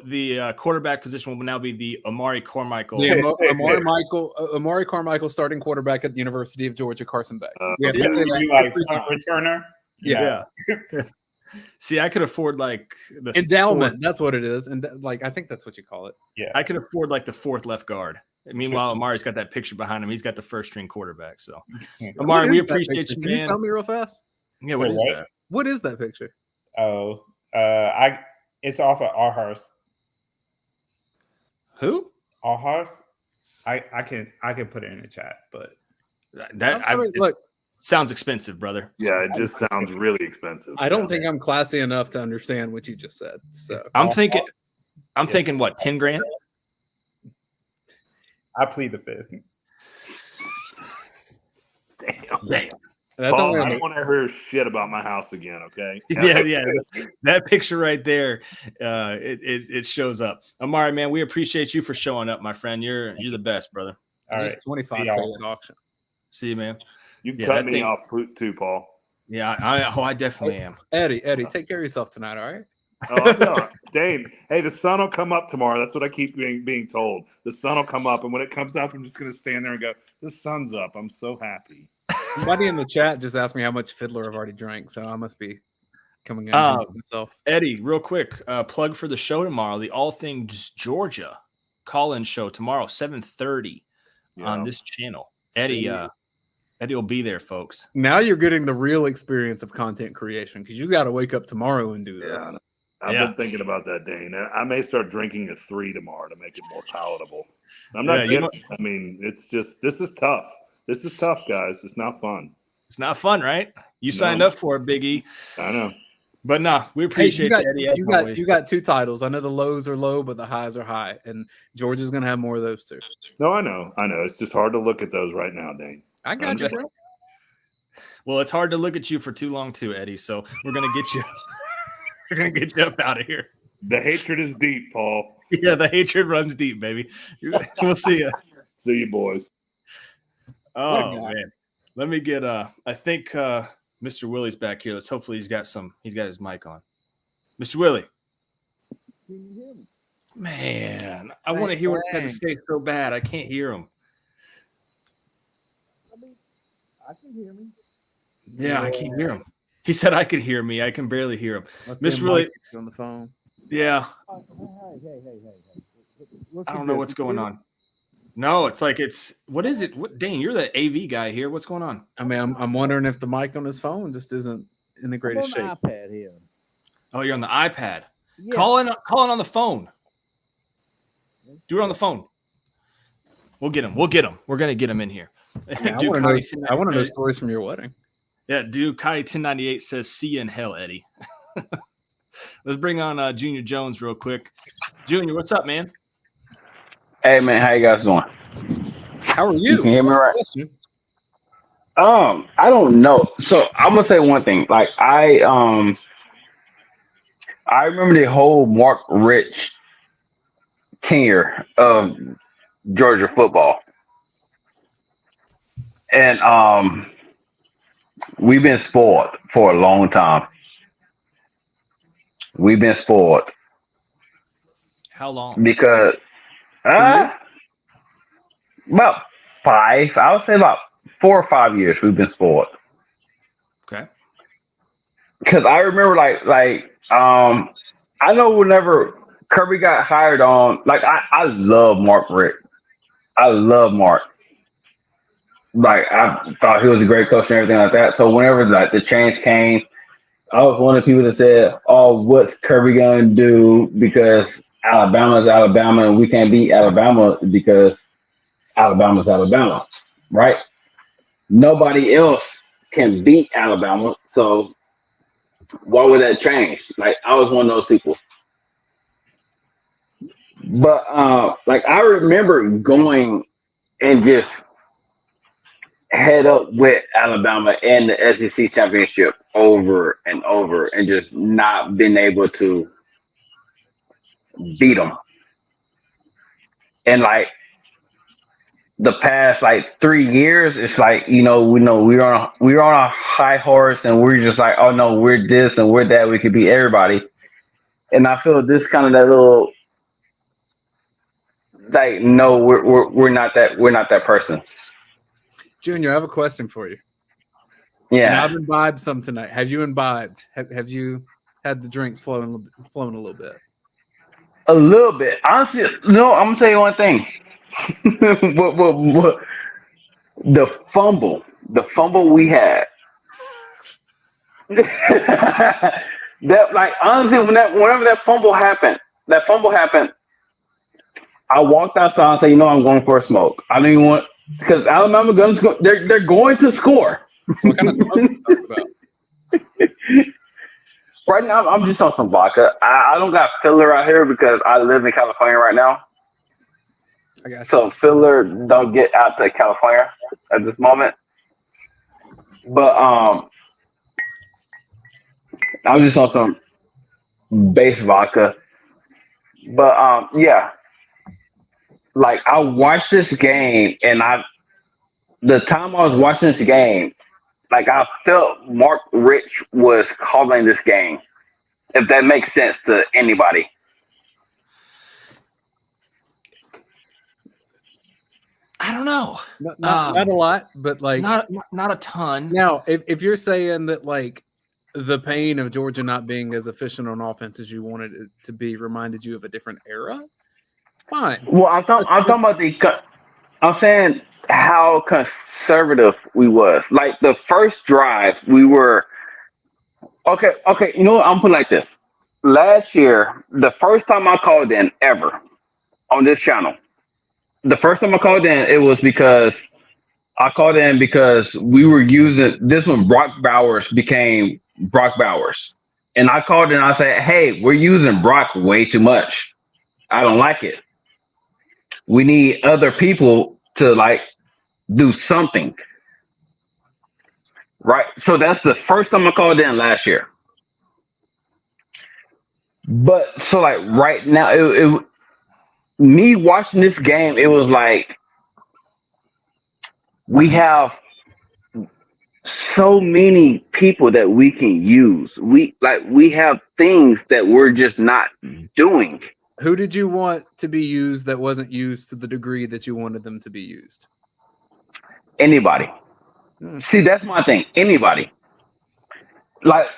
the quarterback position will now be the Amari Carmichael. The Amari Carmichael starting quarterback at the University of Georgia, Carson Beck. We have to say that like every time. returner. Yeah. See, I could afford like the endowment. That's what it is, and like I think that's what you call it. Yeah, I could afford like the fourth left guard. Meanwhile, Amari's got that picture behind him. He's got the first string quarterback. So, Amari, we appreciate you, man. Can you tell me real fast? Yeah, what is that? What is that picture? Oh, it's off of Arhurst. Who? Arhurst. I can put it in the chat, but look. Sounds expensive, brother. Yeah, it just sounds really expensive. I don't think I'm classy enough to understand what you just said. So I'm thinking what, 10 grand? I plead the fifth. Damn. Paul, I don't want to hear shit about my house again, okay? Yeah. That picture right there, it shows up. Amari, man, we appreciate you for showing up, my friend. You're the best, brother. All right, 25K at auction. See you, man. You cut me off too, Paul. Yeah, I definitely am. Eddie, take care of yourself tonight, all right? Oh, Dane. Hey, the sun will come up tomorrow. That's what I keep being told. The sun will come up, and when it comes up, I'm just going to stand there and go, the sun's up. I'm so happy. Somebody in the chat just asked me how much Fiddler I've already drank, so I must be coming in myself. Eddie, real quick, plug for the show tomorrow, the All Things Georgia call-in show tomorrow, 7:30 on this channel. Eddie will be there, folks. Now you're getting the real experience of content creation because you got to wake up tomorrow and do this. I've been thinking about that, Dane. I may start drinking a 3 tomorrow to make it more palatable. I'm not kidding. I mean, it's just this is tough. This is tough, guys. It's not fun. It's not fun, right? You signed up for it, Big E. I know. But no, we appreciate you, Eddie. You got 2 titles. I know the lows are low, but the highs are high. And Georgia's going to have more of those too. No, I know. It's just hard to look at those right now, Dane. I got you, bro. Well, it's hard to look at you for too long too, Eddie. So we're gonna get you. We're gonna get you up out of here. The hatred is deep, Paul. Yeah, the hatred runs deep, baby. We'll see you. See you, boys. Oh man, let me get. I think Mr. Willie's back here. Let's hopefully he's got his mic on. Mr. Willie. Can you hear me? Man, I want to hear what he had to say so bad. I can't hear him. I can hear me. Yeah, I can't hear him. He said I could hear me. I can barely hear him. Mr. Willie on the phone. Yeah. Hey. I don't know what's going on. No, it's like what is it? What, Dane, you're the AV guy here. What's going on? I mean, I'm wondering if the mic on his phone just isn't in the greatest shape. iPad here. Oh, you're on the iPad. Yeah. Calling on the phone. Do it on the phone. We'll get him. We're gonna get him in here. Yeah, I want to know stories from your wedding. Yeah, Dude Kai 1098 says, "See you in hell, Eddie." Let's bring on Junior Jones real quick. Junior, what's up, man? Hey man, how you guys doing? How are you? You can hear me right? I don't know. So I'm gonna say one thing. Like I remember the whole Mark Rich tenure of Georgia football, and we've been spoiled for a long time. We've been spoiled. How long? Because about 5. I would say about 4 or 5 years we've been spoiled. Okay. Because I remember I know whenever Kirby got hired on, like I love Mark Richt. I love Mark. Like I thought he was a great coach and everything like that. So whenever like the change came, I was one of the people that said, "Oh, what's Kirby gonna do? Because Alabama's Alabama and we can't beat Alabama because Alabama's Alabama, right? Nobody else can beat Alabama, so why would that change?" Like I was one of those people. But like I remember going and just head up with Alabama and the SEC championship over and over and just not being able to beat them. And like the past like 3 years, it's like, we know we're on a high horse and we're just like, oh no, we're this and we're that, we could beat everybody. And I feel this kind of that little like, no, we're not that person. Junior, I have a question for you. Yeah. And I've imbibed some tonight. Have you imbibed? Have you had the drinks flowing a little bit? A little bit. Honestly, no, I'm gonna tell you one thing. what the fumble we had. That like honestly, whenever that fumble happened, I walked outside and said, I'm going for a smoke. I don't even want because Alabama guns they're going to score. What kind of smoke are you talking about? Right now, I'm just on some vodka. I don't got filler out here because I live in California right now. I got you. So filler don't get out to California at this moment. But I'm just on some base vodka. But yeah. Like I watched this game and the time I was watching this game, like I felt Mark Rich was calling this game, if that makes sense to anybody. I don't know. Not a lot, but like not a ton. Now, if you're saying that like the pain of Georgia not being as efficient on offense as you wanted it to be reminded you of a different era, fine. Well, I'm talking about I'm saying how conservative we was. Like the first drive, we were okay. You know what? I'm putting it like this. Last year, the first time I called in ever on this channel, it was because I called in because we were using this when Brock Bowers became Brock Bowers, and I called in and I said, "Hey, we're using Brock way too much. I don't like it. We need other people to like do something." Right. So that's the first time I called in last year. But so like right now, it me watching this game, it was like we have so many people that we can use. We have things that we're just not doing. Who did you want to be used that wasn't used to the degree that you wanted them to be used? Anybody. See, that's my thing. Anybody. Like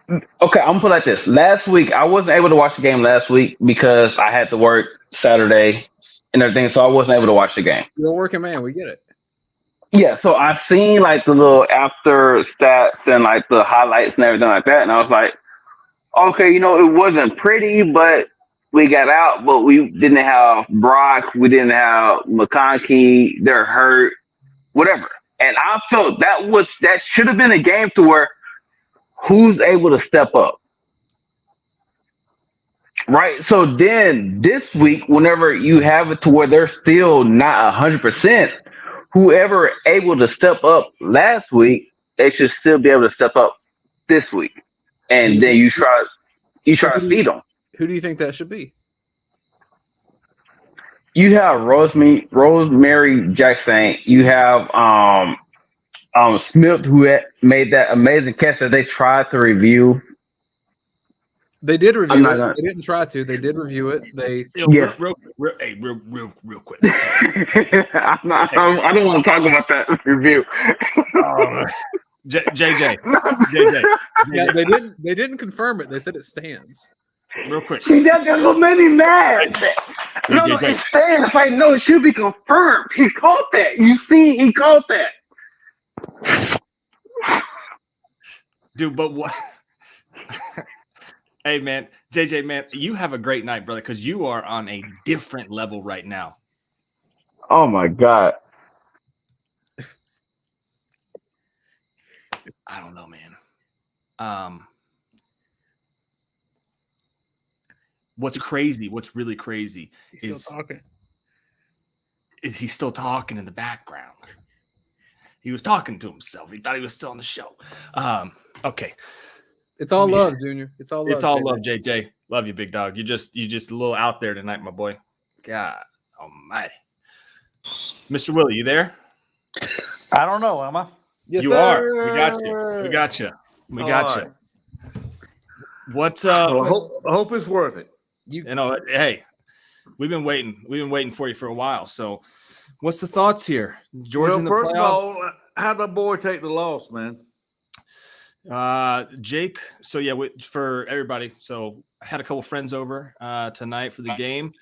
Okay, I'm gonna put it like this. Last week, I wasn't able to watch the game last week because I had to work Saturday and everything, so I wasn't able to watch the game. You're a working man. We get it. Yeah, so I seen like the little after stats and like the highlights and everything like that, and I was like, okay, it wasn't pretty, but we got out, but we didn't have Brock, we didn't have McConkey, they're hurt, whatever. And I felt that should have been a game to where who's able to step up. Right. So then this week, whenever you have it to where they're still not 100%, whoever able to step up last week, they should still be able to step up this week. And then you try to feed them. Who do you think that should be? You have Rosemary Jackson. You have Smith, who made that amazing catch that they tried to review. They did review it. They didn't try to. They did review it. Yes. Real quick. I don't want to talk about that review. JJ. Yeah, they didn't confirm it. They said it stands. Real quick. See, that's what made me mad. No, it stands. Like, no, it should be confirmed. He caught that. You see, he caught that. Dude, but what? Hey, man, JJ, man, you have a great night, brother, because you are on a different level right now. Oh, my God. I don't know, man. What's really crazy is he's still talking in the background. He was talking to himself. He thought he was still on the show. Okay. It's all love, Junior. It's all love. It's all love, JJ. Love you, big dog. You just a little out there tonight, my boy. God almighty. Mr. Willie, you there? I don't know, am I? Yes, you sir. are. We got you. What's well, I hope it's worth it. Hey, we've been waiting for you for a while. So what's the thoughts here? Georgia in the first playoffs? of all, how'd the boy take the loss, man? Jake. So yeah, for everybody. So I had a couple friends over tonight for the game.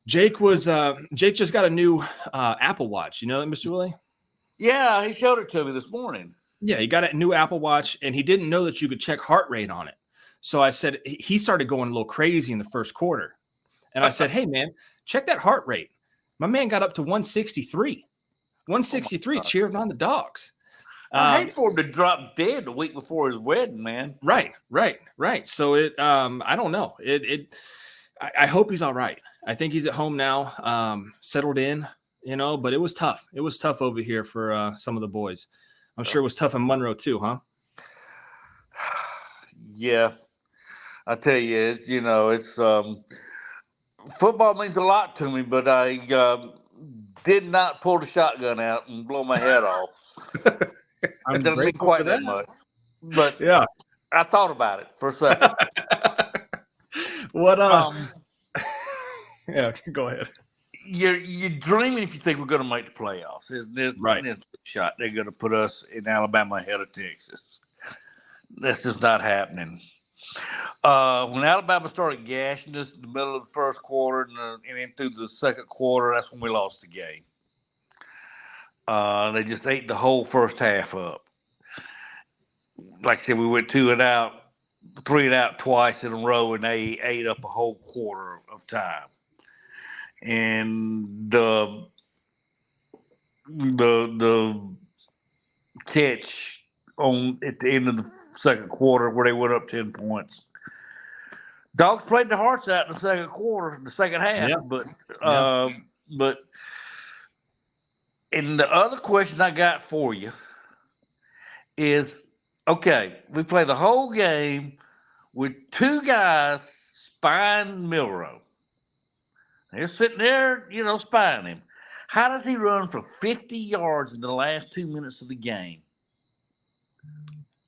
Jake just got a new Apple Watch. You know that, Mr. Willie? Yeah, he showed it to me this morning. Yeah, he got a new Apple Watch, and he didn't know that you could check heart rate on it. So I said, he started going a little crazy in the first quarter. And I said, hey, man, check that heart rate. My man got up to 163. 163 cheering on the Dogs. I hate for him to drop dead the week before his wedding, man. Right. So I don't know. I hope he's all right. I think he's at home now, settled in, but it was tough. It was tough over here for some of the boys. I'm sure it was tough in Monroe too, huh? Yeah. I tell you, it's football means a lot to me, but I did not pull the shotgun out and blow my head off. It doesn't mean quite that much, but yeah, I thought about it for a second. What? Yeah, go ahead. You're dreaming if you think we're going to make the playoffs. There's a shot they're going to put us in Alabama ahead of Texas. That's just not happening. When Alabama started gashing us in the middle of the first quarter and into the second quarter, that's when we lost the game. They just ate the whole first half up. Like I said, we went 3 and out twice in a row, and they ate up a whole quarter of time. And the catch at the end of the second quarter where they went up 10 points. Dogs played their hearts out in the second quarter, the second half, but and the other question I got for you is, okay, we play the whole game with 2 guys spying Milroe. They're sitting there, spying him. How does he run for 50 yards in the last 2 minutes of the game?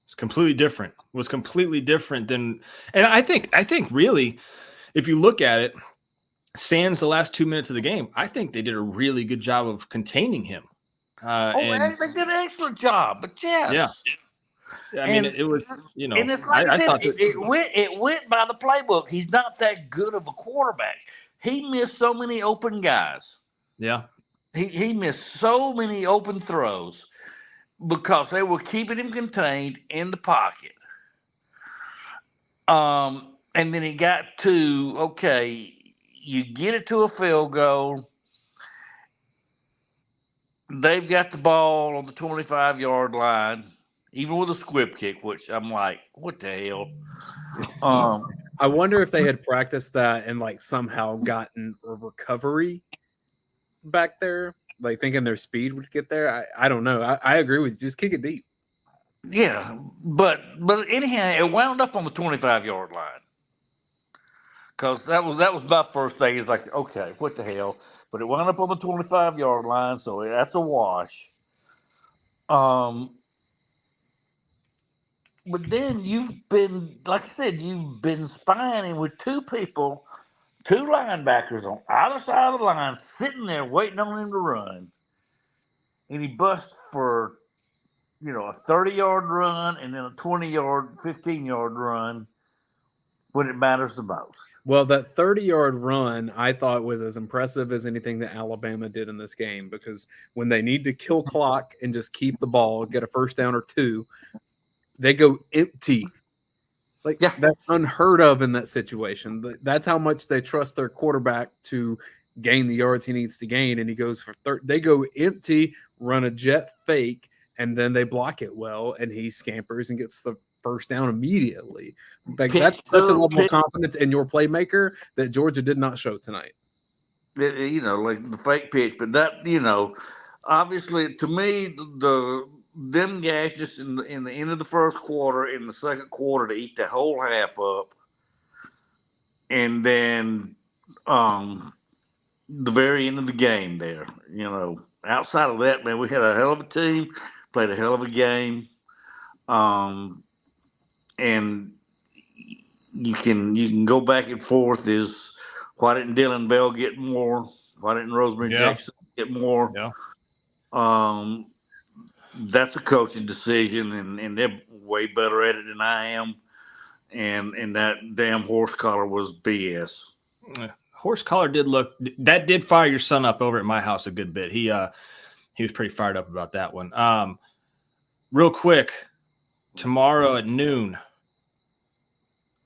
It's completely different. It was completely different than, and I think really, if you look at it, sans the last 2 minutes of the game, I think they did a really good job of containing him. They did an excellent job. But yes. I mean, it was, and it's like I said, thought it went by the playbook. He's not that good of a quarterback. He missed so many open guys. Yeah. He missed so many open throws because they were keeping him contained in the pocket. And then he got to, okay, you get it to a field goal. They've got the ball on the 25-yard line, even with a squib kick, which I'm like, what the hell? I wonder if they had practiced that and like somehow gotten a recovery back there, like thinking their speed would get there. I don't know. I agree with you. Just kick it deep. Yeah, but anyhow, it wound up on the 25-yard line. Because that was my first thing. It's like, okay, what the hell? But it wound up on the 25-yard line, so that's a wash. But then you've been, like I said, you've been spying with two linebackers on either side of the line, sitting there waiting on him to run. And he busts for, a 30-yard run and then a 20-yard, 15-yard run when it matters the most. Well, that 30-yard run I thought was as impressive as anything that Alabama did in this game, because when they need to kill clock and just keep the ball, get a first down or two, they go empty. Like, that's unheard of in that situation. That's how much they trust their quarterback to gain the yards he needs to gain. And he goes for they go empty, run a jet fake, and then they block it well, and he scampers and gets the first down immediately. Like, that's such a level of confidence in your playmaker that Georgia did not show tonight. Like the fake pitch, but that, obviously to me, them guys just in the end of the first quarter, in the second quarter, to eat the whole half up, and then the very end of the game there, outside of that, man, we had a hell of a team, played a hell of a game, and you can go back and forth. Is why didn't Dylan Bell get more? Why didn't Rosemary Jackson get more? Yeah. That's a coaching decision, and they're way better at it than I am. And that damn horse collar was BS. Horse collar did fire your son up over at my house a good bit. He was pretty fired up about that one. Real quick, tomorrow at noon,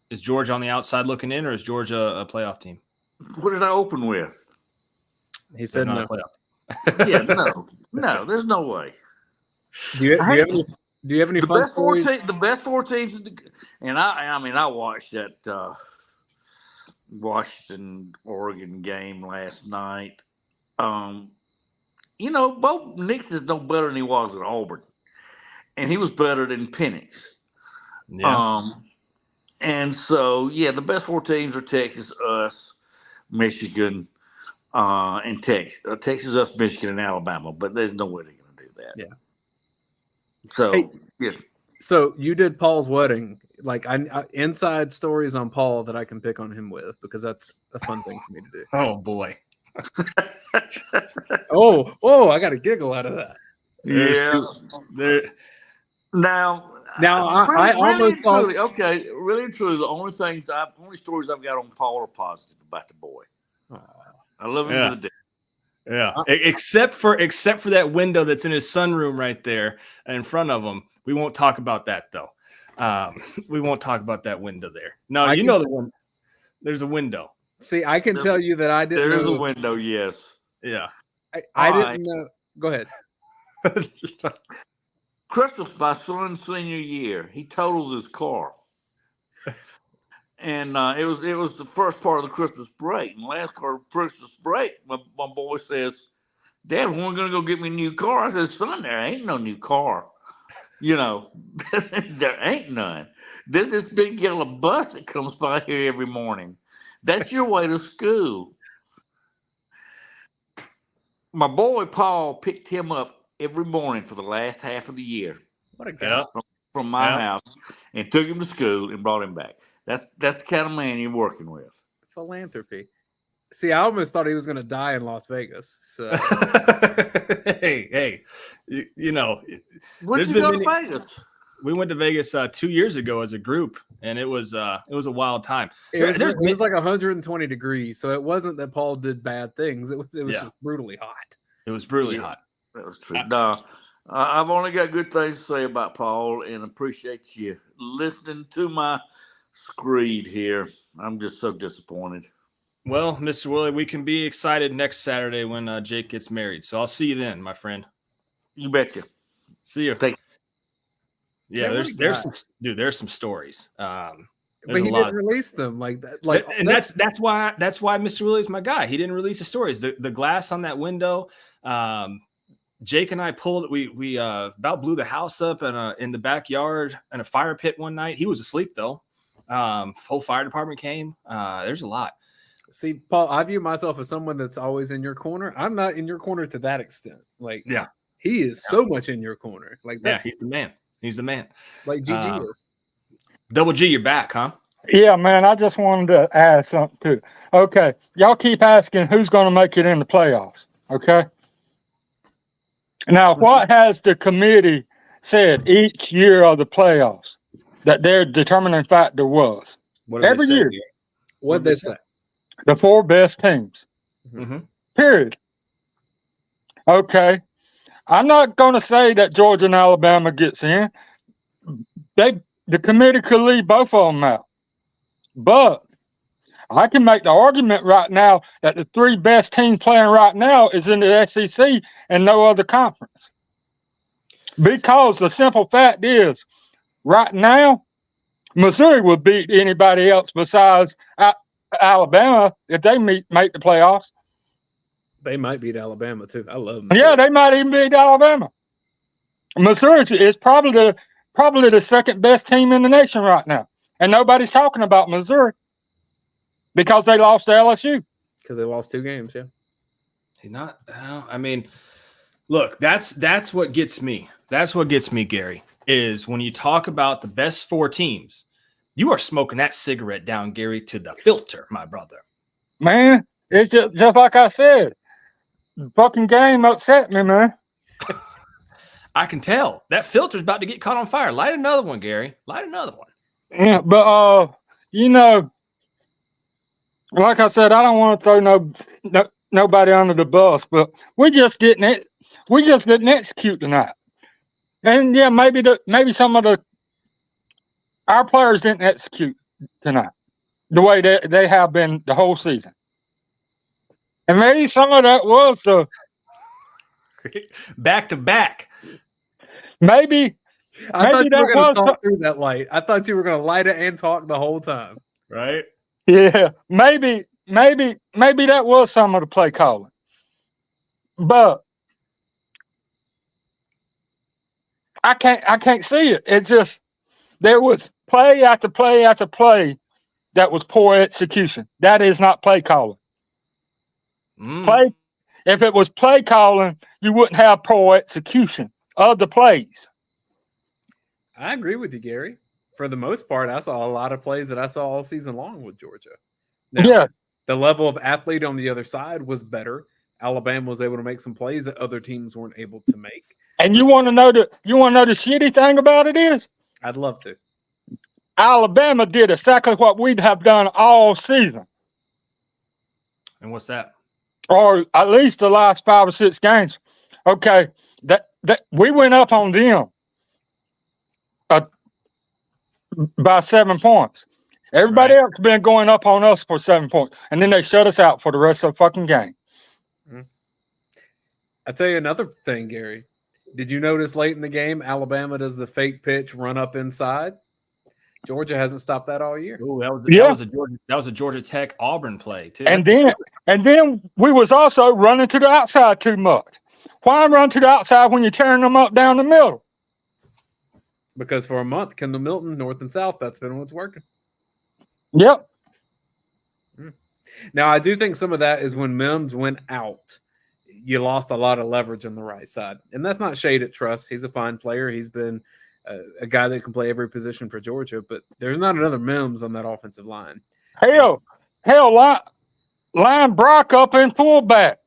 is Georgia on the outside looking in, or is Georgia a playoff team? What did I open with? He said no. Yeah, no, there's no way. Do you have any fun stories? The best four teams, and I watched that Washington Oregon game last night. Bo Nix is no better than he was at Auburn, and he was better than Penix. Yeah. And so the best four teams are Texas, us, Michigan, and Texas. Texas, us, Michigan, and Alabama. But there's no way they're going to do that. Yeah. So So you did Paul's wedding. Like, I inside stories on Paul that I can pick on him with, because that's a fun thing for me to do. Oh boy. Oh, I got a giggle out of that. Now I almost saw. Really and truly, the only stories I've got on Paul are positive about the boy. I love him to the death. Yeah, except for that window that's in his sunroom right there in front of him. We won't talk about that though. We won't talk about that window there. No, the one. There's a window. See, I can tell you that I didn't. There is a window. Yes. Yeah. I didn't know. Go ahead. Christmas, my son's senior year, he totals his car, and it was the first part of the Christmas break. And last part of Christmas break, my boy says, "Dad, when are we gonna go get me a new car?" I said, "Son, there ain't no new car. There ain't none. There's this big yellow bus that comes by here every morning. That's your way to school." My boy Paul picked him up every morning for the last half of the year. What a guy. From my house, and took him to school and brought him back. That's the kind of man you're working with. Philanthropy. See, I almost thought he was going to die in Las Vegas. So, hey, Where'd you go to Vegas? We went to Vegas 2 years ago as a group, and it was a wild time. It was like 120 degrees, so it wasn't that Paul did bad things. It was just brutally hot. It was brutally hot. That was true. No, I've only got good things to say about Paul, and appreciate you listening to my screed here. I'm just so disappointed. Well, Mr. Willie, we can be excited next Saturday when Jake gets married. So I'll see you then, my friend. You betcha. See you. Yeah, there's some stories. But he didn't release them like that. And that's why Mr. Willie is my guy. He didn't release the stories. The glass on that window. Jake and I pulled. We about blew the house up in the backyard in a fire pit one night. He was asleep though. Whole fire department came. There's a lot. See, Paul, I view myself as someone that's always in your corner. I'm not in your corner to that extent. Like, he is so much in your corner. Like, he's the man. He's the man. Like GG is. Double G, you're back, huh? Yeah, man. I just wanted to add something too. Okay, y'all keep asking who's going to make it in the playoffs. Okay. Now, what has the committee said each year of the playoffs that their determining factor was? Every year. What they say? The 4 best teams. Mm-hmm. Period. Okay. I'm not going to say that Georgia and Alabama gets in. The committee could leave both of them out. But I can make the argument right now that the 3 best teams playing right now is in the SEC and no other conference. Because the simple fact is, right now, Missouri would beat anybody else besides Alabama if they make the playoffs. They might beat Alabama too. I love them. Yeah, they might even beat Alabama. Missouri is probably the second best team in the nation right now, and nobody's talking about Missouri because they lost to LSU. Because they lost 2 games. Yeah. I mean, look, that's what gets me. That's what gets me, Gary. Is when you talk about the best 4 teams, you are smoking that cigarette down, Gary, to the filter, my brother. Man, it's just like I said. The fucking game upset me, man. I can tell. That filter's about to get caught on fire. Light another one, Gary. Light another one. Yeah, but like I said, I don't want to throw nobody under the bus, but we just didn't execute tonight. And yeah, maybe some of our players didn't execute tonight the way they have been the whole season. And maybe some of that was back to back. Maybe I thought you were going to talk through that light. I thought you were going to light it and talk the whole time. Right? Yeah. Maybe that was some of the play calling. But I can't see it. It's just there was play after play after play that was poor execution. That is not play calling. If it was play calling, you wouldn't have poor execution of the plays. I agree with you, Gary. For the most part, I saw a lot of plays that I saw all season long with Georgia. Now, the level of athlete on the other side was better. Alabama was able to make some plays that other teams weren't able to make. And you want to know the shitty thing about it is? I'd love to. Alabama did exactly what we'd have done all season. And what's that? Or at least the last 5 or 6 games. Okay, that we went up on them by 7 points. Everybody else been going up on us for 7 points, and then they shut us out for the rest of the fucking game. I'll tell you another thing, Gary. Did you notice late in the game, Alabama does the fake pitch run up inside? Georgia hasn't stopped that all year. Ooh, that was a Georgia Tech Auburn play too. And then we was also running to the outside too much. Why run to the outside when you're tearing them up down the middle? Because for a month, Kendall Milton, north and south, that's been what's working. Yep. Now, I do think some of that is when Mims went out, you lost a lot of leverage on the right side. And that's not shade at Truss. He's a fine player. He's been a guy that can play every position for Georgia, but there's not another Mims on that offensive line. Hell, line Brock up in fullback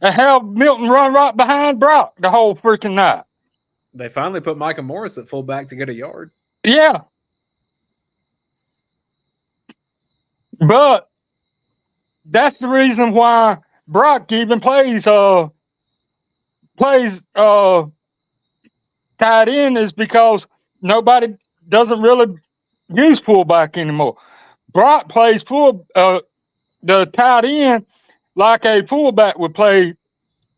and have Milton run right behind Brock the whole freaking night. They finally put Micah Morris at fullback to get a yard. Yeah. But that's the reason why Brock even plays tight end, is because nobody doesn't really use fullback anymore. Brock plays the tight end like a fullback would play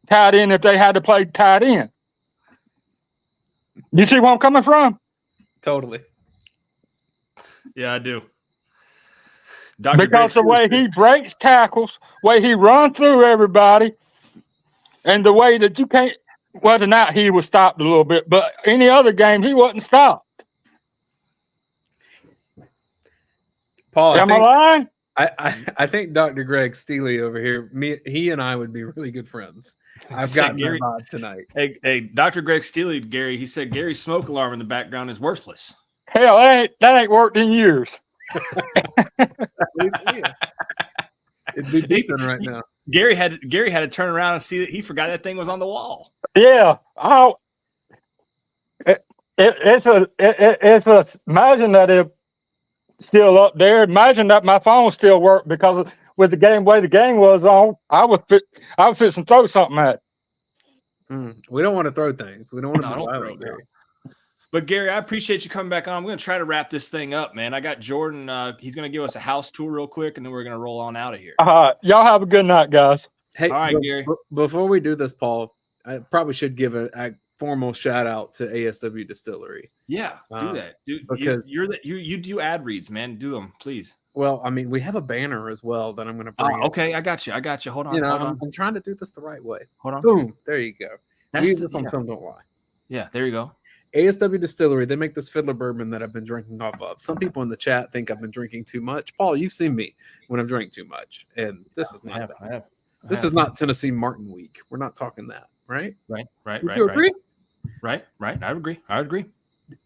tight end if they had to play tight end. You see where I'm coming from? Totally. Yeah, I do. Because the way he breaks tackles, way he runs through everybody, and the way that you can't, whether or not he was stopped a little bit, but any other game he wasn't stopped. Paul, am I lying? I think Dr. Greg Steele over here, he and I would be really good friends. I've got that vibe tonight. Hey, Dr. Greg Steele, Gary, he said Gary's smoke alarm in the background is worthless. Hell, that ain't worked in years. It'd be beeping right now. Gary had to turn around and see that he forgot that thing was on the wall. Yeah. It's a imagine that it's still up there. Imagine that my phone still worked, because with the way the game was on, I was fixing to throw something at it. We don't want to throw things. We don't want to be violent, Gary. But Gary, I appreciate you coming back on. I'm going to try to wrap this thing up, man. I got Jordan. He's going to give us a house tour real quick, and then we're going to roll on out of here. Y'all have a good night, guys. Hey, all right, Gary. Before we do this, Paul, I probably should give a formal shout out to ASW Distillery. Yeah, do that. Because you do ad reads, man. Do them, please. Well, I mean, we have a banner as well that I'm going to bring. Okay, I got you. Hold on. I'm trying to do this the right way. Hold on. Boom. There you go. That's this on Film Don't Lie. Yeah, there you go. ASW Distillery, they make this Fiddler bourbon that I've been drinking off of. Some people in the chat think I've been drinking too much. Paul, you've seen me when I've drank too much, and this is not that. This is not Tennessee Martin week. We're not talking that, right? Right. You agree? Right. I agree.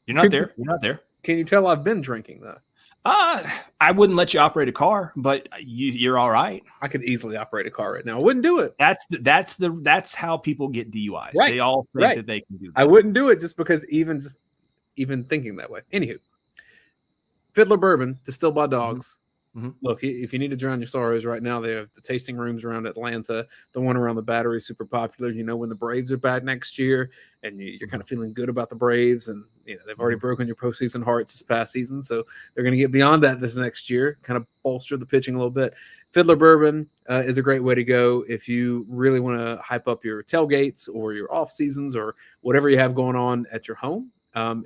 You're not there. Can you tell I've been drinking though? I wouldn't let you operate a car, but you're all right. I could easily operate a car right now. I wouldn't do it. That's how people get DUIs. Right. They all think that they can do that. I wouldn't do it just because even thinking that way. Anywho, Fiddler Bourbon, distilled by dogs. Mm-hmm. Look, if you need to drown your sorrows right now, they have the tasting rooms around Atlanta. The one around the Battery is super popular. You know, when the Braves are back next year and you're kind of feeling good about the Braves, and they've already broken your postseason hearts this past season, so they're going to get beyond that this next year, kind of bolster the pitching a little bit. Fiddler Bourbon is a great way to go if you really want to hype up your tailgates or your off seasons or whatever you have going on at your home.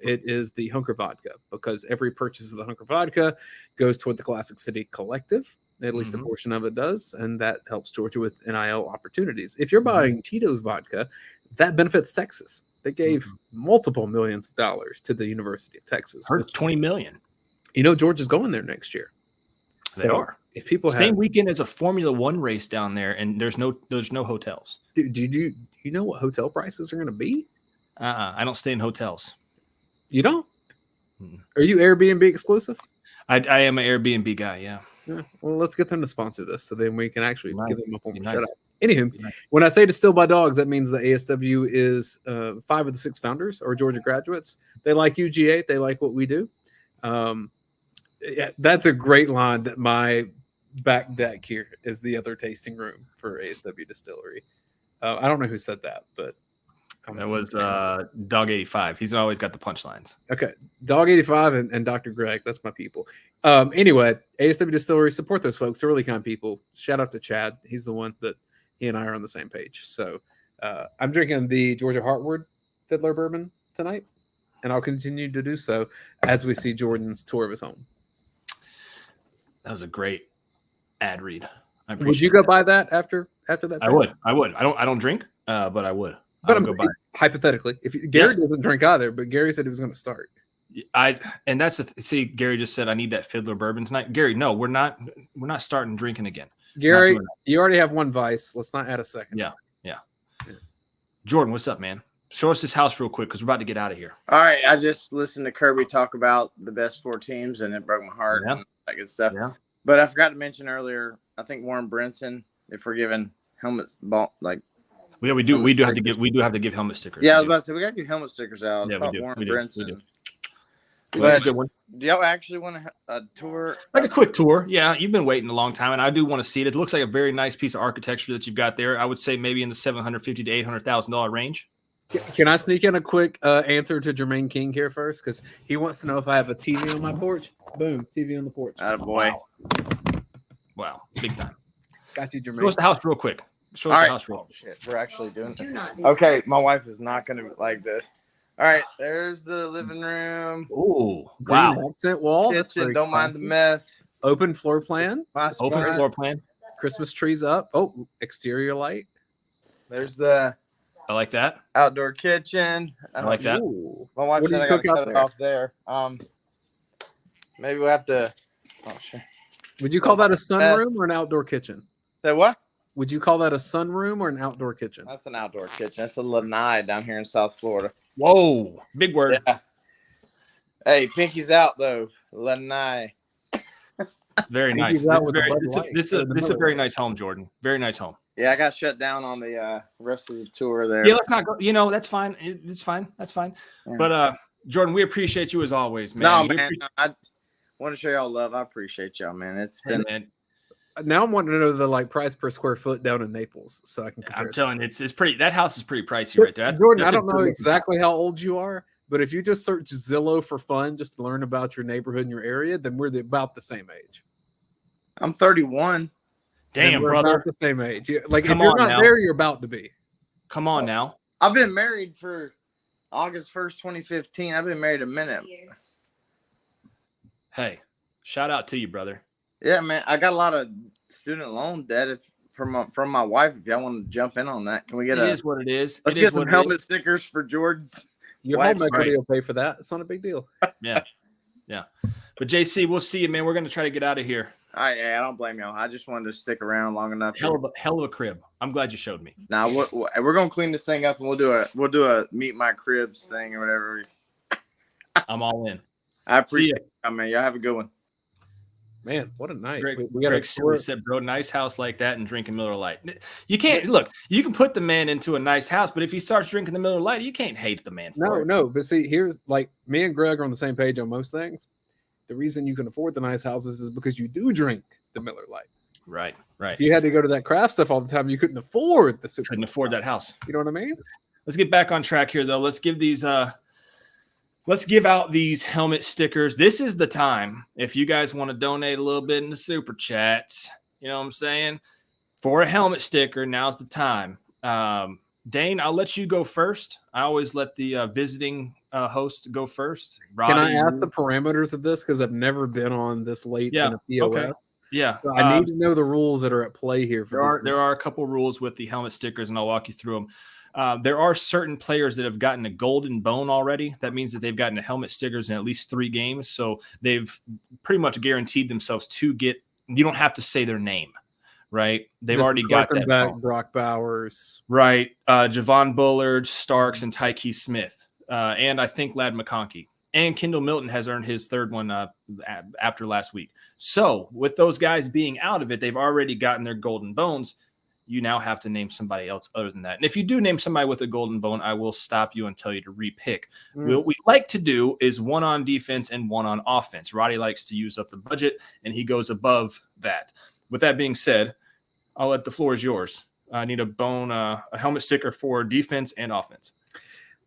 It is the Hunker Vodka, because every purchase of the Hunker Vodka goes toward the Classic City Collective. At least a portion of it does, and that helps Georgia with NIL opportunities. If you're buying Tito's Vodka, that benefits Texas. They gave multiple millions of dollars to the University of Texas. Heard 20 million. You know, Georgia's going there next year. They are. If people same weekend as a Formula One race down there, and there's no hotels. Do you know what hotel prices are going to be? I don't stay in hotels. You don't? Are you Airbnb exclusive? I am an Airbnb guy. Yeah. Well, let's get them to sponsor this, so then we can actually give them a formal shout out. Anywho, when I say distilled by dogs, that means the ASW is 5 of the 6 founders are Georgia graduates. They like UGA. They like what we do. That's a great line. That my back deck here is the other tasting room for ASW Distillery. I don't know who said that, but that was Dog 85. He's always got the punchlines. Okay, Dog 85 and Dr. Greg. That's my people. Anyway, ASW Distillery, support those folks. They're really kind people. Shout out to Chad. He's the one that he and I are on the same page. So I'm drinking the Georgia Heartwood Fiddler Bourbon tonight, and I'll continue to do so as we see Jordan's tour of his home. That was a great ad read. Would you go buy that after that? I would. I don't drink, but I would. But I'm hypothetically, if Gary doesn't drink either, but Gary said he was going to start. See, Gary just said I need that Fiddler Bourbon tonight. Gary, no, we're not starting drinking again. Gary, you already have one vice. Let's not add a second. Yeah. Jordan, what's up, man? Show us this house real quick because we're about to get out of here. All right, I just listened to Kirby talk about the best 4 teams, and it broke my heart and that good stuff. Yeah. But I forgot to mention earlier, I think Warren Brinson, if we're giving helmets, We do have to give helmet stickers. Yeah, I was about to say we gotta get helmet stickers out. Yeah, I thought we do. Warren We do. Brinson. We do. But That's a good one. do y'all actually want a tour? Like a quick tour. Yeah, you've been waiting a long time, and I do want to see it. It looks like a very nice piece of architecture that you've got there. I would say maybe in the $750,000 to $800,000 range. Can I sneak in a quick answer to Jermaine King here first? Because he wants to know if I have a TV on my porch. Boom, TV on the porch. Attaboy. Wow, big time. Got you, Jermaine. Show us the house real quick. Show us All the right. house real quick. Shit, we're actually doing it. Okay, my wife is not gonna like this. All right, there's the living room. Oh, Green wow. accent wall. That's Kitchen, very don't mind the classy. mess. Open floor plan. Open floor plan. Christmas trees up. Oh, exterior light. There's the I like that. outdoor kitchen. I like that. Ooh. My wife What do said you I gotta cook out cut it there? off there. Maybe we'll have to. Oh shit. Would you call that a Yes. sunroom or an outdoor kitchen? Say what? Would you call that a sunroom or an outdoor kitchen? That's an outdoor kitchen. That's a lanai down here in South Florida. Whoa, big word. Yeah. Hey, Pinky's out though. Lanai. Very nice. He's out with the Bud Light. This is a very nice home, Jordan. Very nice home. Yeah, I got shut down on the rest of the tour there. Yeah, let's not go. You know, that's fine. It's fine. That's fine. Yeah. But Jordan, we appreciate you as always, man. No, We man. I want to show y'all love. I appreciate y'all, man. It's been man. Now I'm wanting to know the price per square foot down in Naples, so I can compare. I'm telling you, it's pretty. That house is pretty pricey right there. Jordan, I that's a don't know good- exactly how old you are, but if you just search Zillow for fun, just to learn about your neighborhood and your area, then we're about the same age. I'm 31. Damn, Then we're brother. about the same age. Like Come if you're on not now. there, you're about to be. Come on now. I've been married for August 1st, 2015. I've been married a minute. Hey, shout out to you, brother. Yeah, man. I got a lot of student loan debt from my wife. If y'all want to jump in on that, can we get It is what it is. Let's It get is some what it helmet is. stickers for Jordan's. Your wife's home equity right. will pay for that. It's not a big deal. Yeah, yeah. But JC, we'll see you, man. We're gonna try to get out of here. I don't blame y'all. I just wanted to stick around long enough. Hell of a crib. I'm glad you showed me. Now we're gonna clean this thing up and we'll do a meet my cribs thing or whatever. I'm all in. I See appreciate it, man. Y'all have a good one. Man, what a night. Greg, We got Greg a Silly said, bro, nice house like that and drinking Miller Lite. You can't look. You can put the man into a nice house, but if he starts drinking the Miller Lite, you can't hate the man for it. No. But see, here's me and Greg are on the same page on most things. The reason you can afford the nice houses is because you do drink the Miller Lite. Right. If you had to go to that craft stuff all the time, you couldn't afford the super. Couldn't afford that house. You know what I mean? Let's get back on track here, though. Let's give these. Let's give out these helmet stickers. This is the time. If you guys want to donate a little bit in the super chats, you know what I'm saying, for a helmet sticker, now's the time. Dane, I'll let you go first. I always let the visiting host go first. Can I ask the parameters of this? Because I've never been on this late in a POS. Okay. Yeah. So I need to know the rules that are at play here. There are a couple rules with the helmet stickers, and I'll walk you through them. There are certain players that have gotten a golden bone already. That means that they've gotten a helmet stickers in at least 3 games. So they've pretty much guaranteed themselves to get. You don't have to say their name, right? They've already got that. Back, Brock Bowers, right? Javon Bullard, Starks, and Tyke Smith, and I think Ladd McConkey. And Kendall Milton has earned his 3rd one after last week. So with those guys being out of it, they've already gotten their golden bones. You now have to name somebody else other than that. And if you do name somebody with a golden bone, I will stop you and tell you to repick. What we like to do is 1 on defense and 1 on offense. Roddy likes to use up the budget, and he goes above that. With that being said, I'll let the floor is yours. I need a helmet sticker for defense and offense.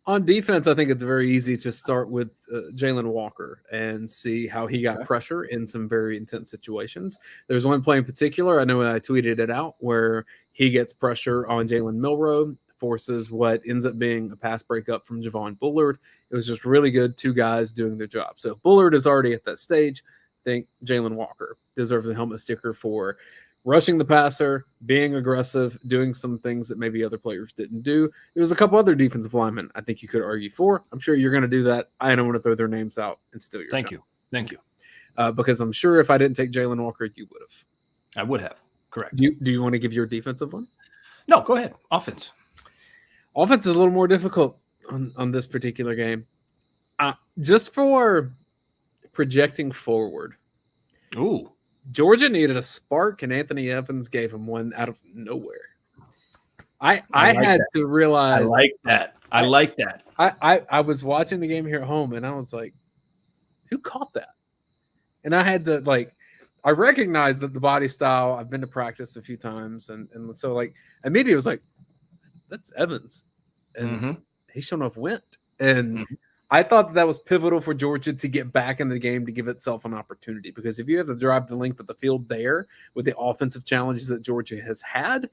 On defense, I think it's very easy to start with Jalen Walker and see how he got pressure in some very intense situations. There's one play in particular, I know I tweeted it out, where he gets pressure on Jalen Milroe, forces what ends up being a pass breakup from Javon Bullard. It was just really good, 2 guys doing their job. So if Bullard is already at that stage, I think Jalen Walker deserves a helmet sticker for rushing the passer, being aggressive, doing some things that maybe other players didn't do. There's a couple other defensive linemen I think you could argue for. I'm sure you're going to do that. I don't want to throw their names out and steal your Thank shine. you. Because I'm sure if I didn't take Jalen Walker, you would have. I would have. Correct. Do you want to give your defensive one? No, go ahead. Offense. Offense is a little more difficult on this particular game. Just for projecting forward. Ooh. Georgia needed a spark, and Anthony Evans gave him one out of nowhere. I like had that. to realize. I like that. I like that. I was watching the game here at home, and I was like, who caught that? And I had to, like, I recognized that the body style, I've been to practice a few times. And so, like, immediately was like, that's Evans. And he showed enough went. And I thought that was pivotal for Georgia to get back in the game to give itself an opportunity. Because if you have to drive the length of the field there with the offensive challenges that Georgia has had,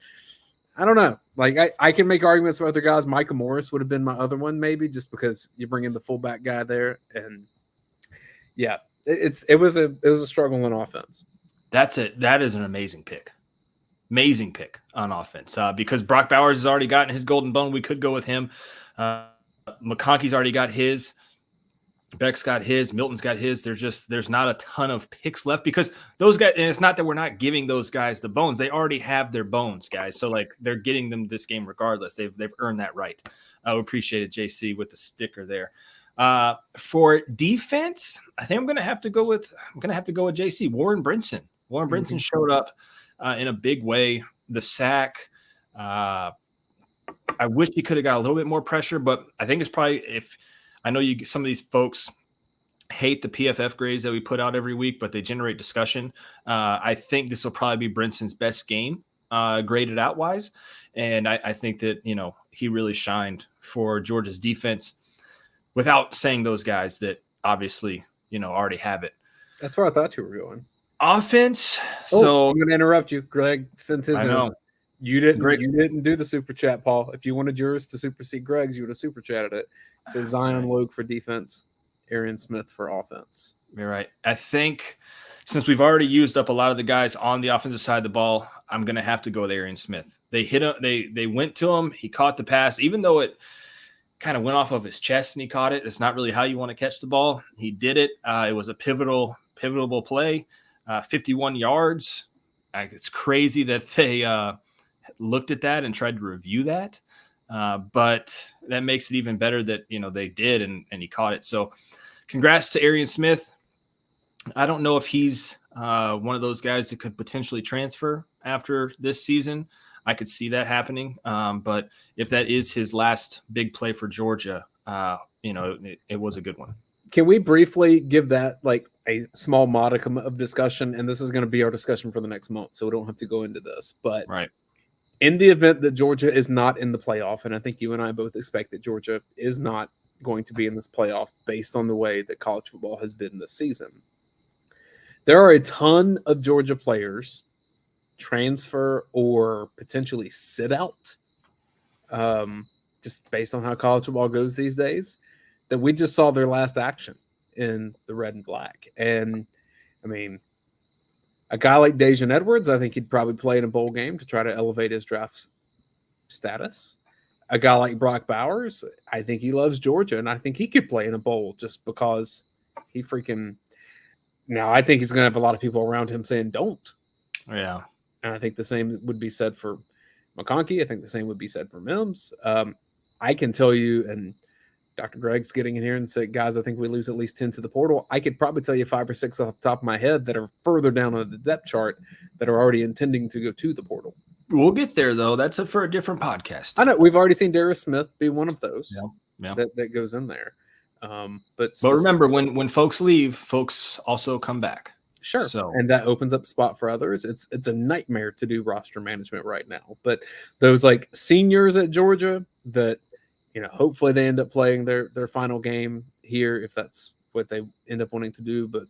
I don't know. Like, I can make arguments for other guys. Micah Morris would have been my other one, maybe, just because you bring in the fullback guy there. And yeah, it was a struggle in offense. That is an amazing pick. Amazing pick on offense. Because Brock Bowers has already gotten his golden bone. We could go with him. McConkey's already got his. Beck's got his. Milton's got his. There's not a ton of picks left because those guys, and it's not that we're not giving those guys the bones. They already have their bones, guys. So, like, they're getting them this game regardless. They've earned that right. I appreciate it, JC, with the sticker there. For defense, I think I'm gonna have to go with JC. Warren Brinson. Warren Brinson showed up in a big way. The sack. I wish he could have got a little bit more pressure, but I think it's probably I know some of these folks hate the PFF grades that we put out every week, but they generate discussion. I think this will probably be Brinson's best game graded out wise. And I think that, he really shined for Georgia's defense without saying those guys that obviously, already have it. That's where I thought you were going. Offense. So I'm going to interrupt you. Greg, since his I know. You didn't do the super chat, Paul. If you wanted yours to supersede Greg's, you would have super chatted it. It says Zion Logue for defense, Arian Smith for offense. You're right. I think since we've already used up a lot of the guys on the offensive side of the ball, I'm going to have to go with Arian Smith. They hit him. They went to him. He caught the pass, even though it kind of went off of his chest and he caught it. It's not really how you want to catch the ball. He did it. It was a pivotal play. 51 yards. It's crazy that they looked at that and tried to review that. But that makes it even better that, they did and he caught it. So congrats to Arian Smith. I don't know if he's one of those guys that could potentially transfer after this season. I could see that happening. But if that is his last big play for Georgia, it was a good one. Can we briefly give that like a small modicum of discussion? And this is going to be our discussion for the next month, so we don't have to go into this. But right. In the event that Georgia is not in the playoff, and I think you and I both expect that Georgia is not going to be in this playoff based on the way that college football has been this season, there are a ton of Georgia players transfer or potentially sit out just based on how college football goes these days, that we just saw their last action in the red and black. And I mean, a guy like Dejan Edwards, I think he'd probably play in a bowl game to try to elevate his draft status. A guy like Brock Bowers, I think he loves Georgia, and I think he could play in a bowl just because he freaking – now I think he's going to have a lot of people around him saying don't. Yeah. And I think the same would be said for McConkey. I think the same would be said for Mims. I can tell you, and Dr. Greg's getting in here and said, guys, I think we lose at least 10 to the portal. I could probably tell you 5 or 6 off the top of my head that are further down on the depth chart that are already intending to go to the portal. We'll get there, though. That's for a different podcast. I know. We've already seen Darius Smith be one of those yeah. that goes in there. But remember, when folks leave, folks also come back. Sure. And that opens up spot for others. It's a nightmare to do roster management right now. But those like seniors at Georgia that, hopefully they end up playing their final game here if that's what they end up wanting to do. But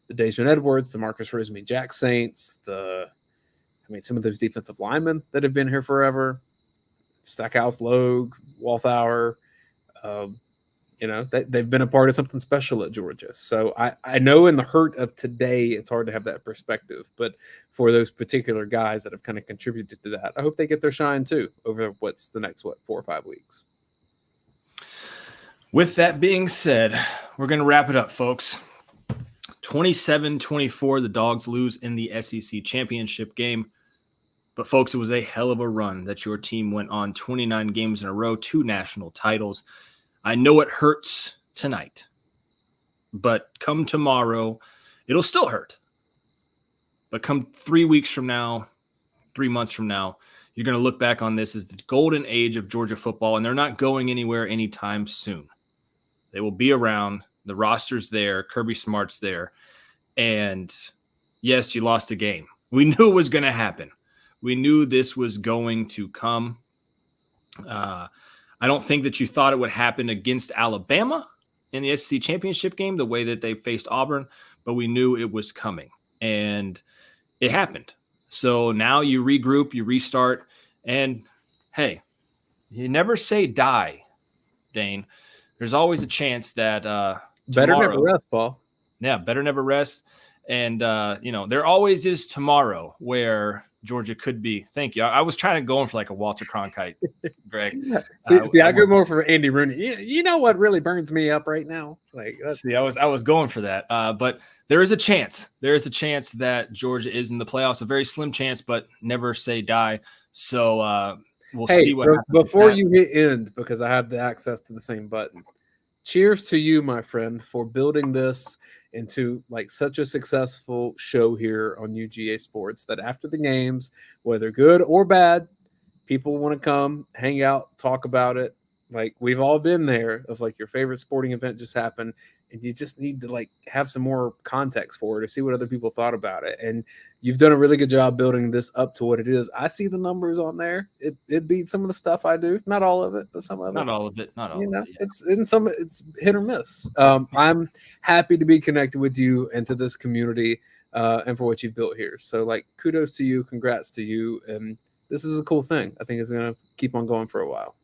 the Dejan Edwards, the Marcus Rosemary-Jack Saints, some of those defensive linemen that have been here forever, Stackhouse, Logue, Walthour, they've been a part of something special at Georgia. So I know in the hurt of today, it's hard to have that perspective. But for those particular guys that have kind of contributed to that, I hope they get their shine too over what's the next, 4 or 5 weeks. With that being said, we're going to wrap it up, folks. 27-24, the Dogs lose in the SEC championship game. But, folks, it was a hell of a run that your team went on 29 games in a row, 2 national titles. I know it hurts tonight, but come tomorrow, it'll still hurt. But come 3 weeks from now, 3 months from now, You're going to look back on this as the golden age of Georgia football, and they're not going anywhere anytime soon. They will be around. The roster's there. Kirby Smart's there. And yes, you lost a game. We knew it was going to happen. We knew this was going to come. I don't think that you thought it would happen against Alabama in the SEC championship game, the way that they faced Auburn, but we knew it was coming, and it happened. So now you regroup, you restart, and hey, you never say die, Dane. There's always a chance that better never rest, Paul. Yeah, better never rest. And there always is tomorrow where Georgia could be. Thank you. I was trying to go in for like a Walter Cronkite, Greg. I go more for Andy Rooney. You know what really burns me up right now? I was going for that. But there is a chance. There is a chance that Georgia is in the playoffs. A very slim chance, but never say die. So we'll see what happens. Before you hit end, because I have the access to the same button. Cheers to you, my friend, for building this into like such a successful show here on UGA Sports that after the games, whether good or bad, people want to come, hang out, talk about it. Like we've all been there of like your favorite sporting event just happened and you just need to like have some more context for it to see what other people thought about it. And you've done a really good job building this up to what it is. I see the numbers on there. It beats some of the stuff I do. Not all of it, but some of it. Not all of it. Not all of it. Yeah. It's hit or miss. I'm happy to be connected with you and to this community and for what you've built here. So like kudos to you, congrats to you. And this is a cool thing. I think it's going to keep on going for a while.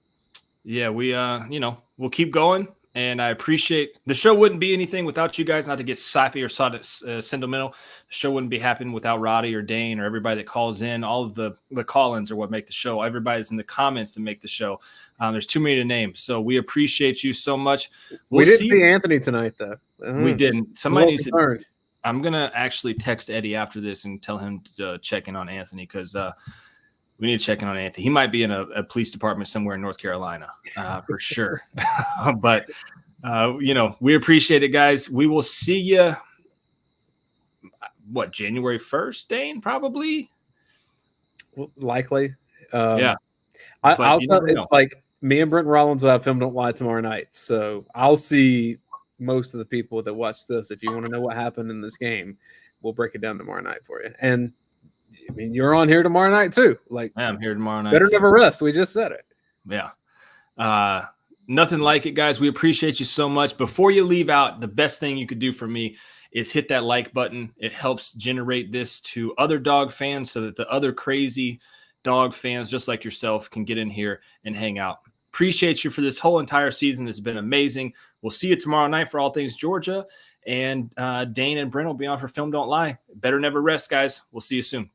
Yeah, we we'll keep going. And I appreciate the show wouldn't be anything without you guys, not to get sappy or sentimental. The show wouldn't be happening without Roddy or Dane or everybody that calls in. All of the call-ins are what make the show. Everybody's in the comments that make the show. There's too many to name. So we appreciate you so much. We didn't see Anthony tonight, though. We didn't. Somebody needs to. I'm going to actually text Eddie after this and tell him to check in on Anthony because we need to check in on Anthony. He might be in a police department somewhere in North Carolina for sure. But, we appreciate it, guys. We will see you, January 1st, Dane, probably? Likely. Yeah. I'll tell you, like, me and Brent Rollins will have Film Don't Lie tomorrow night. So I'll see most of the people that watch this. If you want to know what happened in this game, we'll break it down tomorrow night for you. And I mean, you're on here tomorrow night too. Like, I'm here tomorrow night. Better never rest. We just said it. Yeah. Nothing like it, guys. We appreciate you so much. Before you leave out, the best thing you could do for me is hit that like button. It helps generate this to other dog fans so that the other crazy dog fans, just like yourself, can get in here and hang out. Appreciate you for this whole entire season. It's been amazing. We'll see you tomorrow night for all things Georgia. And Dane and Brent will be on for Film Don't Lie. Better never rest, guys. We'll see you soon.